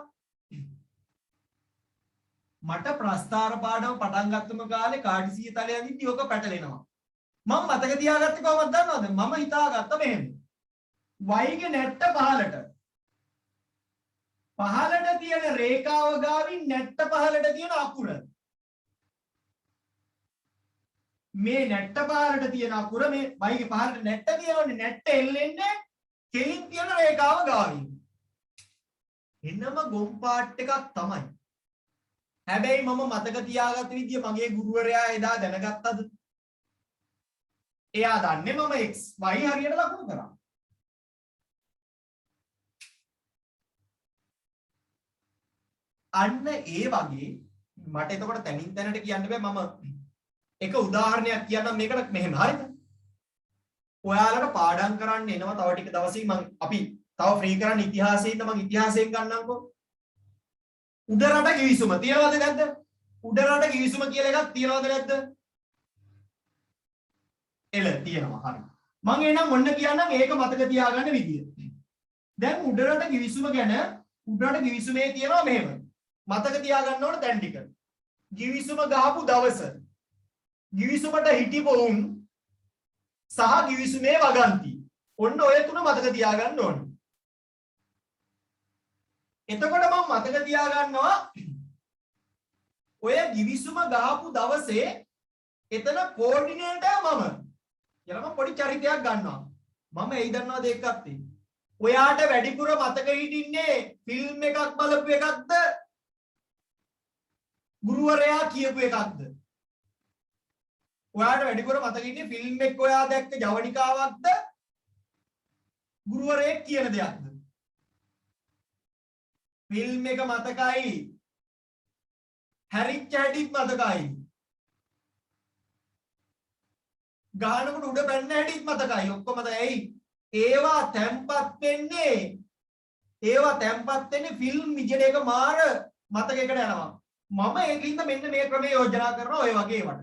මට ප්‍රස්තාර පාඩම පටන් ගත්තම කාලේ කාඩිසිය තලයේ අඳින්න යෝක පැටලෙනවා. මම මතක තියාගත්තේ කොහොමද දන්නවද? මම හිතාගත්ත මෙහෙම. වයිගේ නැට්ට පහළට තියෙන රේඛාව ගාවින් නැට්ට පහළට තියෙන අකුර. මේ නැට්ට පහළට තියෙන අකුර මේ වයිගේ පහළට නැට්ට තියෙනවනේ නැට්ට එල්ලෙන්නේ කෙලින් තියෙන රේඛාව ගාවින්. එන්නම ගොම් පාට් එකක් තමයි. හැබැයි මම මතක තියාගත්ත විදිය මගේ ගුරුවරයා එදා දැනගත්තද? එයා දන්නේ මම x y හරියට ලකුණු කරා. අන්න ඒ වගේ මට එතකොට තනින් තැනට කියන්න බෑ. මම එක උදාහරණයක් කියන්නම් මේකට මෙහෙම හරිද? ඔයාලට පාඩම් කරන්න එනවා තව ටික දවසකින් අපි තව ෆ්‍රී කරන්න ඉතිහාසයෙන් මම ඉතිහාසයෙන් ගන්නම්කෝ. උඩරට කිවිසුම තියනවද නැද්ද? උඩරට කිවිසුම කියලා එකක් තියනවද නැද්ද? එල තියෙනවා. හරි. මම එනම් මොන්න කියන්නම් ඒක මතක තියාගන්න විදිය. දැන් උඩරට කිවිසුම ගැන උඩරට කිවිසුමේ තියෙනවා මෙහෙම. මතක තියාගන්න ඕන දැන් ටික. කිවිසුම ගහපු දවස, කිවිසුමට හිටිපු උන් සහ කිවිසුමේ වගන්ති. ඔන්න ඔය තුන මතක තියාගන්න ඕන. එතකොට මම මතක තියාගන්නවා ඔය කිවිසුම ගහපු දවසේ එතන කෝඩිනේටර් මම. කියලා මම පොඩි චරිතයක් ගන්නවා. මම එයි දන්නවද එකක් තියෙන්නේ. ඔයාට වැඩිපුර මතක හිටින්නේ ෆිල්ම් එකක් බලපු එකක්ද? ගුරුවරයා කියපු එකක්ද? ඔයාට වැඩිපුර මතක ඉන්නේ ෆිල්ම් එක ඔයා දැක්ක ජවනිකාවක්ද? ගුරුවරයෙක් කියන දෙයක්ද? ෆිල්ම් එක මතකයි. හැරිච්ච හැටිත් මතකයි. ගානකට උඩ පැන්න හැටිත් මතකයි. ඔක්කොම ඇයි? ඒවා තැම්පත් වෙන්නේ ෆිල්ම් විජන එක මාර මතකයකට යනවා. මම ඒකින්ද මෙන්න මේ ක්‍රමය යෝජනා කරනවා ඔය වගේ ඒවට.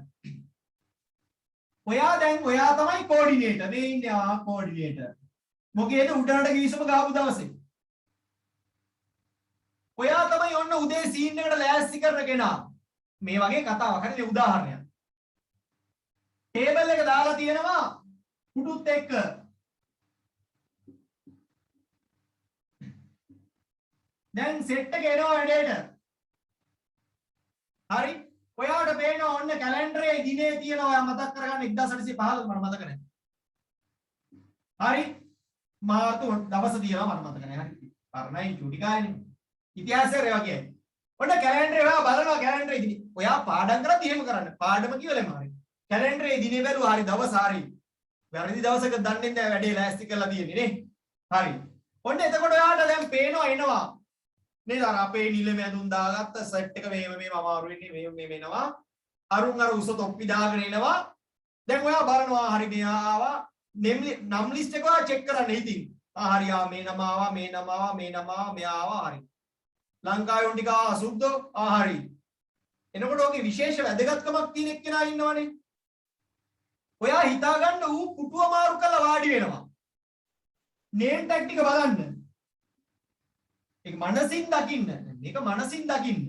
ඔයා තමයි කෝඩිනේටර්. මේ ඉන්නේ කෝඩිනේටර්. මොකේද උඩරට කිවිසුම ගාපු දවසේ. ඔයා තමයි ඔන්න උදේ සීන් එකට ලෑස්ති කරන කෙනා. මේ වගේ කතාවක් හරිනේ උදාහරණයක්. ටේබල් එක දාලා තියෙනවා පුටුත් එක්ක. දැන් සෙට් එක එනවා වැඩේට. හරි. ඔයාට පේනවා ඔන්න කැලෙන්ඩරේ දිනේ තියෙනවා. ඔයා මතක් කරගන්න 1815 මට මතක නැහැ. හරි. මාර්තු දවස තියෙනවා මට මතක නැහැ. හරි. පරණයි චුටි කාලේ. ඉතිහාසයේ ඒ වගේ. ඔන්න කැලෙන්ඩරේ ඔයා බලනවා කැලෙන්ඩරේ දිනේ. ඔයා පාඩම් කරලා එහෙම කරන්න. පාඩම කියවලම හරි. කැලෙන්ඩරේ දිනේ බැලුවා හරි දවස් හරි. වැරදි දවසක දන්නේ නැහැ වැඩේ ලෑස්ති කරලා තියෙන්නේ නේ. හරි. ඔන්න එතකොට ඔයාට දැන් පේනවා එනවා. නේද අර අපේ නිලමේ ඇඳුම් දාගත්ත සෙට් එක මේව අමාරු වෙන්නේ මේ වෙනවා. අරුන් අර උස තොප්පි දාගෙන එනවා. දැන් ඔයා බලනවා හරි මෙයා ආවා. නම් ලිස්ට් එක ඔයා චෙක් කරන්න ඉතින්. හරි මේ නම ආවා මෙයා ආවා හරි. ලංකාවේ උන් ටික අසුද්ධෝ හරි. එනකොට ඔගේ විශේෂ වැදගත්කමක් තියෙන එක්කෙනා ඉන්නවනේ. ඔයා හිතාගන්න ඌ පුටුව මාරු කරලා වාඩි වෙනවා. නේම් ටැග් ටික බලන්න. ඒක මනසින් දකින්න. මේක මනසින් දකින්න.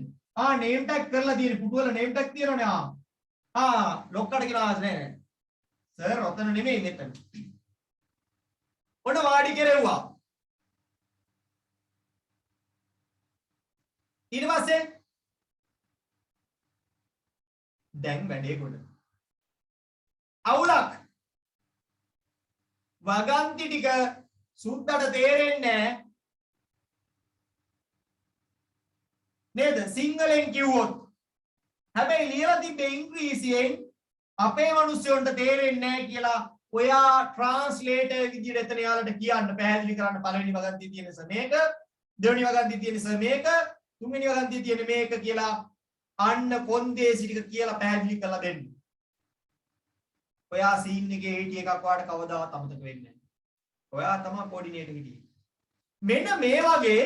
නේම් ටැග් කරලා තියෙන පුටුවල නේම් ටැග් තියෙනවනේ. ලොක්කට කියනවා නෑ. සර් ඔතන නෙමෙයි මෙතන. කෙරෙව්වා. ඊට පස්සේ දැන් වැඩේ කොට. අවුලක්. වගන්ති ටික සුද්දට තේරෙන්නේ නේද? සිංහලෙන් කිව්වොත්. හැබැයි ලියලා තිබ්බේ ඉංග්‍රීසියෙන් අපේ මිනිස්සුන්ට තේරෙන්නේ නැහැ කියලා ඔයා ට්‍රාන්ස්ලේටර් විදියට එතන යාලට කියන්න පැහැදිලි කරන්න පළවෙනි වගන්තිය තියෙන නිසා මේක, දෙවෙනි වගන්තිය තියෙන නිසා මේක, තුන්වෙනි වගන්තිය තියෙන මේක කියලා අන්න කොන්දේසි ටික කියලා පැහැදිලි කරලා දෙන්න. ඔයා සීන් එකේ හිටිය එකක් වාට කවදාවත් අමතක වෙන්නේ නැහැ. ඔයා තමයි කෝඩිනේටර් හිටියේ. මෙන්න මේ වගේ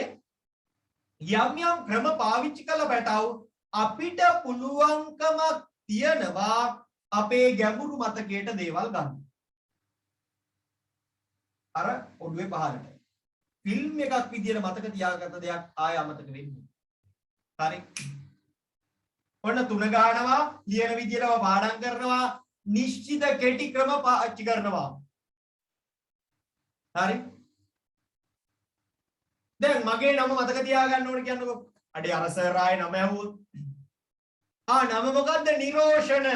යම් යම් ක්‍රම පාවිච්චි කරලා පැටව අපිට පුළුවන්කමක් තියනවා අපේ ගැඹුරු මතකයට දේවල් ගන්න. අර ඔළුවේ පහළට. ෆිල්ම් එකක් විදියට මතක තියාගත්ත දෙයක් ආය අමතක වෙන්නේ. හරි. ඔන්න තුන ගන්නවා, ලියන විදියටම පාඩම් කරනවා, නිශ්චිත කෙටි ක්‍රම පාවිච්චි කරනවා. හරි. දැන් මගේ නම මතක තියාගන්න ඕන කියන්නකො. අඩේ අර සර් ආයේ නම ඇහුවොත්. නම මොකද්ද? නිරෝෂණ.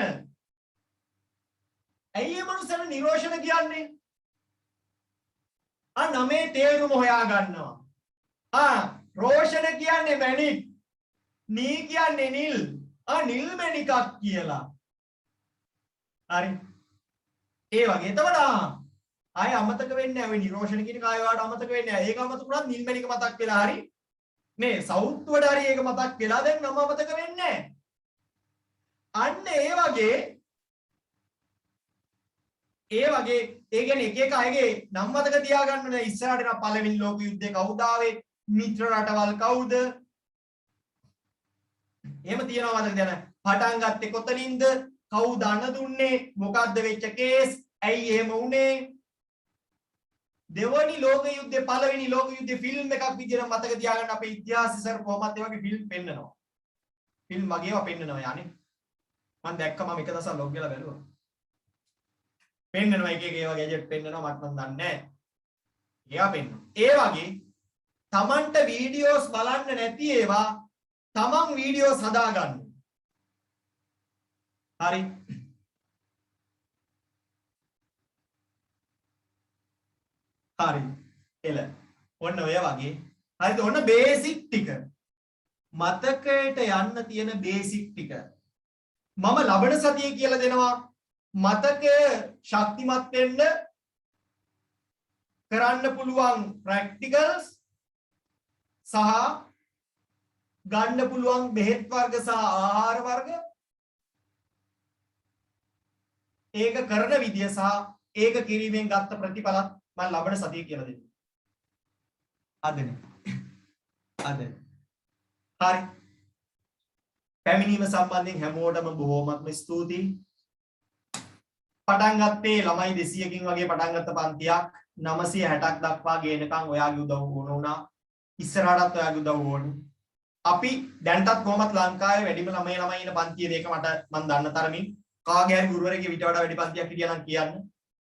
ඇයි මේ මනුස්සයන නිරෝෂණ කියන්නේ? නමේ තේරුම හොයා ගන්නවා. රෝෂණ කියන්නේ මැණික්. නී කියන්නේ නිල්. නිල් මැණිකක් කියලා. හරි. ඒ වගේ එතකොට ආය අමතක වෙන්නේ නැහැ. ඔය නිරෝෂණ කියන කාය වාට අමතක වෙන්නේ නැහැ. ඒක අමතක වුණත් නිල් මැණික මතක් වෙලා හරි. මේ සෞත්වඩ හරි ඒක මතක් වෙලා දැන් නම අමතක වෙන්නේ නැහැ. අන්න ඒ වගේ ඒ කියන්නේ එක එක අයගේ නම් මතක තියාගන්න ඕනේ. ඉස්සරහට නම් පළවෙනි ලෝක යුද්ධේ කවුද ආවේ? මිත්‍ර රටවල් කවුද? එහෙම තියනවා මතක තියාගන්න. පටන් ගත්තේ කොතනින්ද? කවුද අණ දුන්නේ? මොකද්ද වෙච්ච කේස්? ඇයි එහෙම වුනේ? දෙවනි ලෝක යුද්ධේ පළවෙනි ලෝක යුද්ධේ ෆිල්ම් එකක් විදියට මතක තියාගන්න අපේ ඉතිහාසය සර් කොහොමද ඒ වගේ ෆිල්ම් පෙන්නනවා. ෆිල්ම් වගේව පෙන්නනවා යන්නේ. මම දැක්ක මම එක දවසක් ලොග් කරලා බැලුවා. පෙන්නනවා එක එක ඒවා ගැජට් පෙන්නනවා මට මන් දන්නේ නැහැ. ඒවා පෙන්නනවා. ඒ වගේ Tamanට වීඩියෝස් බලන්න නැති ඒවා Taman වීඩියෝස් හදා ගන්න. හරි. හරි. එල. ඔන්න ඔය වගේ. හරිද? ඔන්න බේසික් ටික. මතකයට යන්න තියෙන බේසික් ටික. මම ලබන සතියේ කියලා දෙනවා. මතකය ශක්තිමත් වෙන්න කරන්න පුළුවන් ප්‍රැක්ටිකල්ස් සහ ගන්න පුළුවන් බෙහෙත් වර්ග සහ ආහාර වර්ග ඒක කරන විදිය සහ ඒක කිරීමෙන් ගත්ත ප්‍රතිඵලත් මම ලබන සතියේ කියලා දෙන්න. අදනේ. හරි. පැමිණීම සම්බන්ධයෙන් හැමෝටම බොහෝමත්ම ස්තුතියි. පටන් ගත්තේ ළමයි 200කින් වගේ පටන් ගත්ත පන්තියක් 960ක් දක්වා ගේනකම් ඔයාගේ උදව් ඕන වුණා. ඉස්සරහටත් ඔයාගේ උදව් ඕනේ. අපි දැන්ටත් කොහොමත් ලංකාවේ වැඩිම ළමයි ඉන්න පන්තිය මේක මම දන්න තරමින් කාගේ හරි ගුරුවරයෙක්ගේ විතර වඩා වැඩි පන්තියක් හිටියා නම් කියන්න.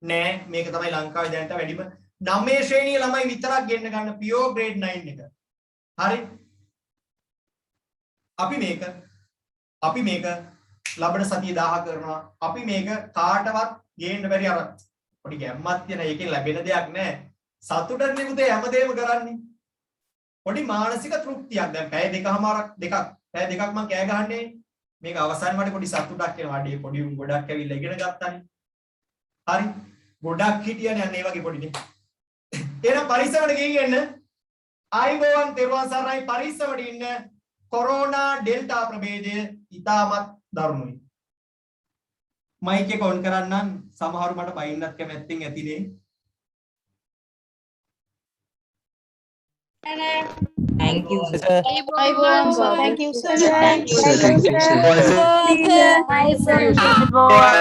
නෑ මේක තමයි ලංකාවේ දැනට වැඩිම 9 ශ්‍රේණිය ළමයි විතරක් ගෙන්න ගන්න පියෝ ග්‍රේඩ් 9 එක. හරි. අපි මේක ලබන සතිය 1000 කරනවා. අපි මේක කාටවත් ගේන්න බැරි අර පොඩි ගැම්මක් තියෙන එකෙන් ලැබෙන දෙයක් නෑ. සතුටන්නේ පුතේ හැමදේම කරන්නේ. පොඩි මානසික තෘප්තියක්. දැන් පැය දෙකක් මම කෑ ගහන්නේ. මේක අවසන් වලට පොඩි සතුටක් එනවා. අඩේ පොඩි උන් ගොඩක් ඇවිල්ලා ඉගෙන ගත්තානේ. හරි. ගොඩක් හිටියනේ අන්න ඒ වගේ පොඩිනේ. එහෙනම් පරිස්සමට ගිහින් ආයිබෝවන් තෙරුවන් සරණයි. පරිස්සමට ඉන්න. කොරෝනා ඩෙල්ටා ප්‍රභේදය ඉතාමත් දරුණුයි. මයික් එක ඔන් කරන්නම්. සමහරු මට බයින්නත් කැමැත්තෙන් ඇතිනේ. Thank you, sir. Thank you, sir. Thank you, sir. Bye, sir.